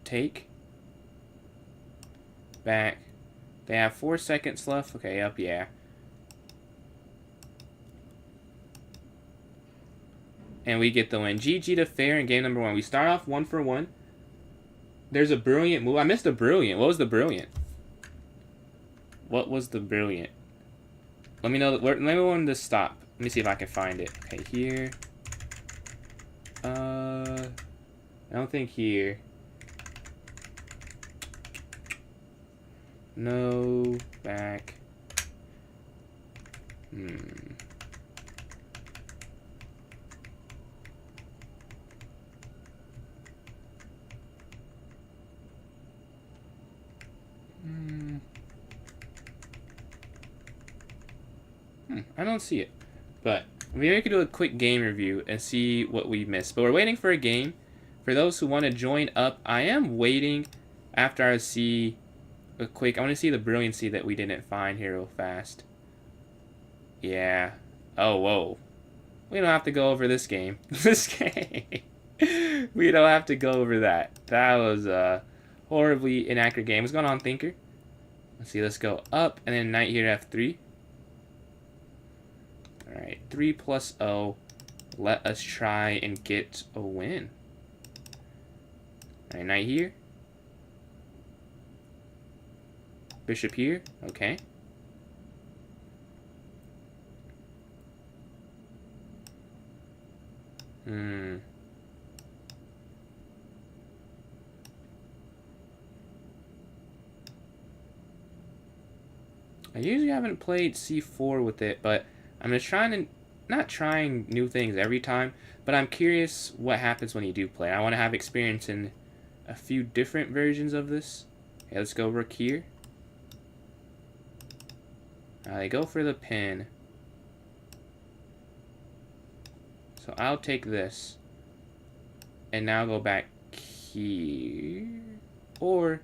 Take. Back. They have 4 seconds left. Okay, up, yeah. And we get the win. GG to fair in game number 1. We start off 1 for 1. There's a brilliant move. I missed a brilliant. What was the brilliant? What was the brilliant? Let me know. Let me know when to stop. Let me see if I can find it. Okay, here. I don't think here. No, back. I don't see it, but maybe we could do a quick game review and see what we missed. But we're waiting for a game. For those who want to join up, I am waiting after I see a quick. I want to see the brilliancy that we didn't find here real fast. Yeah. Oh, whoa. We don't have to go over this game. This game. We don't have to go over that. That was a horribly inaccurate game. What's going on, Thinker? Let's see. Let's go up and then knight here to f3. Alright, 3 plus O. Let us try and get a win. Alright, knight here. Bishop here. Okay. I usually haven't played c4 with it, but I'm just trying to, not trying new things every time, but I'm curious what happens when you do play. I want to have experience in a few different versions of this. Okay, let's go rook here. They go for the pin. So I'll take this. And now go back here. Or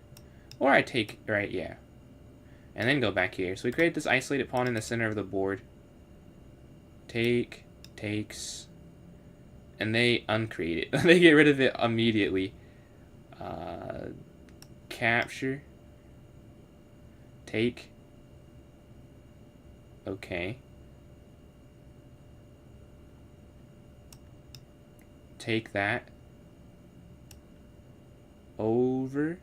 I take, right, yeah. And then go back here. So we create this isolated pawn in the center of the board. Takes. And they uncreate it. They get rid of it immediately. Capture. Take. Okay. Take that. Over.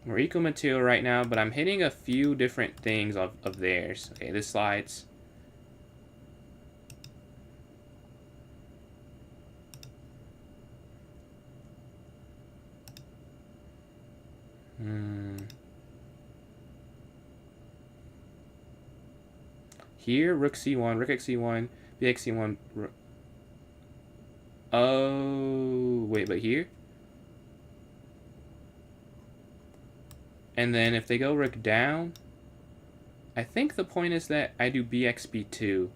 We're equal material right now, but I'm hitting a few different things of theirs. Okay, this slides. Here, rook c1, rook x c1, bx c1. Oh, wait, but here? And then if they go rook down, I think the point is that I do bx b2.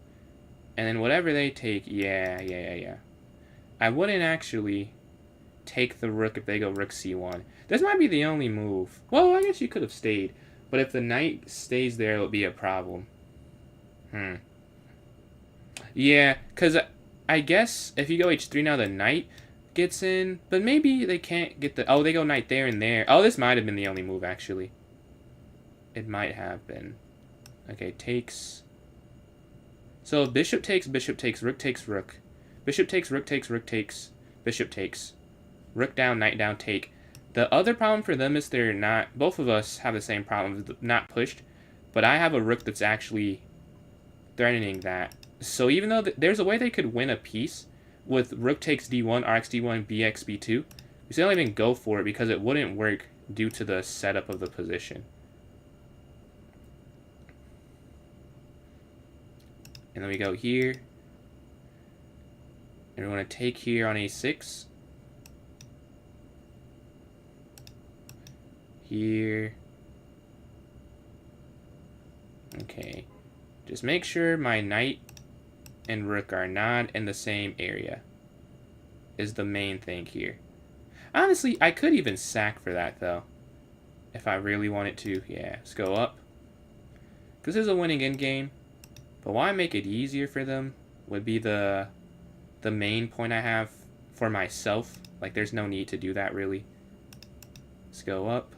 And then whatever they take, yeah. I wouldn't actually take the rook if they go rook c1. This might be the only move. Well, I guess you could have stayed. But if the knight stays there, it would be a problem. Yeah, because I guess if you go h3 now, the knight gets in. But maybe they can't get the... Oh, they go knight there and there. Oh, this might have been the only move, actually. It might have been. Okay, takes... So bishop takes, rook takes, rook. Bishop takes, rook takes, rook takes, bishop takes. Rook down, knight down, take. The other problem for them is they're not... Both of us have the same problem, not pushed. But I have a rook that's actually threatening that. So even though there's a way they could win a piece with rook takes d1, rx d1, bx b2, we still don't even go for it because it wouldn't work due to the setup of the position. And then we go here. And we want to take here on a6. Here. Okay. Just make sure my knight and rook are not in the same area. Is the main thing here. Honestly, I could even sack for that, though. If I really wanted to. Yeah, let's go up. This is a winning endgame. But why make it easier for them would be the main point I have for myself. Like, there's no need to do that, really. Let's go up.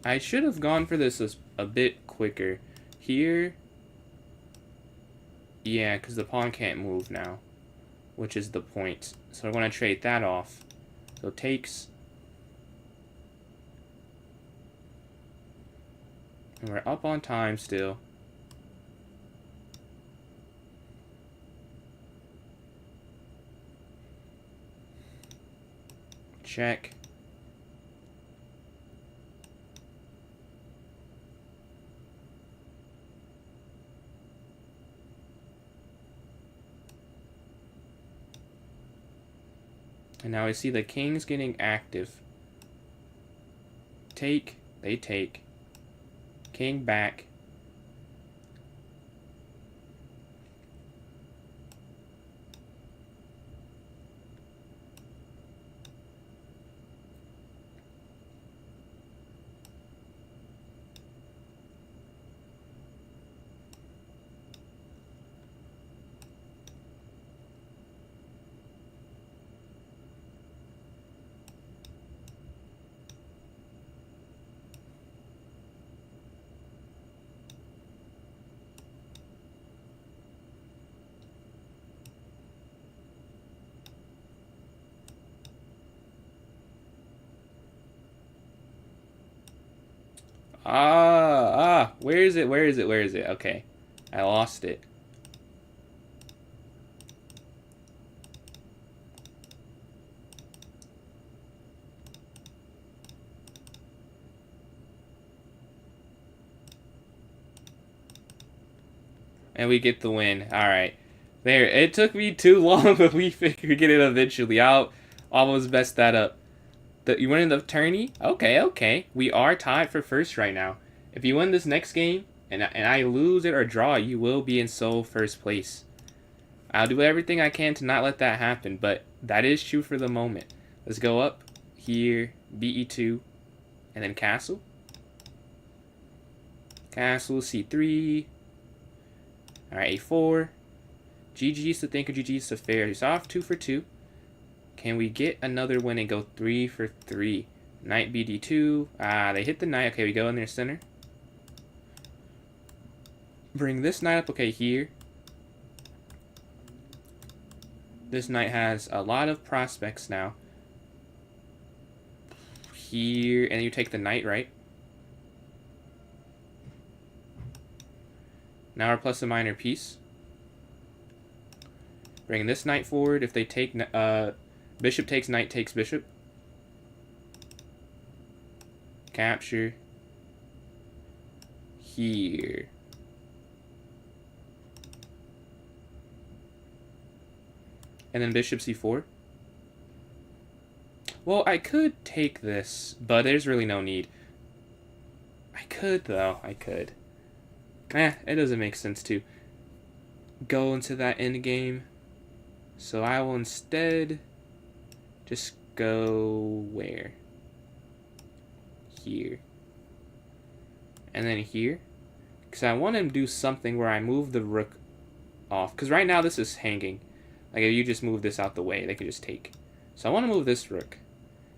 I should have gone for this a bit quicker. Here, yeah, because the pawn can't move now, which is the point. So I want to trade that off. So takes. And we're up on time still. Check. And now I see the king's getting active. Take. They take. King back. Where is it? Where is it? Where is it? Okay. I lost it. And we get the win. Alright. There. It took me too long, but we figured it eventually. I'll almost mess that up. You winning the tourney? Okay, okay. We are tied for first right now. If you win this next game, and I lose it or draw, you will be in sole first place. I'll do everything I can to not let that happen, but that is true for the moment. Let's go up here, BE2, and then castle. Castle, C3. Alright, A4. GG's to think, or GG's to fair. He's off 2 for 2. Can we get another win and go 3 for 3? Knight BD2. Ah, they hit the knight. Okay, we go in their center. Bring this knight up. Okay, here. This knight has a lot of prospects now. Here, and you take the knight, right? Now we're plus a minor piece. Bring this knight forward. If they take, bishop takes knight takes bishop. Capture. Here. And then bishop c4. Well, I could take this, but there's really no need. I could, though. I could. It doesn't make sense to go into that endgame. So I will instead just go where? Here. And then here. Because I want to do something where I move the rook off. Because right now this is hanging. Like if you just move this out the way, they could just take. So I want to move this rook.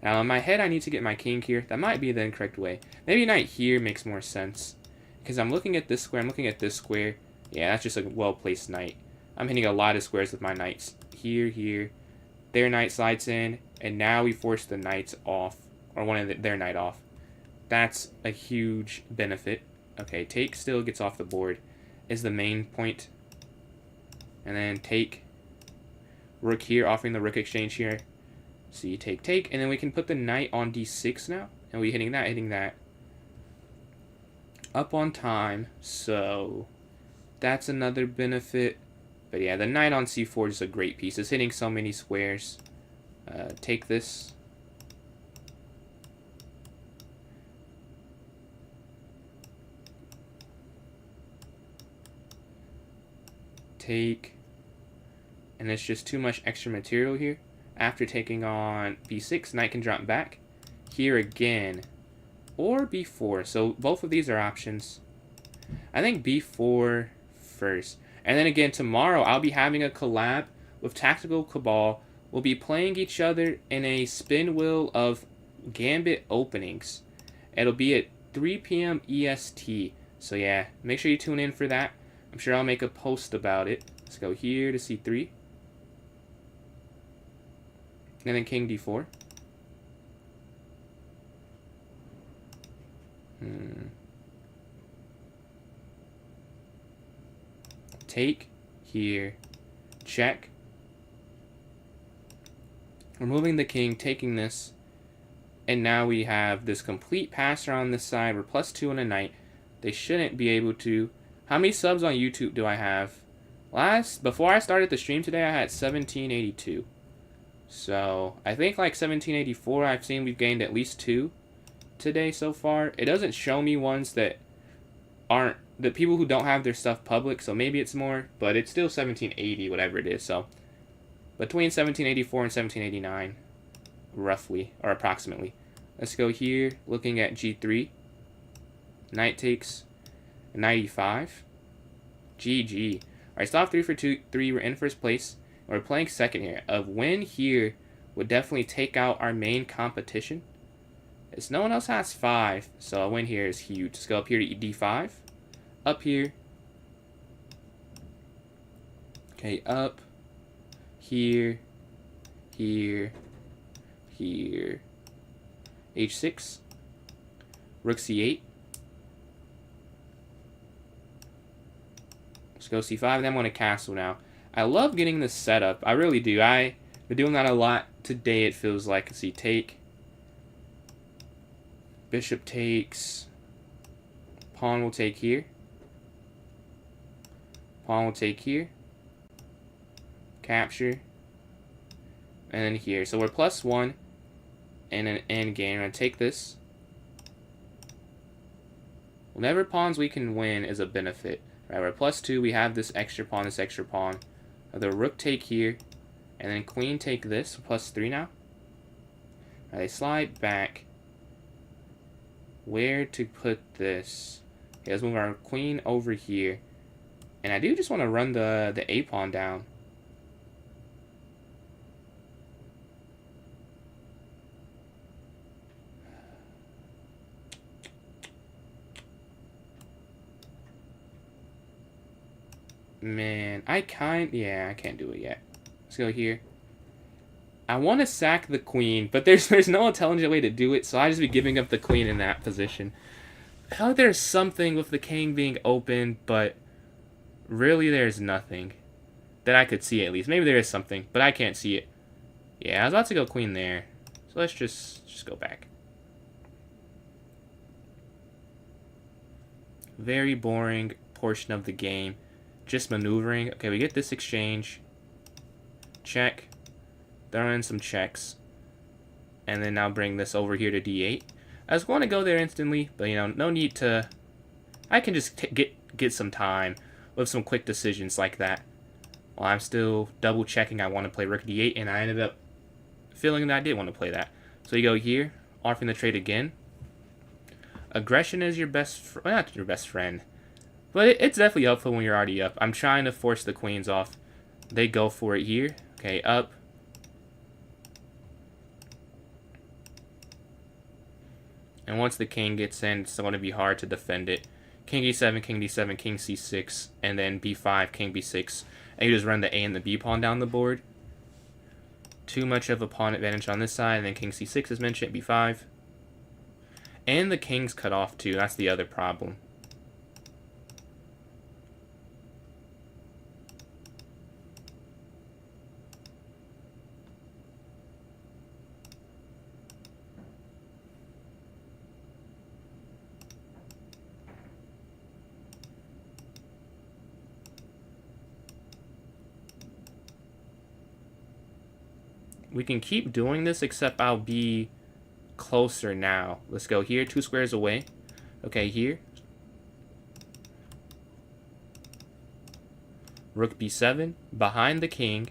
Now in my head I need to get my king here. That might be the incorrect way. Maybe knight here makes more sense. Because I'm looking at this square, I'm looking at this square. Yeah, that's just a well-placed knight. I'm hitting a lot of squares with my knights. Here, here. Their knight slides in, and now we force the knights off. Or one of their knight off. That's a huge benefit. Okay, take still gets off the board. Is the main point. And then take. Rook here, offering the rook exchange here. So you take, take, and then we can put the knight on d6 now. And we hitting that, hitting that. Up on time, so that's another benefit. But yeah, the knight on c4 is a great piece. It's hitting so many squares. Take this. Take. And it's just too much extra material here. After taking on b6, knight can drop back. Here again. Or b4. So both of these are options. I think b4 first. And then again, tomorrow I'll be having a collab with Tactical Cabal. We'll be playing each other in a spin wheel of Gambit openings. It'll be at 3 p.m. EST. So yeah, make sure you tune in for that. I'm sure I'll make a post about it. Let's go here to c3. And then king d4. Take here, check. Removing the king, taking this, and now we have this complete passer on this side. We're +2 on a knight. They shouldn't be able to. How many subs on YouTube do I have? Before I started the stream today, I had 1782. So I think like 1784. I've seen we've gained at least 2 today so far. It doesn't show me ones that aren't the people who don't have their stuff public, so maybe it's more, but it's still 1780, whatever it is. So between 1784 and 1789, roughly or approximately. Let's go here, looking at g3. Knight takes 95. GG. Alright, stop 3 for 2, 3. We're in first place. We're playing second here. A win here would definitely take out our main competition. As no one else has 5, so a win here is huge. Let's go up here to d5. Up here. Okay, up. Here. Here. Here. h6. Rook c8. Let's go c5, and then I'm going to castle now. I love getting this set up. I really do. I've been doing that a lot today, it feels like. See, take. Bishop takes. Pawn will take here. Pawn will take here. Capture. And then here. So we're +1 and an endgame. I'm going to take this. Whenever pawns we can win is a benefit. Right, we're +2. We have this extra pawn, The rook take here. And then queen take this. +3 now. Right, they slide back. Where to put this? Okay, let's move our queen over here. And I do just want to run the A pawn down. Man, I can't do it yet. Let's go here. I want to sack the queen, but there's no intelligent way to do it, so I just be giving up the queen in that position. I feel like there's something with the king being open, but really there's nothing that I could see at least. Maybe there is something, but I can't see it. Yeah, I was about to go queen there, so let's just go back. Very boring portion of the game. Just maneuvering. Okay, we get this exchange. Check. Throw in some checks. And then now bring this over here to d8. I was going to go there instantly, but, you know, no need to... I can just get some time with some quick decisions like that. While I'm still double checking I want to play rook d8, and I ended up feeling that I did want to play that. So you go here, offering the trade again. Aggression is your best... well, not your best friend. But it's definitely helpful when you're already up. I'm trying to force the queens off. They go for it here. Okay, up. And once the king gets in, it's going to be hard to defend it. King e7, king d7, king c6, and then b5, king b6. And you just run the a and the b pawn down the board. Too much of a pawn advantage on this side, and then king c6 is mentioned, b5. And the king's cut off too, that's the other problem. We can keep doing this, except I'll be closer now. Let's go here, 2 squares away. Okay, here. Rook b7, behind the king.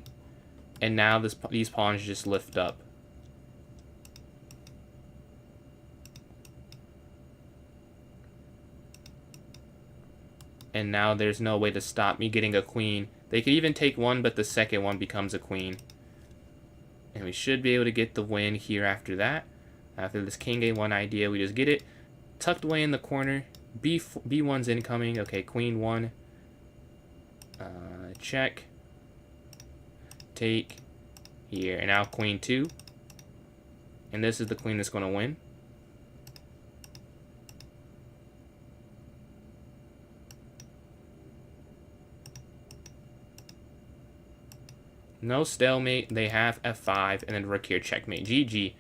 And now these pawns just lift up. And now there's no way to stop me getting a queen. They could even take one, but the second one becomes a queen. And we should be able to get the win here after that. After this king a1 idea, we just get it. Tucked away in the corner. B1's incoming. Okay, queen 1. Check. Take. Here. And now queen 2. And this is the queen that's going to win. No stalemate. They have f5 and then rook here. Checkmate. GG.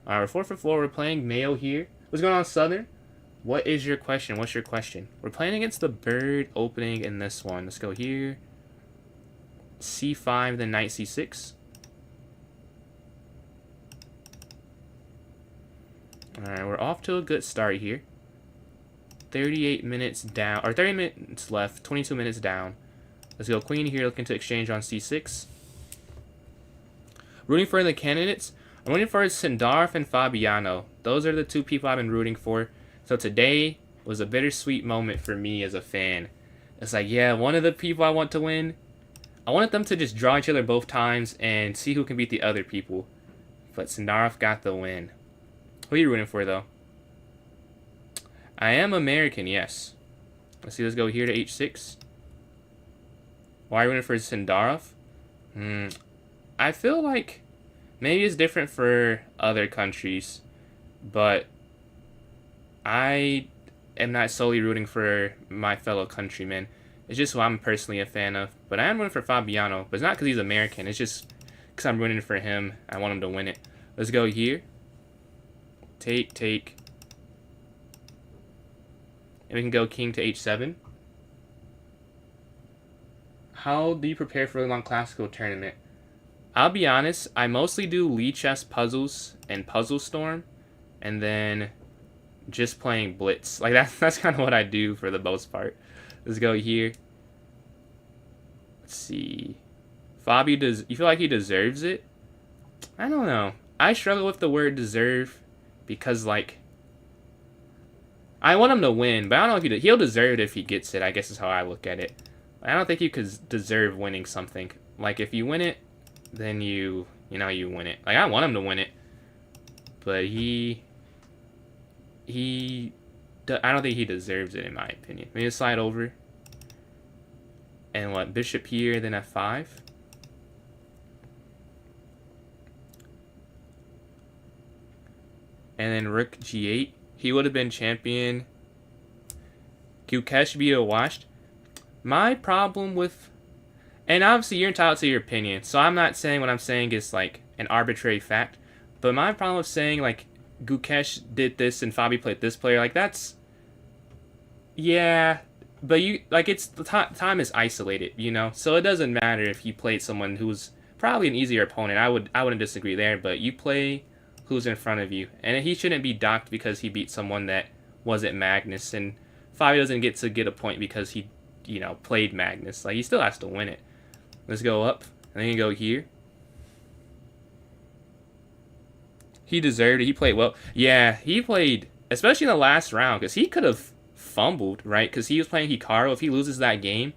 Alright, we're 4 for 4. We're playing Mayo here. What's going on, Southern? What is your question? What's your question? We're playing against the bird opening in this one. Let's go here. C5, then knight c6. Alright, we're off to a good start here. 38 minutes down, or 30 minutes left, 22 minutes down. Let's go queen here, looking to exchange on c6. Rooting for the candidates. I'm rooting for Sindarf and Fabiano. Those are the 2 people I've been rooting for. So today was a bittersweet moment for me as a fan. It's like, yeah, one of the people I want to win. I wanted them to just draw each other both times and see who can beat the other people. But Sindarf got the win. Who are you rooting for, though? I am American, yes. Let's see, let's go here to h6. Why are you rooting for Sindarf? I feel like maybe it's different for other countries, but I am not solely rooting for my fellow countrymen. It's just who I'm personally a fan of. But I am rooting for Fabiano, but it's not because he's American. It's just because I'm rooting for him. I want him to win it. Let's go here. Take. And we can go king to h7. how do you prepare for a long classical tournament? I'll be honest, I mostly do Lee chess puzzles and Puzzle Storm, and then just playing Blitz. Like that's kind of what I do for the most part. Let's go here. Let's see. Fabi, you feel like he deserves it? I don't know. I struggle with the word deserve because, like, I want him to win, but I don't know if he'll deserve it if he gets it, I guess is how I look at it. I don't think you could deserve winning something. Like, if you win it, then you win it. Like, I want him to win it, but I don't think he deserves it, in my opinion. Let me just slide over. And what, bishop here, then f5. And then rook g8. He would have been champion. Gukesh be washed. My problem with... And obviously you're entitled to your opinion. So I'm not saying what I'm saying is like an arbitrary fact. But my problem with saying like Gukesh did this and Fabi played this player. Like that's... Yeah... But you like it's the time is isolated, you know, so it doesn't matter if you played someone who's probably an easier opponent. I wouldn't disagree there, but you play who's in front of you, and he shouldn't be docked because he beat someone that wasn't Magnus, and Fabi doesn't get to get a point because he, you know, played Magnus. Like he still has to win it. Let's go up, and then you go here. He deserved it. He played well. Yeah, he played, especially in the last round, because he could have fumbled, right? Because he was playing Hikaru. If he loses that game,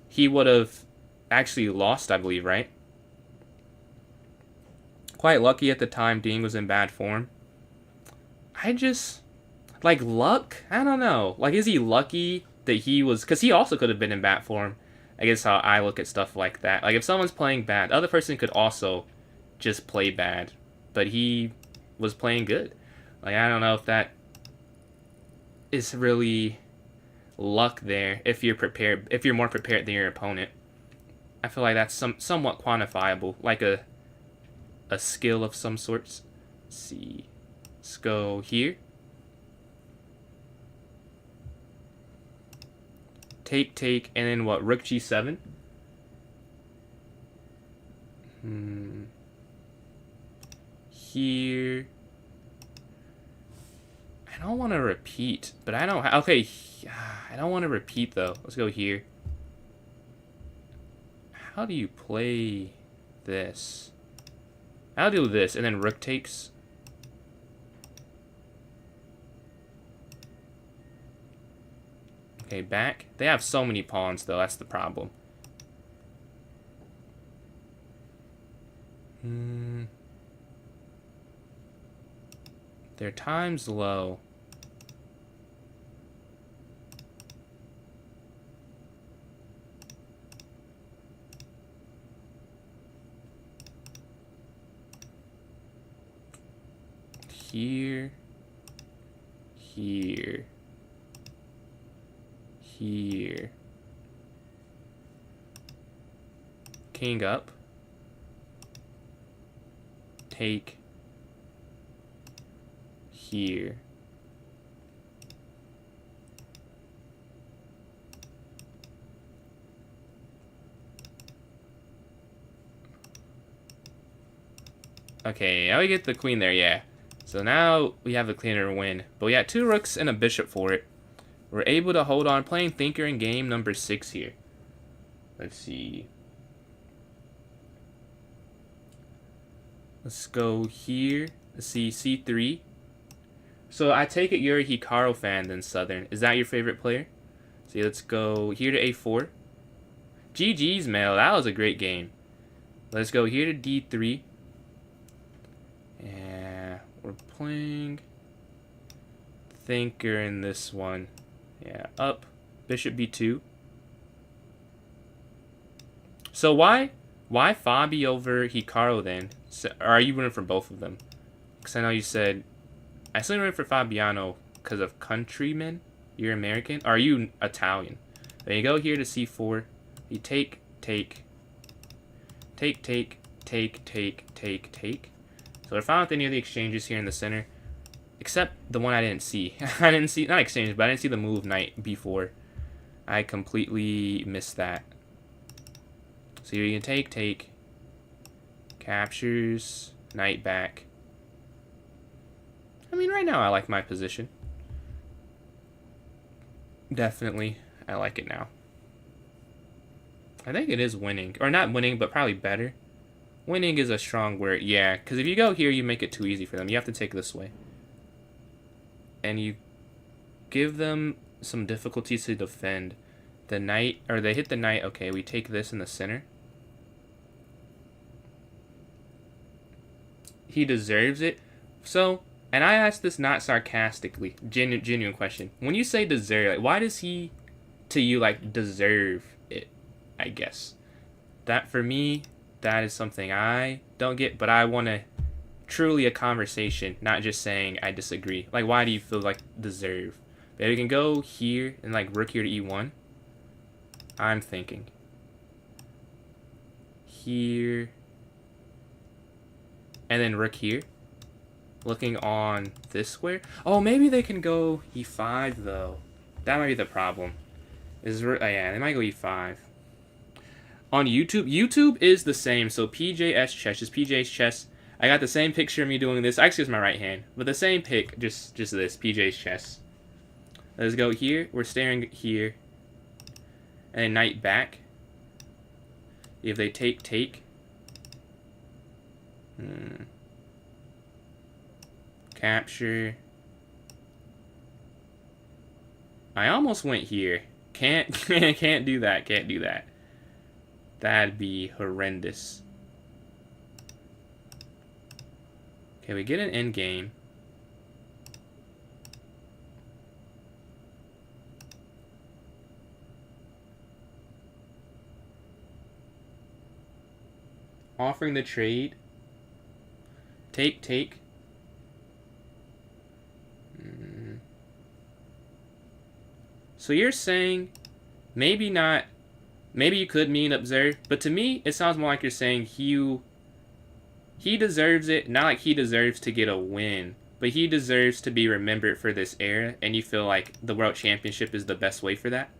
he would have actually lost, I believe, right? Quite lucky at the time Dean was in bad form. I just... Like, luck? I don't know. Like, is he lucky that he was... Because he also could have been in bad form. I guess how I look at stuff like that. Like, if someone's playing bad, the other person could also just play bad. But he was playing good. Like, I don't know if that is really luck there if you're prepared, if you're more prepared than your opponent. I feel like that's somewhat quantifiable, like a skill of some sorts. Let's see. Let's go here. Take, and then what? Rook g7. Here. I don't want to repeat, but I don't... Okay, I don't want to repeat, though. Let's go here. How do you play this? I'll do this, and then rook takes. Okay, back. They have so many pawns, though. That's the problem. Their time's low. Here. Here. Here. King up. Take. Here. Okay, now we get the queen there, yeah. So now we have a cleaner win. But we got 2 rooks and a bishop for it. We're able to hold on, playing Thinker in game number 6 here. Let's see. Let's go here. Let's see, c3. So I take it you're a Hikaru fan then, Southern. Is that your favorite player? See, let's go here to a4. GG's, Mel. That was a great game. Let's go here to d3. Yeah, we're playing Thinker in this one. Yeah, up. Bishop b2. So why Fabi over Hikaru then? So, are you rooting for both of them? Because I know you said... I still rooting for Fabiano because of countrymen. You're American? Or are you Italian? Then you go here to c4. You take. So we're fine with any of the exchanges here in the center. Except the one I didn't see. I didn't see, not exchange, but I didn't see the move knight b4. I completely missed that. So you can take, captures, knight back. I mean, right now I like my position. Definitely, I like it now. I think it is winning. Or not winning, but probably better. Winning is a strong word. Yeah, because if you go here, you make it too easy for them. You have to take this way. And you give them some difficulties to defend. The knight, or they hit the knight. Okay, we take this in the center. He deserves it. So, and I ask this not sarcastically, genuine question. When you say deserve, like, why does he, to you, like, deserve it? I guess that for me, that is something I don't get, but I want to truly a conversation, not just saying I disagree. Like, why do you feel like deserve? But we can go here and like rook here to e1. I'm thinking here and then rook here. Looking on this square. Oh, maybe they can go e5 though. That might be the problem. Yeah, they might go e5. On YouTube is the same. So PJS chess, just PJ's chess. I got the same picture of me doing this. Actually, it's my right hand, but the same pic, just this PJ's chess. Let's go here. We're staring here, and then knight back. If they take. Capture. I almost went here. Can't do that. Can't do that. That'd be horrendous. Okay, we get an endgame. Offering the trade. Take. So you're saying maybe not, maybe you could mean observe, but to me it sounds more like you're saying he deserves it, not like he deserves to get a win, but he deserves to be remembered for this era, and you feel like the World Championship is the best way for that.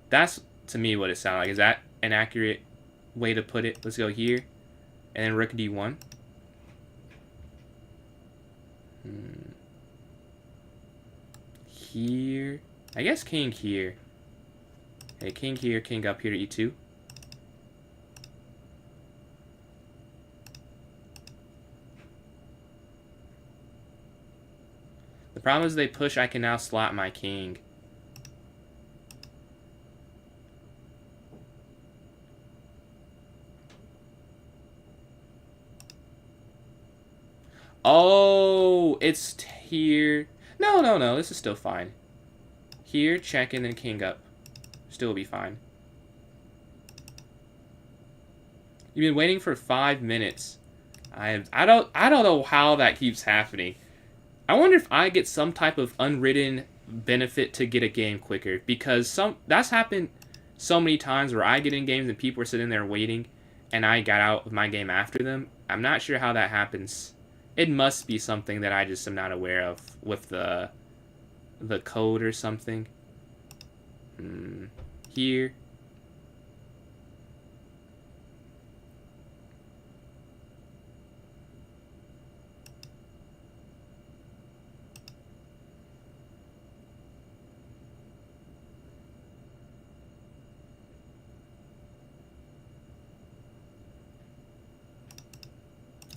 That's to me what it sounds like. Is that an accurate way to put it? Let's go here, and then rook d1. Here, I guess king here. Okay, king here, king up here to e2. The problem is they push, I can now slot my king. Oh, it's here. No, this is still fine. Here, check, and then king up. Still be fine. You've been waiting for 5 minutes. I don't know how that keeps happening. I wonder if I get some type of unwritten benefit to get a game quicker, because that's happened so many times where I get in games and people are sitting there waiting and I got out of my game after them. I'm not sure how that happens. It must be something that I just am not aware of with the code or something. Here.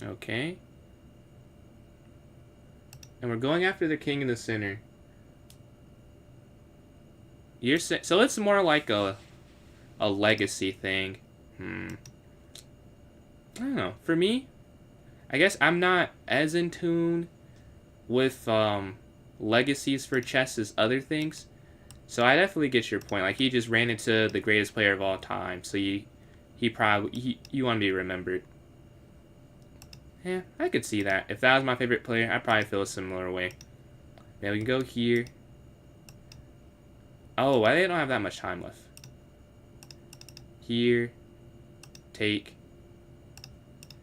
Okay. And we're going after the king in the center. So it's more like a legacy thing. I don't know. For me, I guess I'm not as in tune with legacies for chess as other things. So I definitely get your point. Like, he just ran into the greatest player of all time. So you want to be remembered. Yeah, I could see that. If that was my favorite player, I'd probably feel a similar way. Yeah, we can go here. Oh, I don't have that much time left. Here. Take.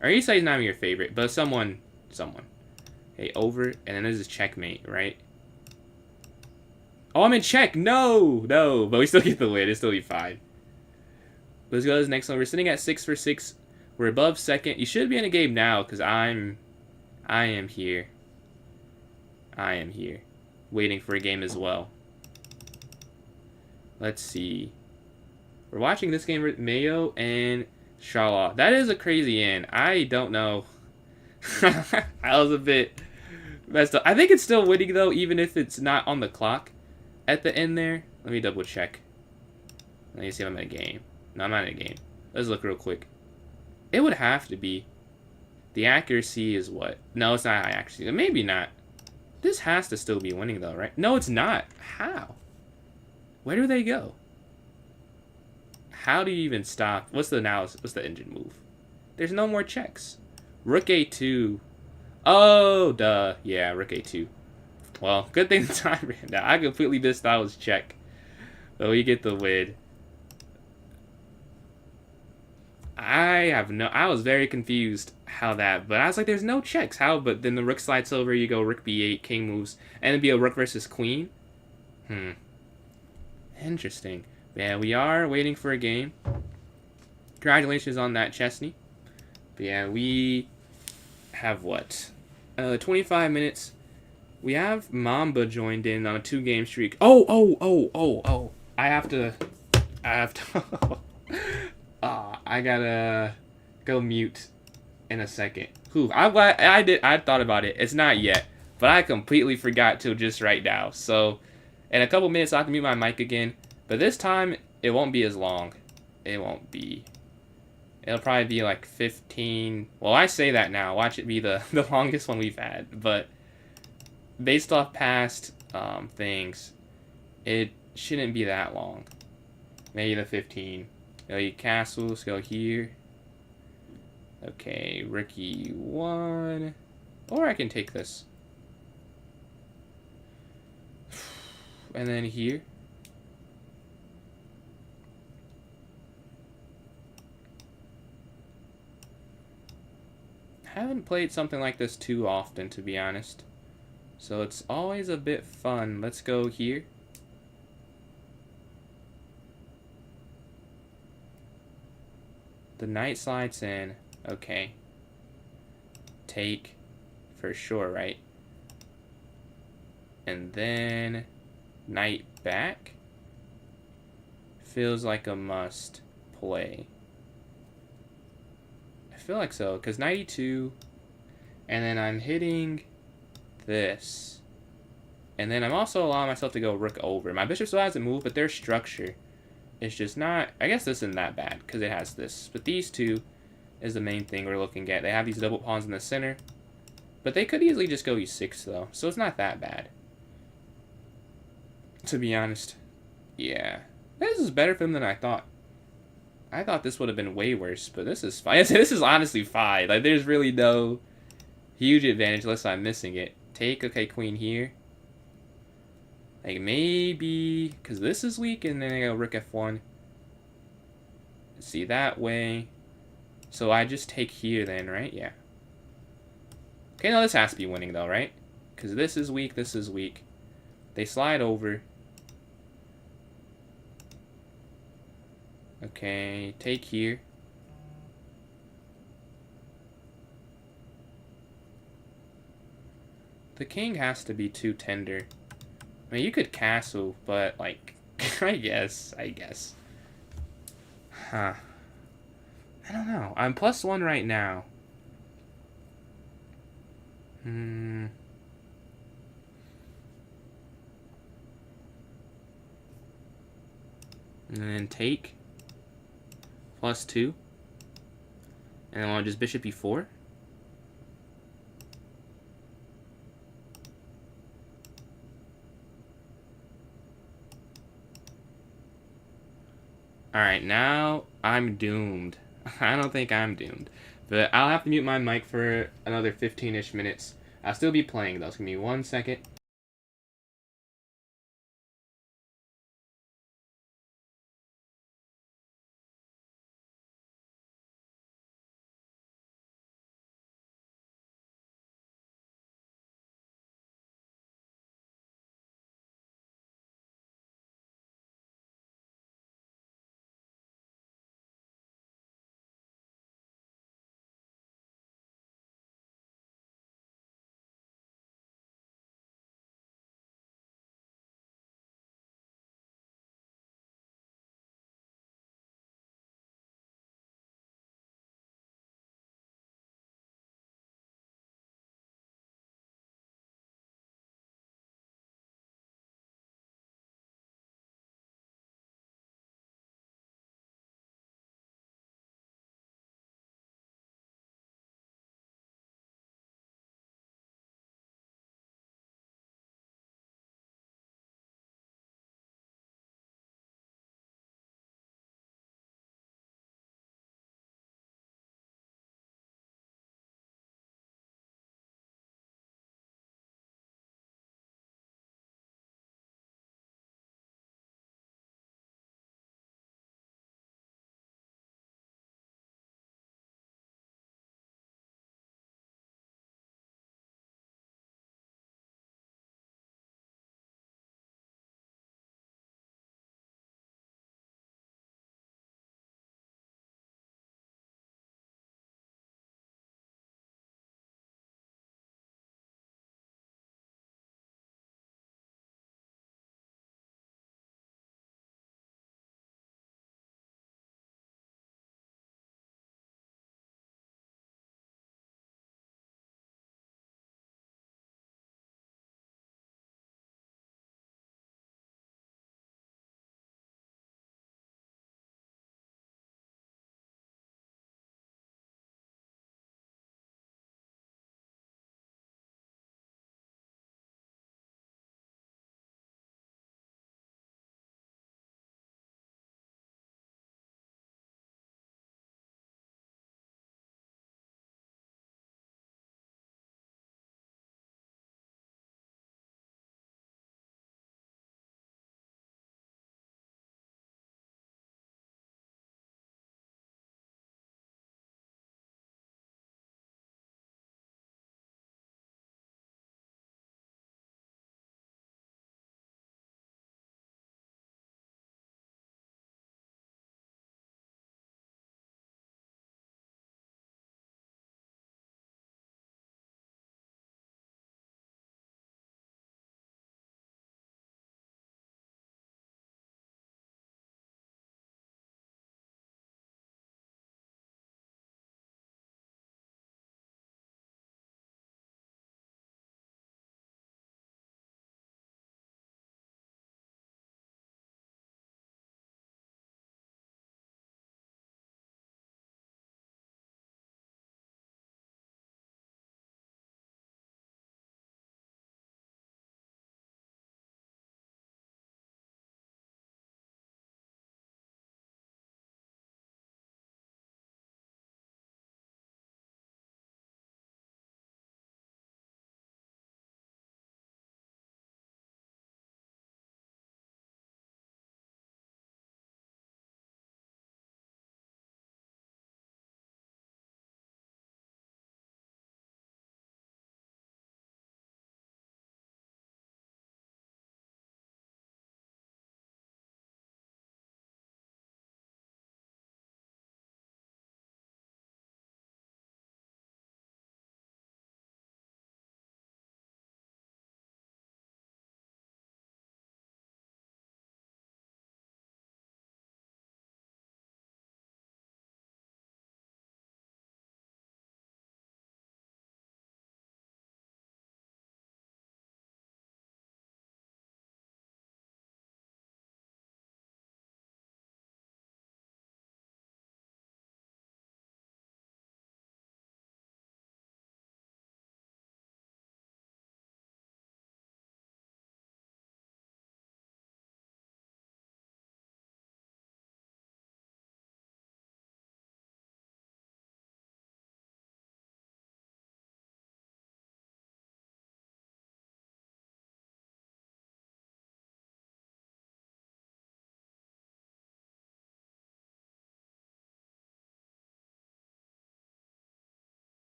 Or you say he's not even your favorite, but someone. Okay, over, and then there's a checkmate, right? Oh, I'm in check! No! But we still get the win. It'll still be fine. Let's go to the next one. We're sitting at 6 for 6. We're above second. You should be in a game now because I am here. I am here. Waiting for a game as well. Let's see. We're watching this game with Mayo and Shala. That is a crazy end. I don't know. That was a bit messed up. I think it's still winning though, even if it's not on the clock at the end there. Let me double check. Let me see if I'm in a game. No, I'm not in a game. Let's look real quick. It would have to be. The accuracy is what? No, it's not high accuracy. Maybe not. This has to still be winning though, right? No, it's not. How? Where do they go? How do you even stop? What's the analysis? What's the engine move? There's no more checks. Rook A2. Oh, duh. Yeah, Rook A2. Well, good thing the time ran out. I completely missed that was check. But we get the win. I was very confused how that, but I was like, there's no checks. How? But then the rook slides over, you go rook b8, king moves, and it'd be a rook versus queen. Interesting. Yeah, we are waiting for a game. Congratulations on that, Chesney. But yeah, we have what? 25 minutes. We have Mamba joined in on a 2-game streak. Oh. I have to. I gotta go mute in a second. I'm glad I thought about it. It's not yet, but I completely forgot till just right now. So, in a couple minutes, I have to mute my mic again. But this time, it won't be as long. It won't be. It'll probably be like 15. Well, I say that now. Watch it be the longest one we've had. But based off past things, it shouldn't be that long. Maybe the 15. Go castle, let's go here. Okay, rook e1. Or I can take this. And then here. I haven't played something like this too often, to be honest. So it's always a bit fun. Let's go here. The knight slides in. Okay. Take for sure, right? And then knight back. Feels like a must play. I feel like so, because knight e2, and then I'm hitting this. And then I'm also allowing myself to go rook over. My bishop still hasn't moved, but their structure is just not... I guess this isn't that bad, because it has this. But these two is the main thing we're looking at. They have these double pawns in the center. But they could easily just go e6, though. So it's not that bad. To be honest. Yeah. This is better for them than I thought. I thought this would have been way worse, but this is fine. This is honestly fine. Like, there's really no huge advantage unless I'm missing it. Take, okay, queen here. Like, maybe... Because this is weak, and then I go rook f1. See, that way. So I just take here then, right? Yeah. Okay, no, this has to be winning, though, right? Because this is weak, this is weak. They slide over. Okay, take here. The king has to be too tender. I mean, you could castle, but, like, I guess. Huh. I don't know. I'm +1 right now. And then take. +2. And then I want to just bishop e4. Alright, now I'm doomed. I don't think I'm doomed. But I'll have to mute my mic for another 15-ish minutes. I'll still be playing, though. It's going to be 1 second.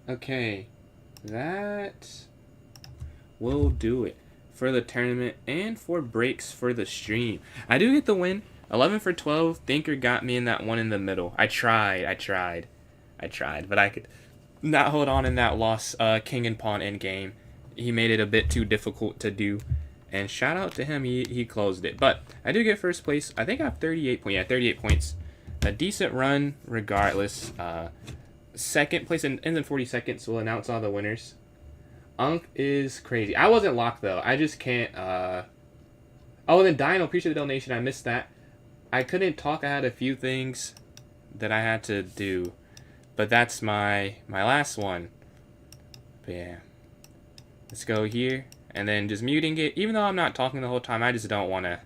Okay, that will do it for the tournament and for breaks for the stream. I do get the win. 11 for 12. Thinker got me in that one in the middle. I tried, but I could not hold on in that loss. King and pawn end game. He made it a bit too difficult to do. And shout out to him, he closed it. But I do get first place. I think I have 38 points. Yeah, 38 points. A decent run regardless. Second place ends in 40 seconds. We'll announce all the winners. Unk is crazy. I wasn't locked though. I just can't. Oh, and then Dino, appreciate the donation. I missed that. I couldn't talk. I had a few things that I had to do, but that's my last one. But yeah, let's go here and then just muting it. Even though I'm not talking the whole time, I just don't want to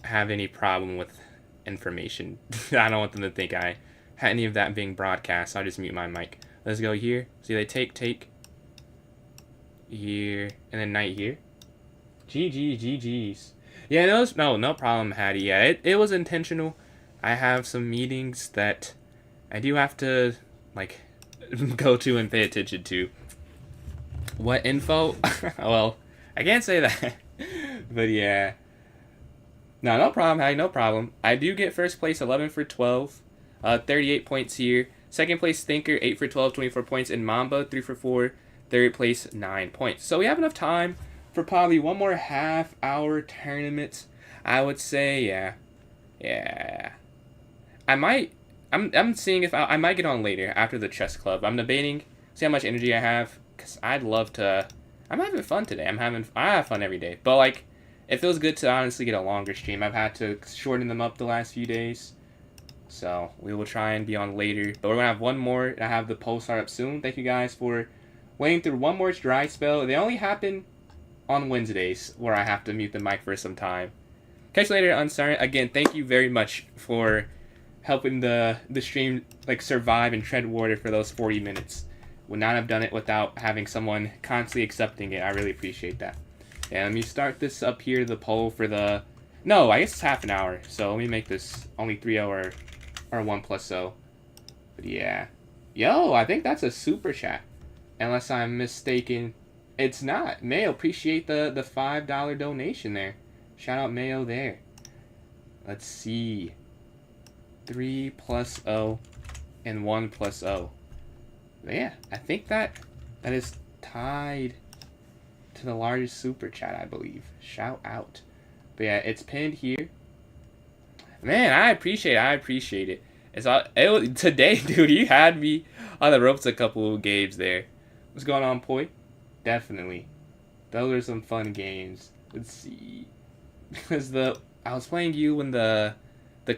have any problem with information. I don't want them to think I had any of that being broadcast. So I'll just mute my mic. Let's go here. See, they take here and then knight here. GG's. Yeah, no problem, Hattie. Yeah, it was intentional. I have some meetings that I do have to like go to and pay attention to. What info? Well, I can't say that. But yeah. No problem, Hattie, no problem. I do get first place, 11 for 12. 38 points here. Second place, Thinker, 8 for 12, 24 points. And Mamba, 3 for 4. Third place, 9 points. So we have enough time for probably one more half-hour tournament. I would say, yeah. I'm seeing if I might get on later after the chess club. I'm debating, see how much energy I have, because I'd love to. I'm having fun today. I have fun every day. But, like, it feels good to honestly get a longer stream. I've had to shorten them up the last few days. So, we will try and be on later. But we're going to have one more, and I have the poll start up soon. Thank you guys for waiting through one more dry spell. They only happen on Wednesdays, where I have to mute the mic for some time. Catch you later, Unsarn. Again, thank you very much for helping the stream like survive and tread water for those 40 minutes. Would not have done it without having someone constantly accepting it. I really appreciate that. Yeah, let me start this up here, the poll for the... No, I guess it's half an hour. So let me make this only 3 hour or 1+0. But yeah. Yo, I think that's a super chat. Unless I'm mistaken. It's not. Mayo, appreciate the $5 donation there. Shout out Mayo there. Let's see. 3+0 and 1+0. Yeah, I think that is tied to the largest super chat, I believe. Shout out. But yeah, it's pinned here. Man, I appreciate it. Today, dude, you had me on the ropes a couple of games there. What's going on, Poi? Definitely. Those are some fun games. Let's see. Because I was playing you when the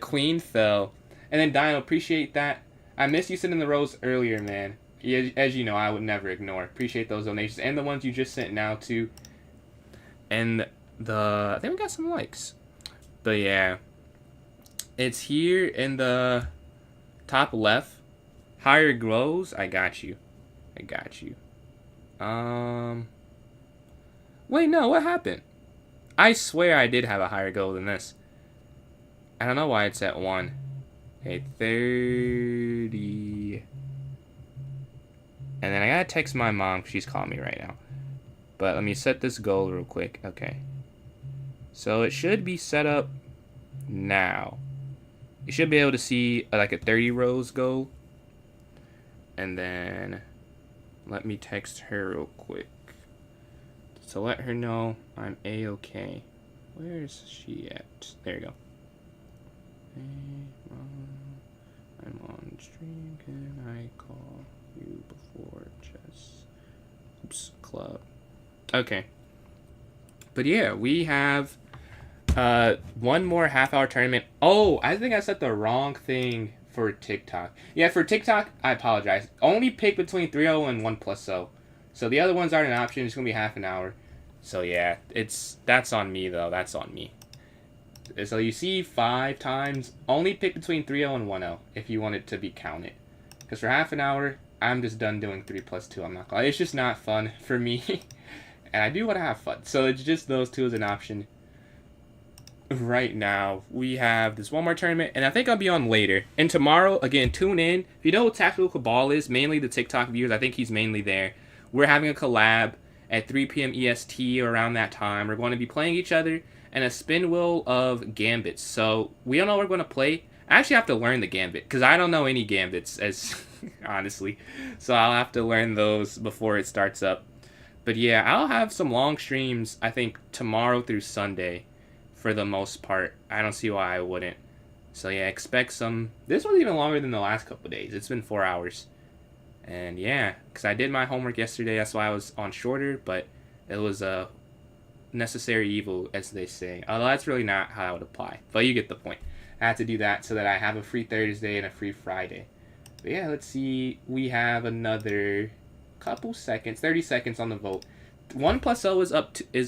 queen fell. And then Dino, appreciate that. I missed you sitting in the rows earlier, man. As you know, I would never ignore. Appreciate those donations. And the ones you just sent now, too. And I think we got some likes. But yeah. It's here in the top left. Higher glows. I got you. Wait, no, what happened? I swear I did have a higher goal than this. I don't know why it's at 1. Okay, 30. And then I gotta text my mom, she's calling me right now. But let me set this goal real quick. Okay. So it should be set up now. You should be able to see like a 30 rows goal. And then let me text her real quick to let her know I'm A-okay. Where is she at? There you go. Hey, Mom, I'm on stream. Can I call you before chess? Oops, club. Okay. But yeah, we have one more half-hour tournament. Oh, I think I set the wrong thing for TikTok. Yeah, for TikTok, I apologize. Only pick between 3-0 and 1+0. So the other ones aren't an option. It's going to be half an hour. So yeah, that's on me, though. That's on me. So you see 5 times. Only pick between 3-0 and 1-0 if you want it to be counted. Because for half an hour, I'm just done doing 3+2. I'm not. It's just not fun for me. And I do want to have fun. So it's just those two as an option. right now, we have this one more tournament, and I think I'll be on later. And tomorrow, again, tune in. If you know what Tactical Cabal is, mainly the TikTok viewers, I think he's mainly there. We're having a collab at 3 p.m. EST or around that time. We're going to be playing each other and a spin wheel of gambits. So we don't know what we're going to play. I actually have to learn the gambit because I don't know any gambits, as honestly. So I'll have to learn those before it starts up. But yeah, I'll have some long streams, I think, tomorrow through Sunday for the most part. I don't see why I wouldn't. So yeah, expect some. This one's even longer than the last couple of days. It's been 4 hours. And yeah, because I did my homework yesterday, that's why I was on shorter, but it was a necessary evil, as they say. Although that's really not how I would apply. But you get the point. I had to do that so that I have a free Thursday and a free Friday. But yeah, let's see. We have another couple seconds, 30 seconds on the vote. 1+0 is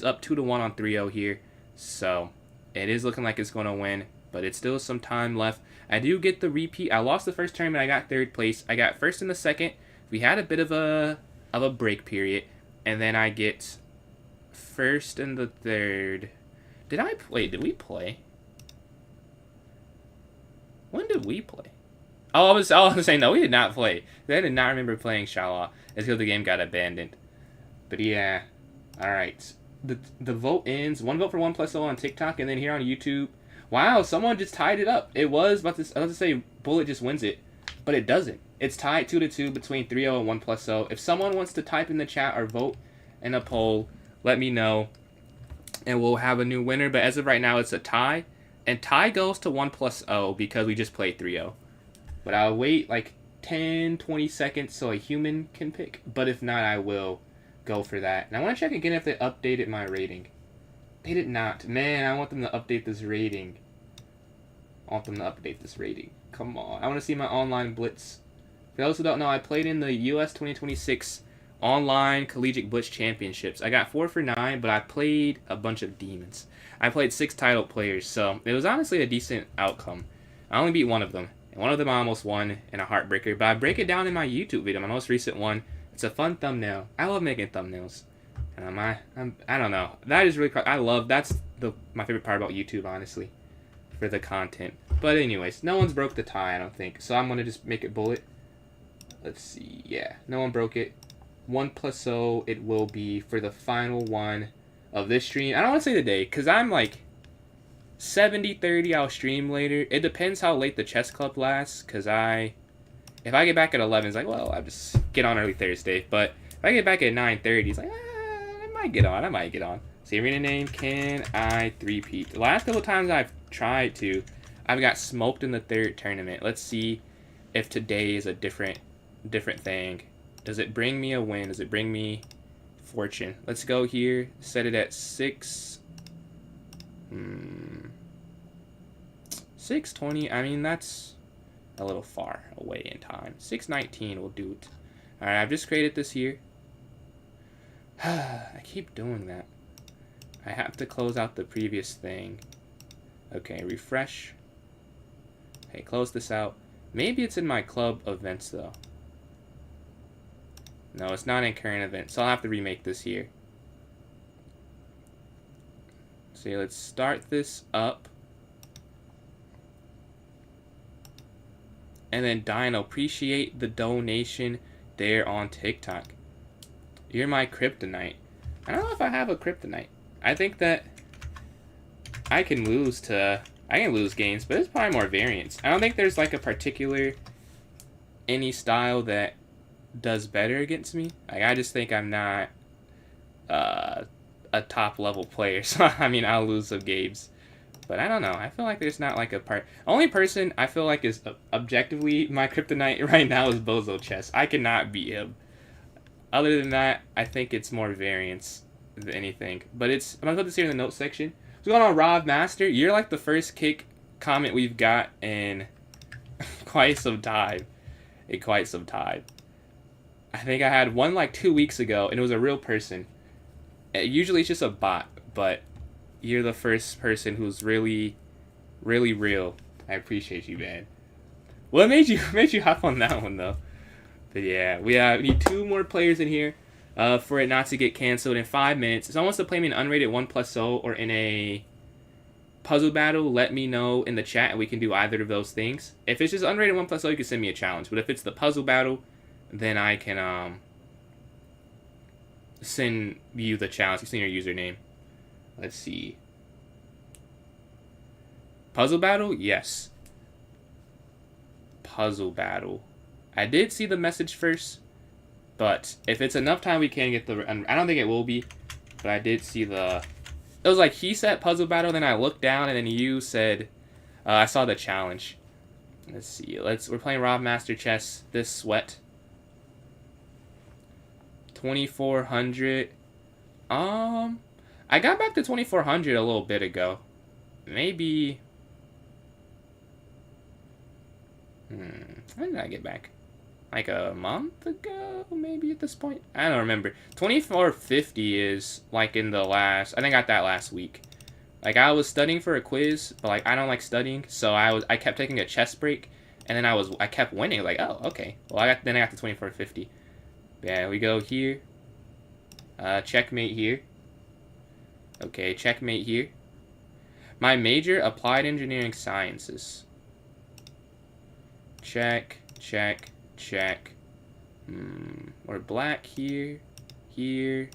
up 2-1 on 3-0 here. So it is looking like it's going to win, but it's still some time left. I do get the repeat. I lost the first tournament. I got third place. I got first in the second. We had a bit of a break period, and then I get first in the third. Did we play? When did we play? Oh, I was saying, no, we did not play. I did not remember playing Shala. It's because the game got abandoned. But yeah, alright. The vote ends. 1 vote for 1+0 on TikTok, and then here on YouTube. Wow, someone just tied it up. It was about to say Bullet just wins it, but it doesn't. It's tied 2-2 between 3-0 and 1+0. If someone wants to type in the chat or vote in a poll, let me know, and we'll have a new winner. But as of right now, it's a tie, and tie goes to 1+0 because we just played 3-0. But I'll wait like 10-20 seconds so a human can pick. But if not, I will go for that. And I want to check again if they updated my rating. They did not. Man, I want them to update this rating. Come on. I want to see my online blitz. For those who don't know, I played in the US 2026 online collegiate blitz championships. I got 4 for 9, but I played a bunch of demons. I played 6 title players, so it was honestly a decent outcome. I only beat one of them. And one of them I almost won in a heartbreaker, but I break it down in my YouTube video, my most recent one. It's a fun thumbnail. I love making thumbnails. And I don't know. That is really, that's my favorite part about YouTube, honestly, for the content. But anyways, no one's broke the tie, I don't think. So I'm going to just make it Bullet. Let's see. Yeah, no one broke it. 1+0 it will be for the final one of this stream. I don't want to say the day, because I'm like 70-30, I'll stream later. It depends how late the chess club lasts, because if I get back at 11, it's like, well, I'll just get on early Thursday. But if I get back at 9:30, it's like, I might get on. See, arena name, can I three-peat? The last couple times I've tried to, I've got smoked in the third tournament. Let's see if today is a different thing. Does it bring me a win? Does it bring me fortune? Let's go here, set it at 620. I mean, that's a little far away in time. 619 will do it. Alright, I've just created this here. I keep doing that. I have to close out the previous thing. Okay, refresh. Okay, close this out. Maybe it's in my club events, though. No, it's not in current events, so I'll have to remake this here. So let's start this up. And then Dino, appreciate the donation there on TikTok. You're my kryptonite. I don't know if I have a kryptonite. I think that I can lose games, but it's probably more variance. I don't think there's like a particular any style that does better against me. Like, I just think I'm not a top level player, so I mean, I'll lose some games. But I don't know. I feel like there's not like a only person I feel like is objectively my kryptonite right now is Bozo Chess. I cannot beat him. Other than that, I think it's more variance than anything. But I'm gonna put this here in the notes section. What's going on, Rob Master? You're like the first kick comment we've got in quite some time. I think I had one like 2 weeks ago, and it was a real person. Usually it's just a bot, but you're the first person who's really, really real. I appreciate you, man. What made you hop on that one though? But yeah, we need 2 more players in here for it not to get canceled in 5 minutes. If someone wants to play me in unrated 1+0 or in a puzzle battle, let me know in the chat and we can do either of those things. If it's just unrated 1+0, you can send me a challenge. But if it's the puzzle battle, then I can send you the challenge. You send your username. Let's see. Puzzle battle? Yes. Puzzle battle. I did see the message first, but if it's enough time, we can get the... I don't think it will be, but I did see the... It was like he said puzzle battle, then I looked down, and then you said... I saw the challenge. Let's see. We're playing Rob Master Chess. This sweat. 2400. I got back to 2400 a little bit ago. Maybe... When did I get back? Like a month ago, maybe at this point? I don't remember. 2450 is like in the last... I think I got that last week. Like I was studying for a quiz, but like I don't like studying, so I kept taking a chess break, and then I kept winning. Like, oh, okay. Well, then I got to 2450. Yeah, we go here. Checkmate here. Okay, checkmate here. My major, Applied Engineering Sciences. Check, check, check. We're black here, here,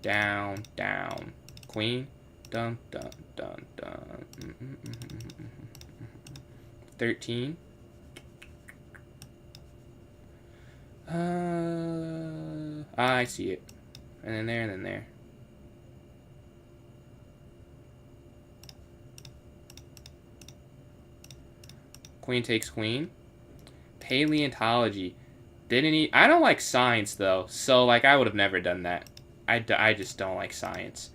down, down. Queen, dun, dun, dun, dun. 13. I see it. And then there, and then there. Queen takes queen. Paleontology. I don't like science, though. So, like, I would have never done that. I just don't like science.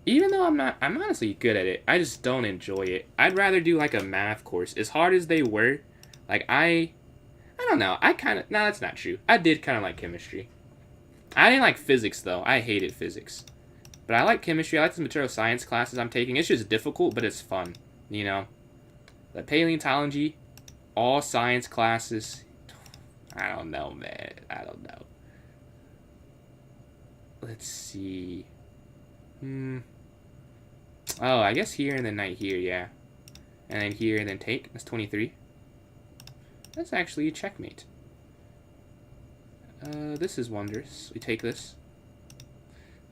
Even though I'm honestly good at it. I just don't enjoy it. I'd rather do, like, a math course. As hard as they were, like, I don't know. No, that's not true. I did kind of like chemistry. I didn't like physics, though. I hated physics. But I like chemistry. I like the material science classes I'm taking. It's just difficult, but it's fun, you know? The paleontology, all science classes. I don't know, man. I don't know. Let's see. Oh, I guess here and then knight here, yeah. And then here and then take. That's 23. That's actually a checkmate. This is wondrous. We take this.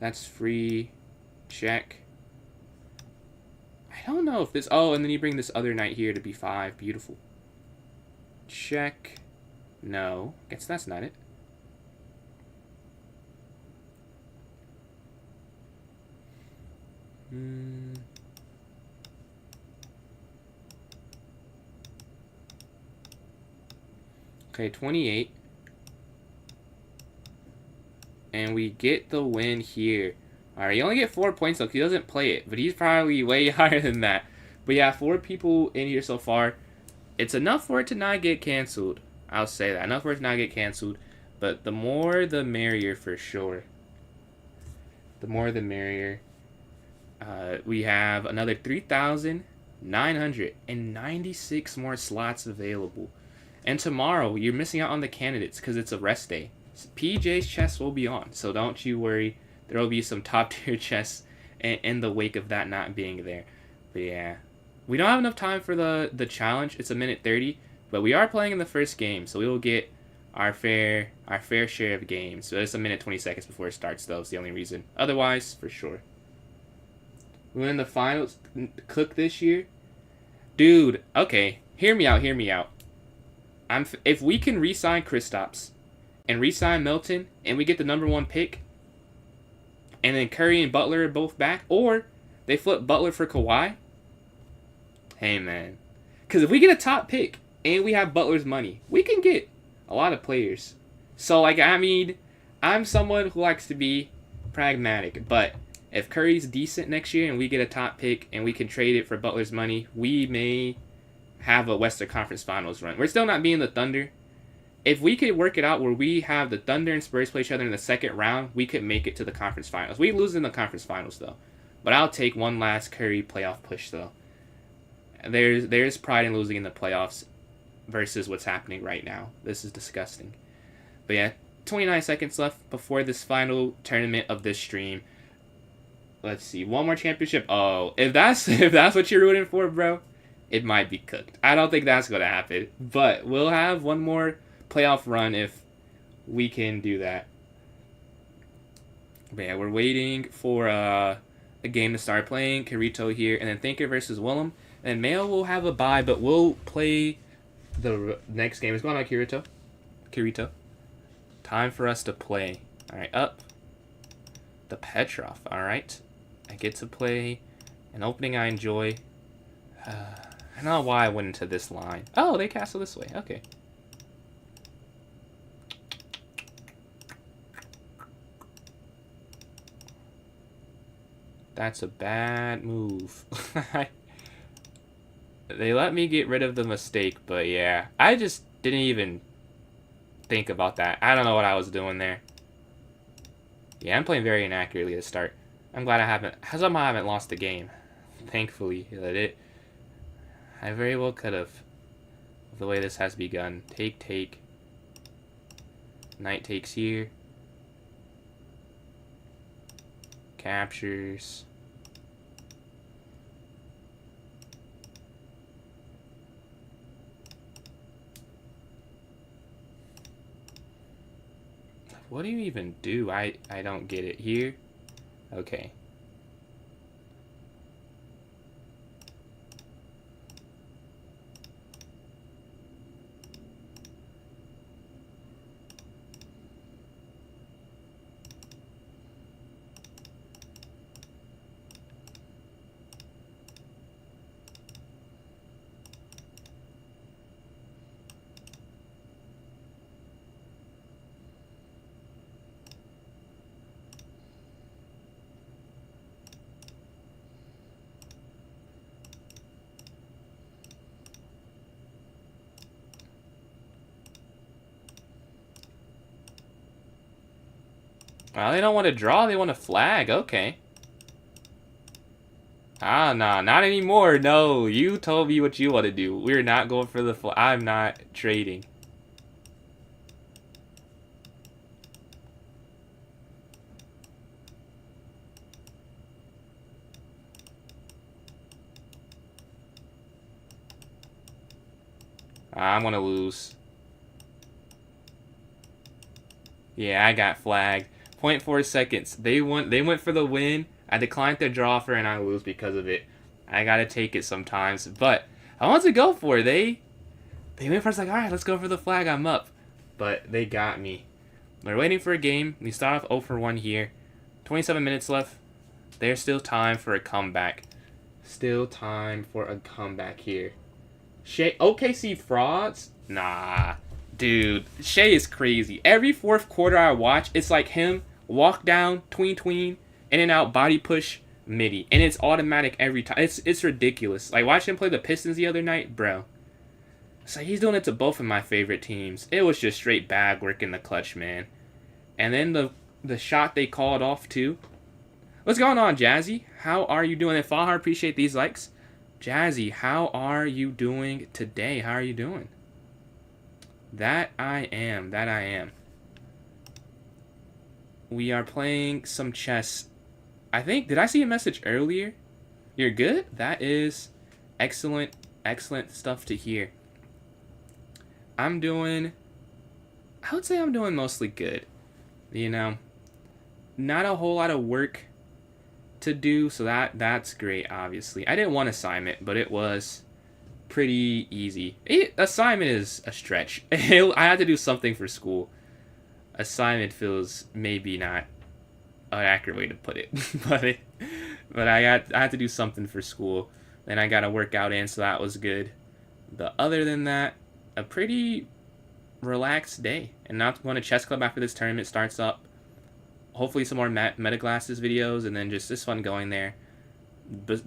That's free. Check. I don't know if this... Oh, and then you bring this other knight here to b5. Beautiful. Check. No. Guess that's not it. Okay, 28. And we get the win here. Alright, you only get 4 points though, because he doesn't play it. But he's probably way higher than that. But yeah, 4 people in here so far. It's enough for it to not get canceled. I'll say that. Enough for it to not get canceled. But the more the merrier for sure. The more the merrier. We have another 3,996 more slots available. And tomorrow, you're missing out on the candidates because it's a rest day. PJ's chess will be on, so don't you worry. There will be some top tier chess in the wake of that not being there. But yeah, we don't have enough time for the challenge. It's 1:30, but we are playing in the first game, so we will get our fair share of games. So it's 1:20 before it starts, though. It's the only reason. Otherwise, for sure. We win the finals. Cook this year, dude. Okay, hear me out. Hear me out. If we can re-sign Kristaps and re-sign Milton, and we get the #1 pick, and then Curry and Butler are both back, or they flip Butler for Kawhi. Hey man, because if we get a top pick and we have Butler's money, we can get a lot of players. So like, I mean, I'm someone who likes to be pragmatic, but if Curry's decent next year and we get a top pick and we can trade it for Butler's money, we may have a Western Conference Finals run. We're still not being the Thunder. If we could work it out where we have the Thunder and Spurs play each other in the second round, we could make it to the conference finals. We lose in the conference finals, though. But I'll take one last Curry playoff push, though. There's pride in losing in the playoffs versus what's happening right now. This is disgusting. But yeah, 29 seconds left before this final tournament of this stream. Let's see. One more championship. Oh, if that's what you're rooting for, bro, it might be cooked. I don't think that's gonna happen. But we'll have one more playoff run if we can do that. But yeah, we're waiting for a game to start playing. Kirito here, and then Thinker versus Willem. And Mayo will have a bye, but we'll play the next game. What's going on, Kirito? Kirito. Time for us to play. All right, up. The Petrov. All right. I get to play an opening I enjoy. I don't know why I went into this line. Oh, they castle this way. Okay. That's a bad move. They let me get rid of the mistake, but yeah. I just didn't even think about that. I don't know what I was doing there. Yeah, I'm playing very inaccurately to start. I'm glad I haven't lost the game. Thankfully, I very well could have. The way this has begun. Take. Knight takes here. Captures. What do you even do? I don't get it. Here? Okay. Well, they don't want to draw, they want to flag. Okay. Ah, nah, not anymore. No, you told me what you want to do. We're not going for the flag. I'm not trading. I'm gonna lose. Yeah, I got flagged. 0.4 seconds. They went for the win. I declined their draw offer and I lose because of it. I gotta take it sometimes. But I want to go for it. They went first, like, alright, let's go for the flag, I'm up. But they got me. We're waiting for a game. We start off 0 for 1 here. 27 minutes left. There's still time for a comeback. Still time for a comeback here. OKC frauds? Nah. Dude, Shea is crazy. Every fourth quarter I watch, it's like him, walk down, tween, in and out, body push, midi. And it's automatic every time. It's ridiculous. Like, watching him play the Pistons the other night, bro. So he's doing it to both of my favorite teams. It was just straight bag work in the clutch, man. And then the shot they called off, too. What's going on, Jazzy? How are you doing? And Fahar, appreciate these likes. Jazzy, how are you doing today? How are you doing? That I am. We are playing some chess. I think, did I see a message earlier? You're good? That is excellent stuff to hear. I would say I'm doing mostly good. You know, not a whole lot of work to do, so that's great, obviously. I didn't want assignment, but it was pretty easy. Assignment is a stretch. I had to do something for school. Assignment feels maybe not an accurate way to put it, but I had to do something for school. Then I got a workout in, so that was good. But other than that, a pretty relaxed day. And not going to chess club after this tournament starts up. Hopefully some more meta glasses videos, and then just this fun going there.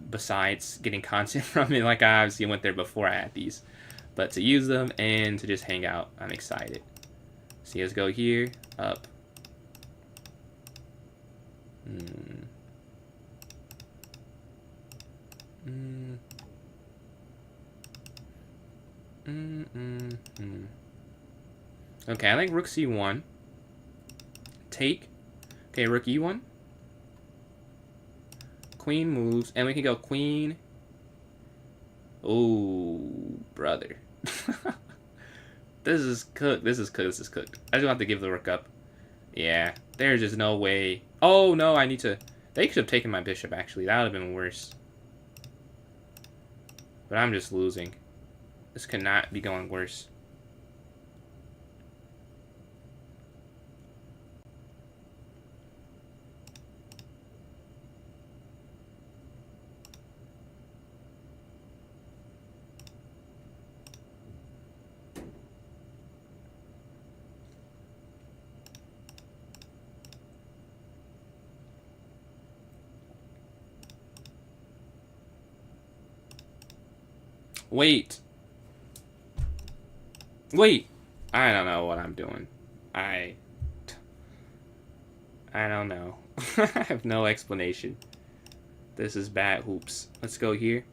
Besides getting content from it, like I obviously went there before I had these, but to use them and to just hang out, I'm excited. See us go here, up. Okay, I like rook c1. Take. Okay, rook e1. Queen moves, and we can go queen. Oh, brother. This is cooked. This is cooked. This is cooked. I just have to give the rook up. Yeah, there's just no way. Oh, no, I need to... They could have taken my bishop, actually. That would have been worse. But I'm just losing. This cannot be going worse. Wait. Wait. I don't know what I'm doing. I don't know. I have no explanation. This is bad hoops. Let's go here.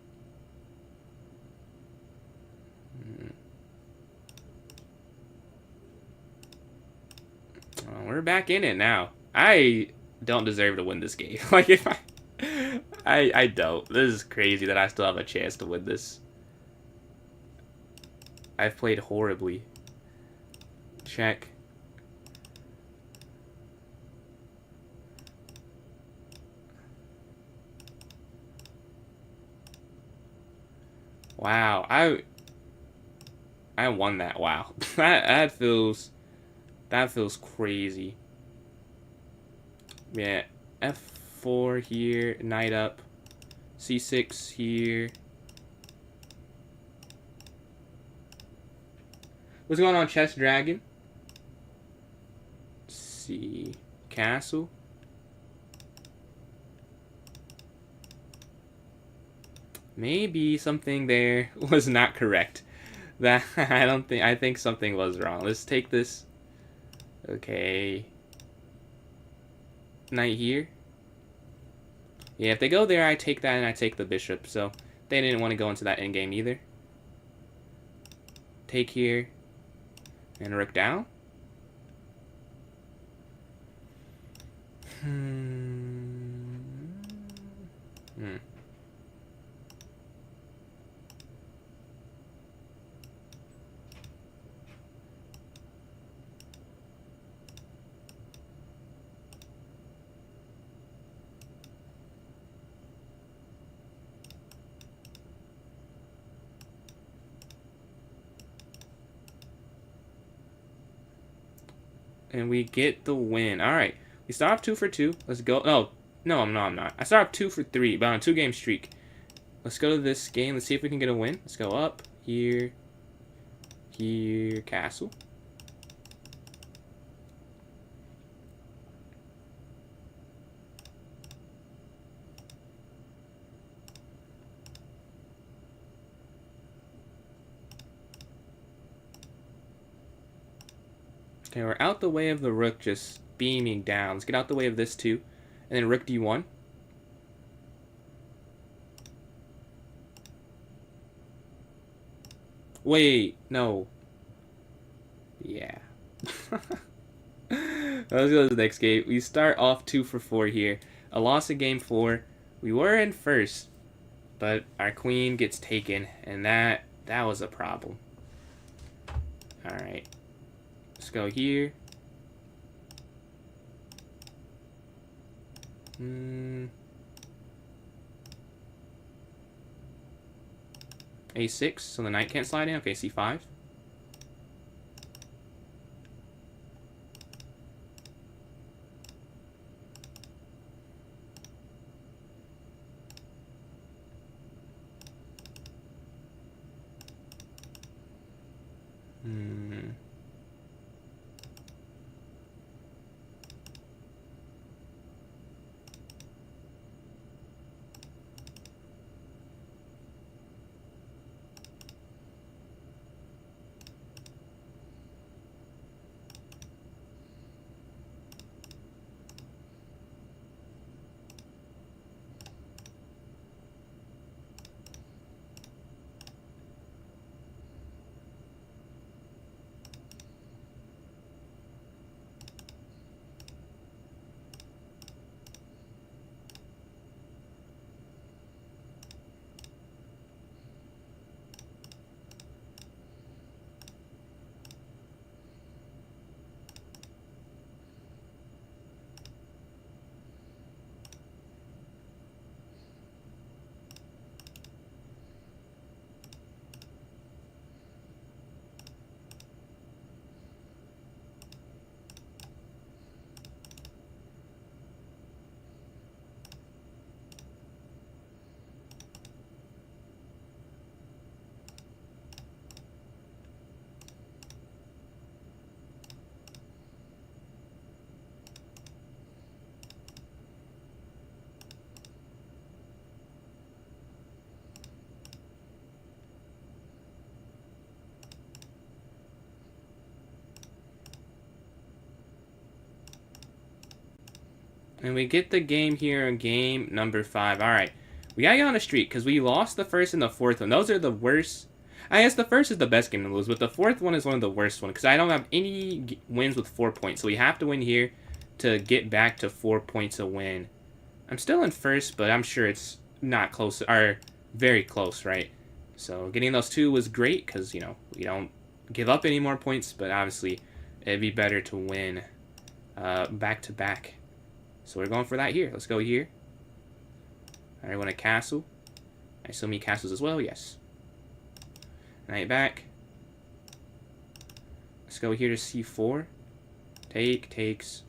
Oh, we're back in it now. I don't deserve to win this game. Like, if I don't. This is crazy that I still have a chance to win this. I've played horribly. Check. Wow, I won that. Wow. that feels crazy. Yeah, F4 here, knight up. C6 here. What's going on, Chess Dragon? C castle. Maybe something there was not correct. That I think something was wrong. Let's take this. Okay. Knight here. Yeah, if they go there, I take that and I take the bishop. So they didn't want to go into that endgame either. Take here. And rook down. And we get the win. All right. We start off 2 for 2. Let's go. No, I'm not. I start off 2 for 3, but on a 2-game streak. Let's go to this game. Let's see if we can get a win. Let's go up. Here. Here. Castle. Okay, we're out the way of the rook just beaming down. Let's get out the way of this too. And then rook d1. Wait, no. Yeah. Let's go to the next game. We start off 2 for 4 here. A loss in game 4. We were in first, but our queen gets taken, and that was a problem. All right. Let's go here. A6, so the knight can't slide in. Okay, C5. And we get the game here in game number 5. Alright. We gotta get on a streak, because we lost the first and the fourth one. Those are the worst. I guess the first is the best game to lose, but the fourth one is one of the worst ones, because I don't have any wins with 4 points. So we have to win here to get back to 4 points a win. I'm still in first, but I'm sure it's not close, or very close, right? So getting those 2 was great, because, you know, we don't give up any more points, but obviously it'd be better to win back-to-back. So we're going for that here. Let's go here. I want a castle. I still need castles as well, yes. Knight back. Let's go here to c4. Takes.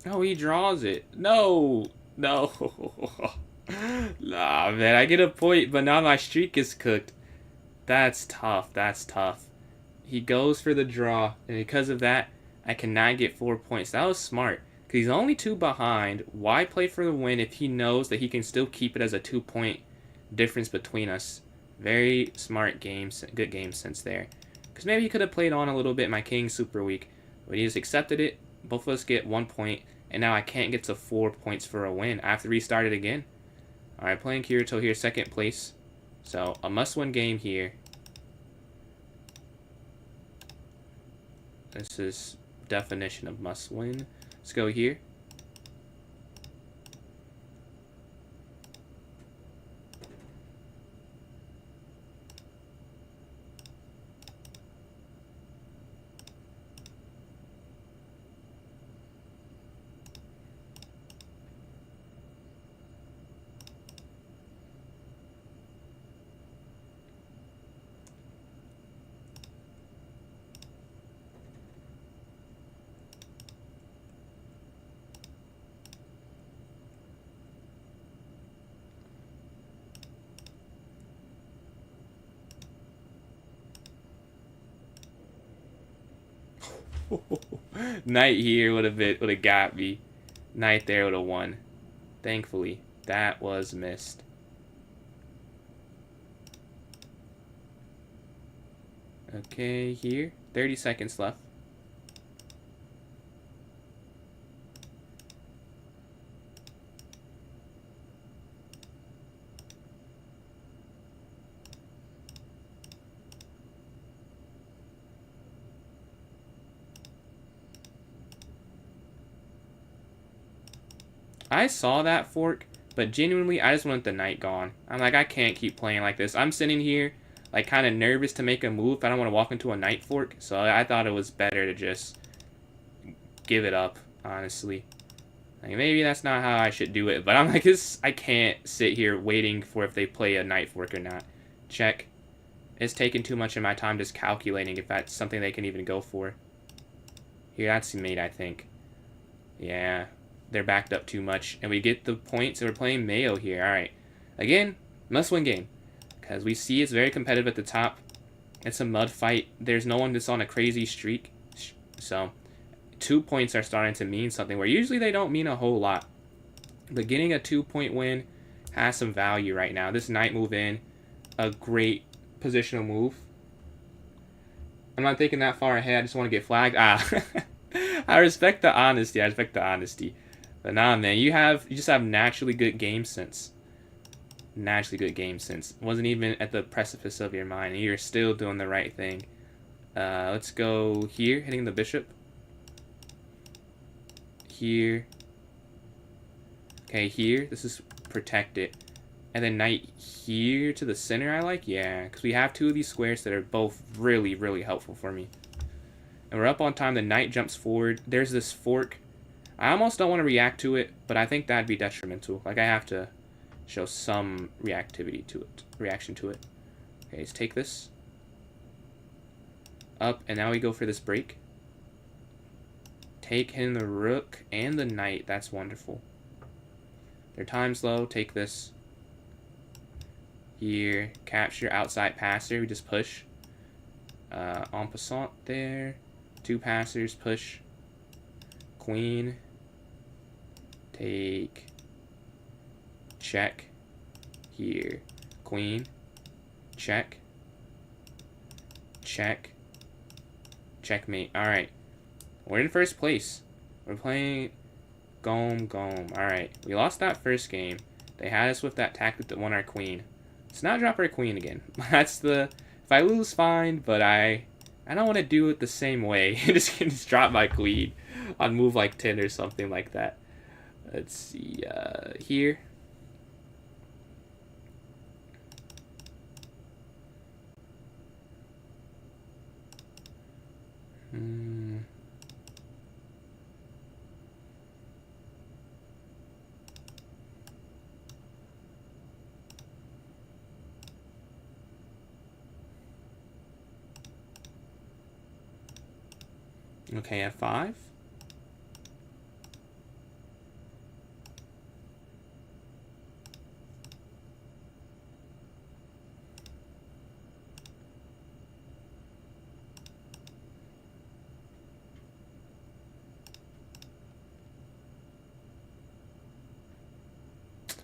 Oh, he draws it. No. Nah, man, I get a point, but now my streak is cooked. That's tough. He goes for the draw, and because of that, I cannot get 4 points. That was smart, because he's only 2 behind. Why play for the win if he knows that he can still keep it as a 2-point difference between us? Very smart game, good game sense there. Because maybe he could have played on a little bit. My king's super weak, but he just accepted it. Both of us get 1 point, and now I can't get to 4 points for a win. I have to restart it again. Alright, playing Kirito here, 2nd place. So, a must-win game here. This is definition of must-win. Let's go here. Knight here would have got me. Knight there would have won. Thankfully, that was missed. Okay, here. 30 seconds left. I saw that fork, but genuinely, I just wanted the knight gone. I'm like, I can't keep playing like this. I'm sitting here, like, kind of nervous to make a move. I don't want to walk into a knight fork, so I thought it was better to just give it up, honestly. Like, maybe that's not how I should do it, but I'm like, I can't sit here waiting for if they play a knight fork or not. Check. It's taking too much of my time just calculating if that's something they can even go for. Here, that's mate, I think. Yeah. They're backed up too much, and we get the points, and we're playing Mayo here. Alright. Again, must-win game, because we see it's very competitive at the top. It's a mud fight. There's no one that's on a crazy streak, so 2 points are starting to mean something, where usually they don't mean a whole lot. But getting a 2-point win has some value right now. This knight move in, a great positional move. I'm not thinking that far ahead. I just want to get flagged. I respect the honesty. But nah, man, you just have naturally good game sense. Wasn't even at the precipice of your mind, and you're still doing the right thing. Let's go here, hitting the bishop. Here. Okay, here. This is protected. And then knight here to the center I like. Yeah, because we have two of these squares that are both really, really helpful for me. And we're up on time. The knight jumps forward. There's this fork. I almost don't want to react to it, but I think that'd be detrimental. Like, I have to show some reaction to it. Okay, let's take this. Up, and now we go for this break. Take in the rook and the knight. That's wonderful. Their time's low. Take this. Here. Capture outside passer. We just push. En passant there. Two passers. Push. Queen. Take. Check. Here. Queen. Check. Check. Checkmate. Alright. We're in first place. We're playing Gome. Alright. We lost that first game. They had us with that tactic that won our queen. Let's not drop our queen again. That's the... If I lose, fine, but I don't want to do it the same way. just drop my queen on move like 10 or something like that. Let's see. Here. Okay, F5.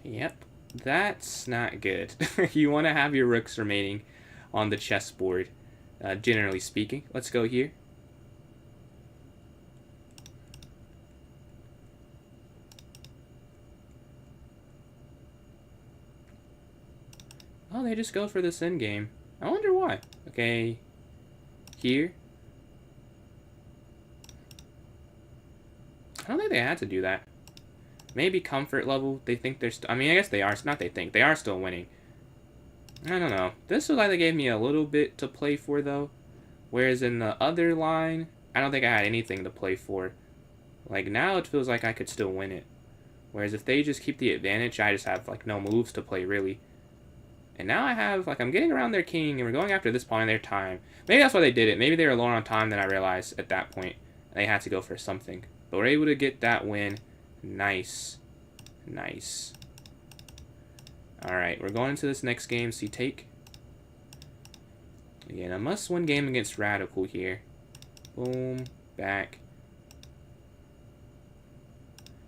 Yep, that's not good. You want to have your rooks remaining on the chessboard, generally speaking. Let's go here. Oh, they just go for this endgame. I wonder why. Okay, here. I don't think they had to do that. Maybe comfort level. They think they're I mean, I guess they are. Not they think. They are still winning. I don't know. This was like they gave me a little bit to play for, though. Whereas in the other line, I don't think I had anything to play for. Like, now it feels like I could still win it. Whereas if they just keep the advantage, I just have, like, no moves to play, really. And now I have, like, I'm getting around their king, and we're going after this pawn in their time. Maybe that's why they did it. Maybe they were low on time than I realized at that point. They had to go for something. But we're able to get that win. Nice. Nice. Alright, we're going into this next game. So you take. Again, a must-win game against Radical here. Boom. Back.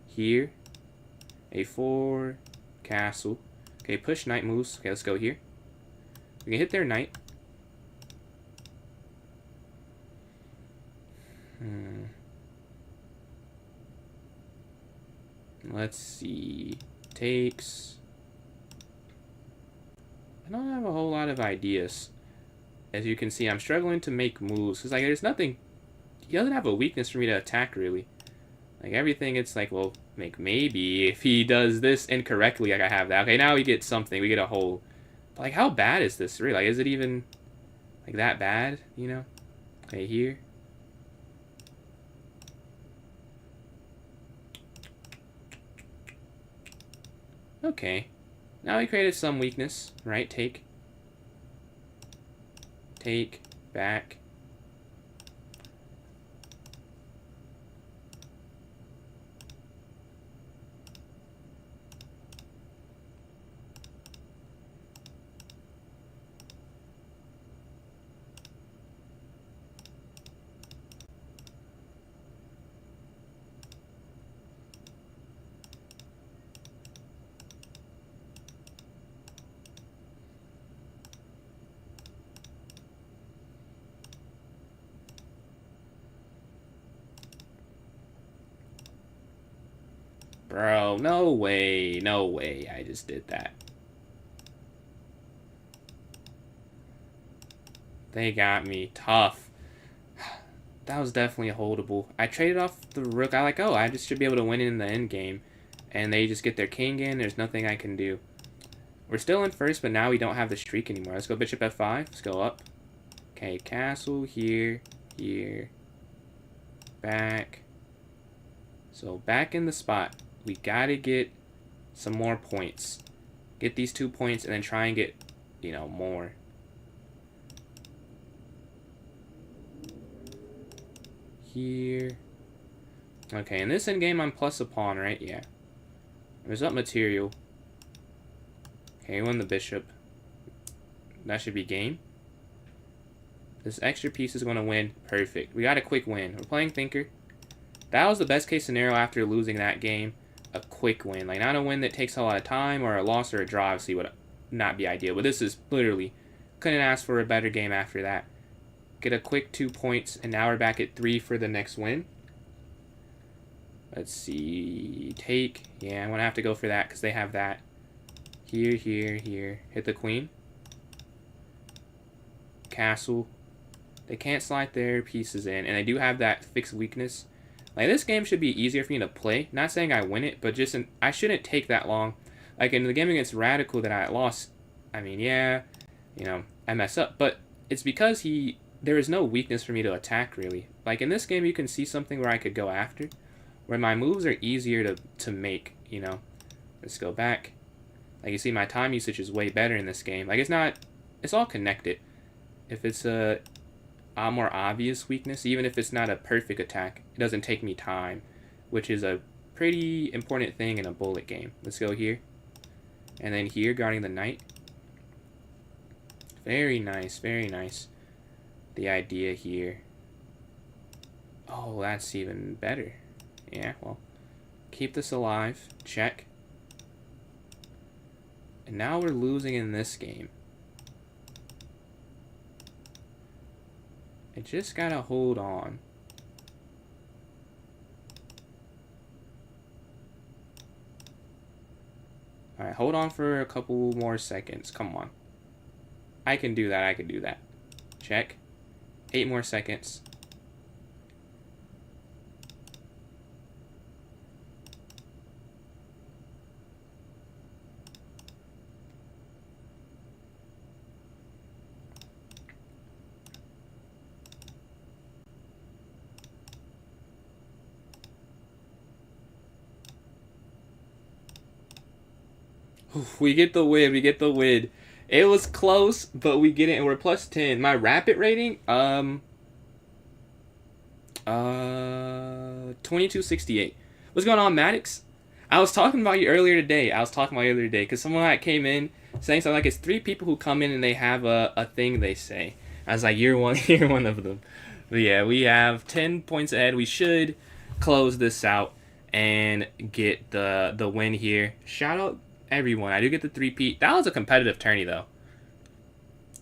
Here. A4. Castle. Okay, push knight moves. Okay, let's go here. We can hit their knight. Let's see. Takes. I don't have a whole lot of ideas. As you can see, I'm struggling to make moves. Because, like, there's nothing... He doesn't have a weakness for me to attack, really. Like, everything, it's like, well, like, maybe if he does this incorrectly, like, I have that. Okay, now we get something. We get a whole... But, like, how bad is this, really? Like, is it even, like, that bad, you know? Okay, here. Okay. Now we created some weakness, right? Take. Take. Back. Bro, no way. No way I just did that. They got me. Tough. That was definitely holdable. I traded off the rook. I like, oh, I just should be able to win in the end game. And they just get their king in. There's nothing I can do. We're still in first, but now we don't have the streak anymore. Let's go bishop f5. Let's go up. Okay, castle here, here, back. So back in the spot. We gotta get some more points. Get these 2 points and then try and get, you know, more. Here. Okay, in this endgame I'm plus a pawn, right? Yeah. There's up material. Okay, won the bishop. That should be game. This extra piece is going to win. Perfect. We got a quick win. We're playing Thinker. That was the best case scenario after losing that game. A quick win. Like, not a win that takes a lot of time, or a loss or a draw obviously would not be ideal. But this is literally, couldn't ask for a better game after that. Get a quick 2 points, and now we're back at 3 for the next win. Let's see. Take. Yeah, I'm going to have to go for that because they have that. Here, here, here. Hit the queen. Castle. They can't slide their pieces in, and they do have that fixed weakness. Like, this game should be easier for me to play. Not saying I win it, but just I shouldn't take that long. Like, in the game against Radical that I lost, I mean, yeah, you know, I mess up. But it's because there is no weakness for me to attack, really. Like, in this game, you can see something where I could go after, where my moves are easier to make, you know. Let's go back. Like, you see, my time usage is way better in this game. Like, it's all connected. If it's a more obvious weakness, even if it's not a perfect attack, it doesn't take me time, which is a pretty important thing in a bullet game. Let's go here. And then here, guarding the knight. Very nice, very nice. The idea here. Oh, that's even better. Yeah, well, keep this alive. Check. And now we're losing in this game. I just gotta hold on. Alright, hold on for a couple more seconds. Come on. I can do that, I can do that. Check. 8 more seconds. We get the win, we get the win. It was close, but we get it, and we're plus 10. My rapid rating, 2268. What's going on, Maddox? I was talking about you earlier today. Because someone that came in saying something like it's 3 people who come in and they have a thing they say. I was like, you're one of them. But yeah, we have 10 points ahead. We should close this out and get the win here. Shout out everyone. I do get the 3-peat. That was a competitive tourney, though.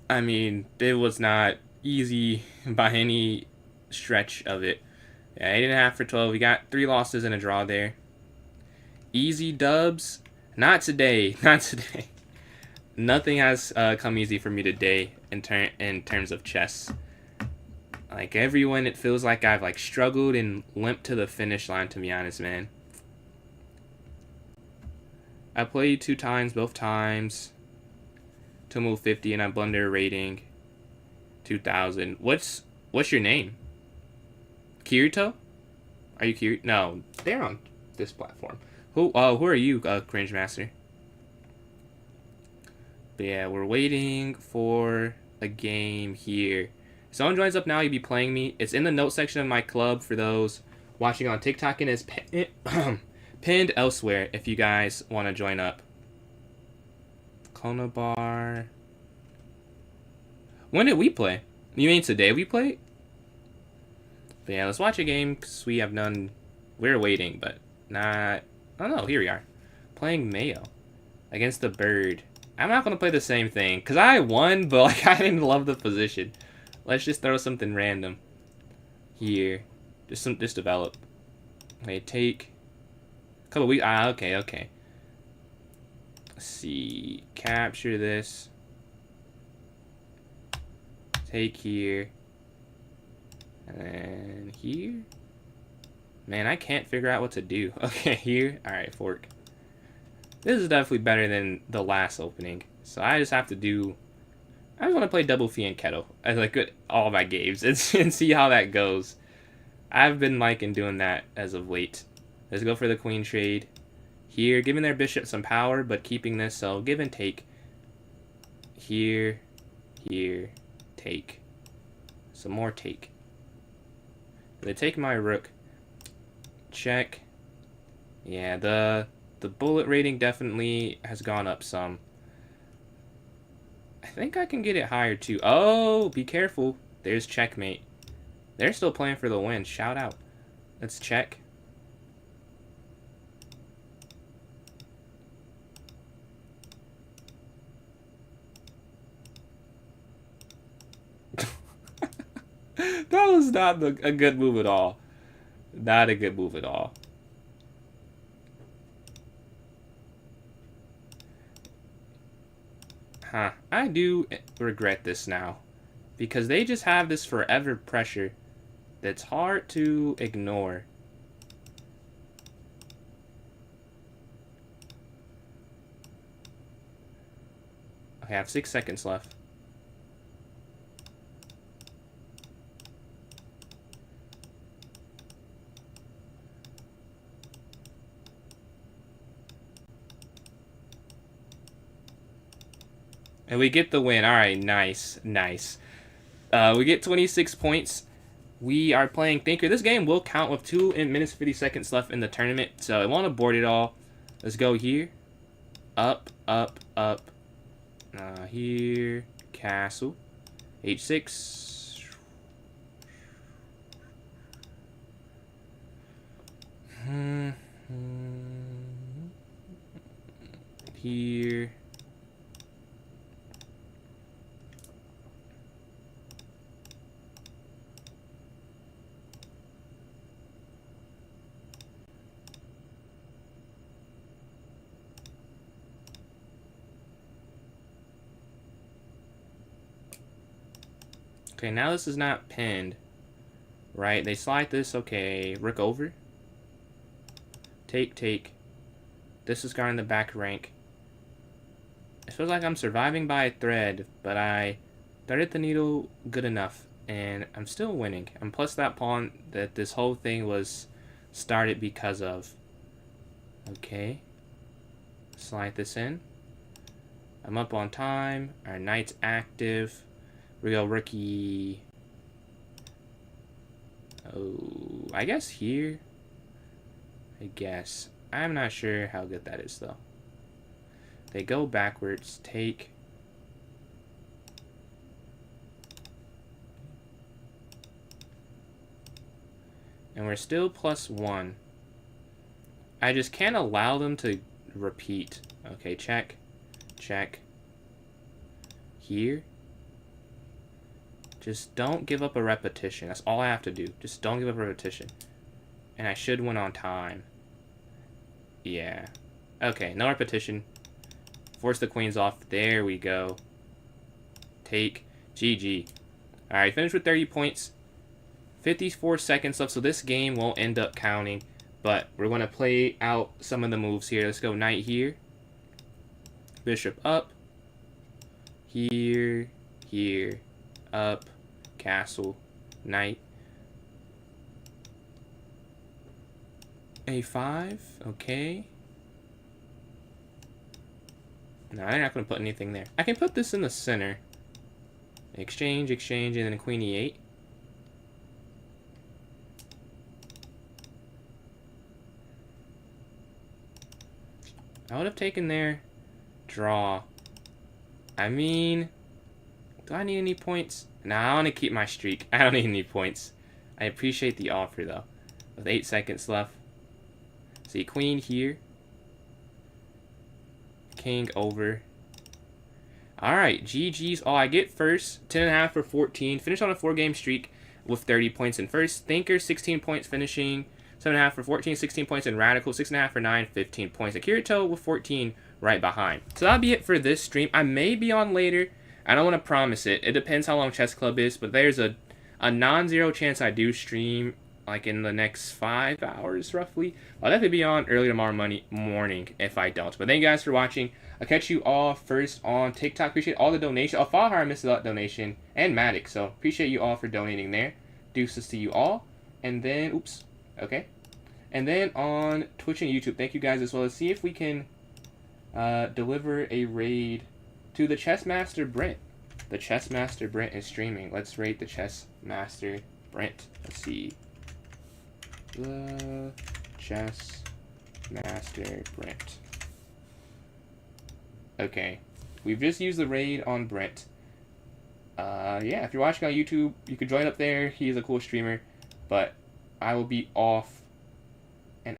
I mean, it was not easy by any stretch of it. Yeah, 8.5 for 12. We got 3 losses and a draw there. Easy dubs. Not today. Not today. Nothing has come easy for me today in terms of chess. Like, everyone, it feels like I've like struggled and limped to the finish line, to be honest, man. I played 2 times, both times to move 50, and I blunder rating 2000. What's your name? Kirito? Are you Kirito? No, they're on this platform. Who are you, Cringe Master? But yeah, we're waiting for a game here. If someone joins up now, you'll be playing me. It's in the notes section of my club for those watching on TikTok, and it's pinned elsewhere if you guys want to join up. Konobar. When did we play? You mean today we played? But yeah, let's watch a game because we have none. We're waiting, but not. Oh no, here we are. Playing Mayo against the Bird. I'm not going to play the same thing because I won, but like I didn't love the position. Let's just throw something random here. Just develop. Okay, take a couple weeks. Okay. Let's see. Capture this. Take here. And then here. Man, I can't figure out what to do. Okay, here. Alright, fork. This is definitely better than the last opening. So I just have to do... I just want to play double fianchetto as like all my games and see how that goes. I've been liking doing that as of late. Let's go for the queen trade. Here, giving their bishop some power, but keeping this, so give and take. Here, here, take. Some more take. They take my rook. Check. Yeah, the bullet rating definitely has gone up some. I think I can get it higher too. Oh, be careful. There's checkmate. They're still playing for the win. Shout out. Let's check. That was not a good move at all. Not a good move at all. Huh. I do regret this now. Because they just have this forever pressure that's hard to ignore. Okay, I have 6 seconds left. And we get the win. Alright, nice. Nice. We get 26 points. We are playing Thinker. This game will count with 2 minutes 50 seconds left in the tournament. So I won't abort it all. Let's go here. Up, up, up. Here. Castle. H6. Here. Okay, now this is not pinned, right? They slide this, okay. Rook over. Take, take. This is guarding the back rank. It feels like I'm surviving by a thread, but I threaded the needle good enough, and I'm still winning. And plus that pawn that this whole thing was started because of. Okay. Slide this in. I'm up on time. Our knight's active. Real rookie. Oh, I guess here. I guess. I'm not sure how good that is, though. They go backwards. Take. And we're still +1. I just can't allow them to repeat. Okay, check. Check. Here. Just don't give up a repetition. That's all I have to do. Just don't give up a repetition. And I should win on time. Yeah. Okay, no repetition. Force the queens off. There we go. Take. GG. Alright, finished with 30 points. 54 seconds left, so this game won't end up counting. But we're going to play out some of the moves here. Let's go knight here. Bishop up. Here. Here. Up. Castle. Knight. A5. Okay. No, I'm not going to put anything there. I can put this in the center. Exchange, exchange, and then queen e8. I would have taken their draw. I mean, do I need any points? Nah, I want to keep my streak. I don't need any points. I appreciate the offer, though. With 8 seconds left. See, queen here. King over. Alright, GG's. Oh, I get first. 10.5 for 14. Finished on a 4-game streak with 30 points in first. Thinker, 16 points finishing. 7.5 for 14, 16 points in Radical. 6.5 for 9, 15 points. Akirito with 14 right behind. So that'll be it for this stream. I may be on later. I don't want to promise it. It depends how long Chess Club is, but there's a non-zero chance I do stream like in the next 5 hours roughly. I'll definitely be on early tomorrow morning if I don't. But thank you guys for watching. I'll catch you all first on TikTok. Appreciate all the donation. Fall Hire missed out donation and Matic. So appreciate you all for donating there. Deuces to you all. And then, oops, okay. And then on Twitch and YouTube, thank you guys as well. Let's see if we can deliver a raid to the Chess Master Brent. The Chess Master Brent is streaming. Let's raid the Chess Master Brent. Let's see. The Chess Master Brent. Okay. We've just used the raid on Brent. Yeah, if you're watching on YouTube, you can join up there. He is a cool streamer. But I will be off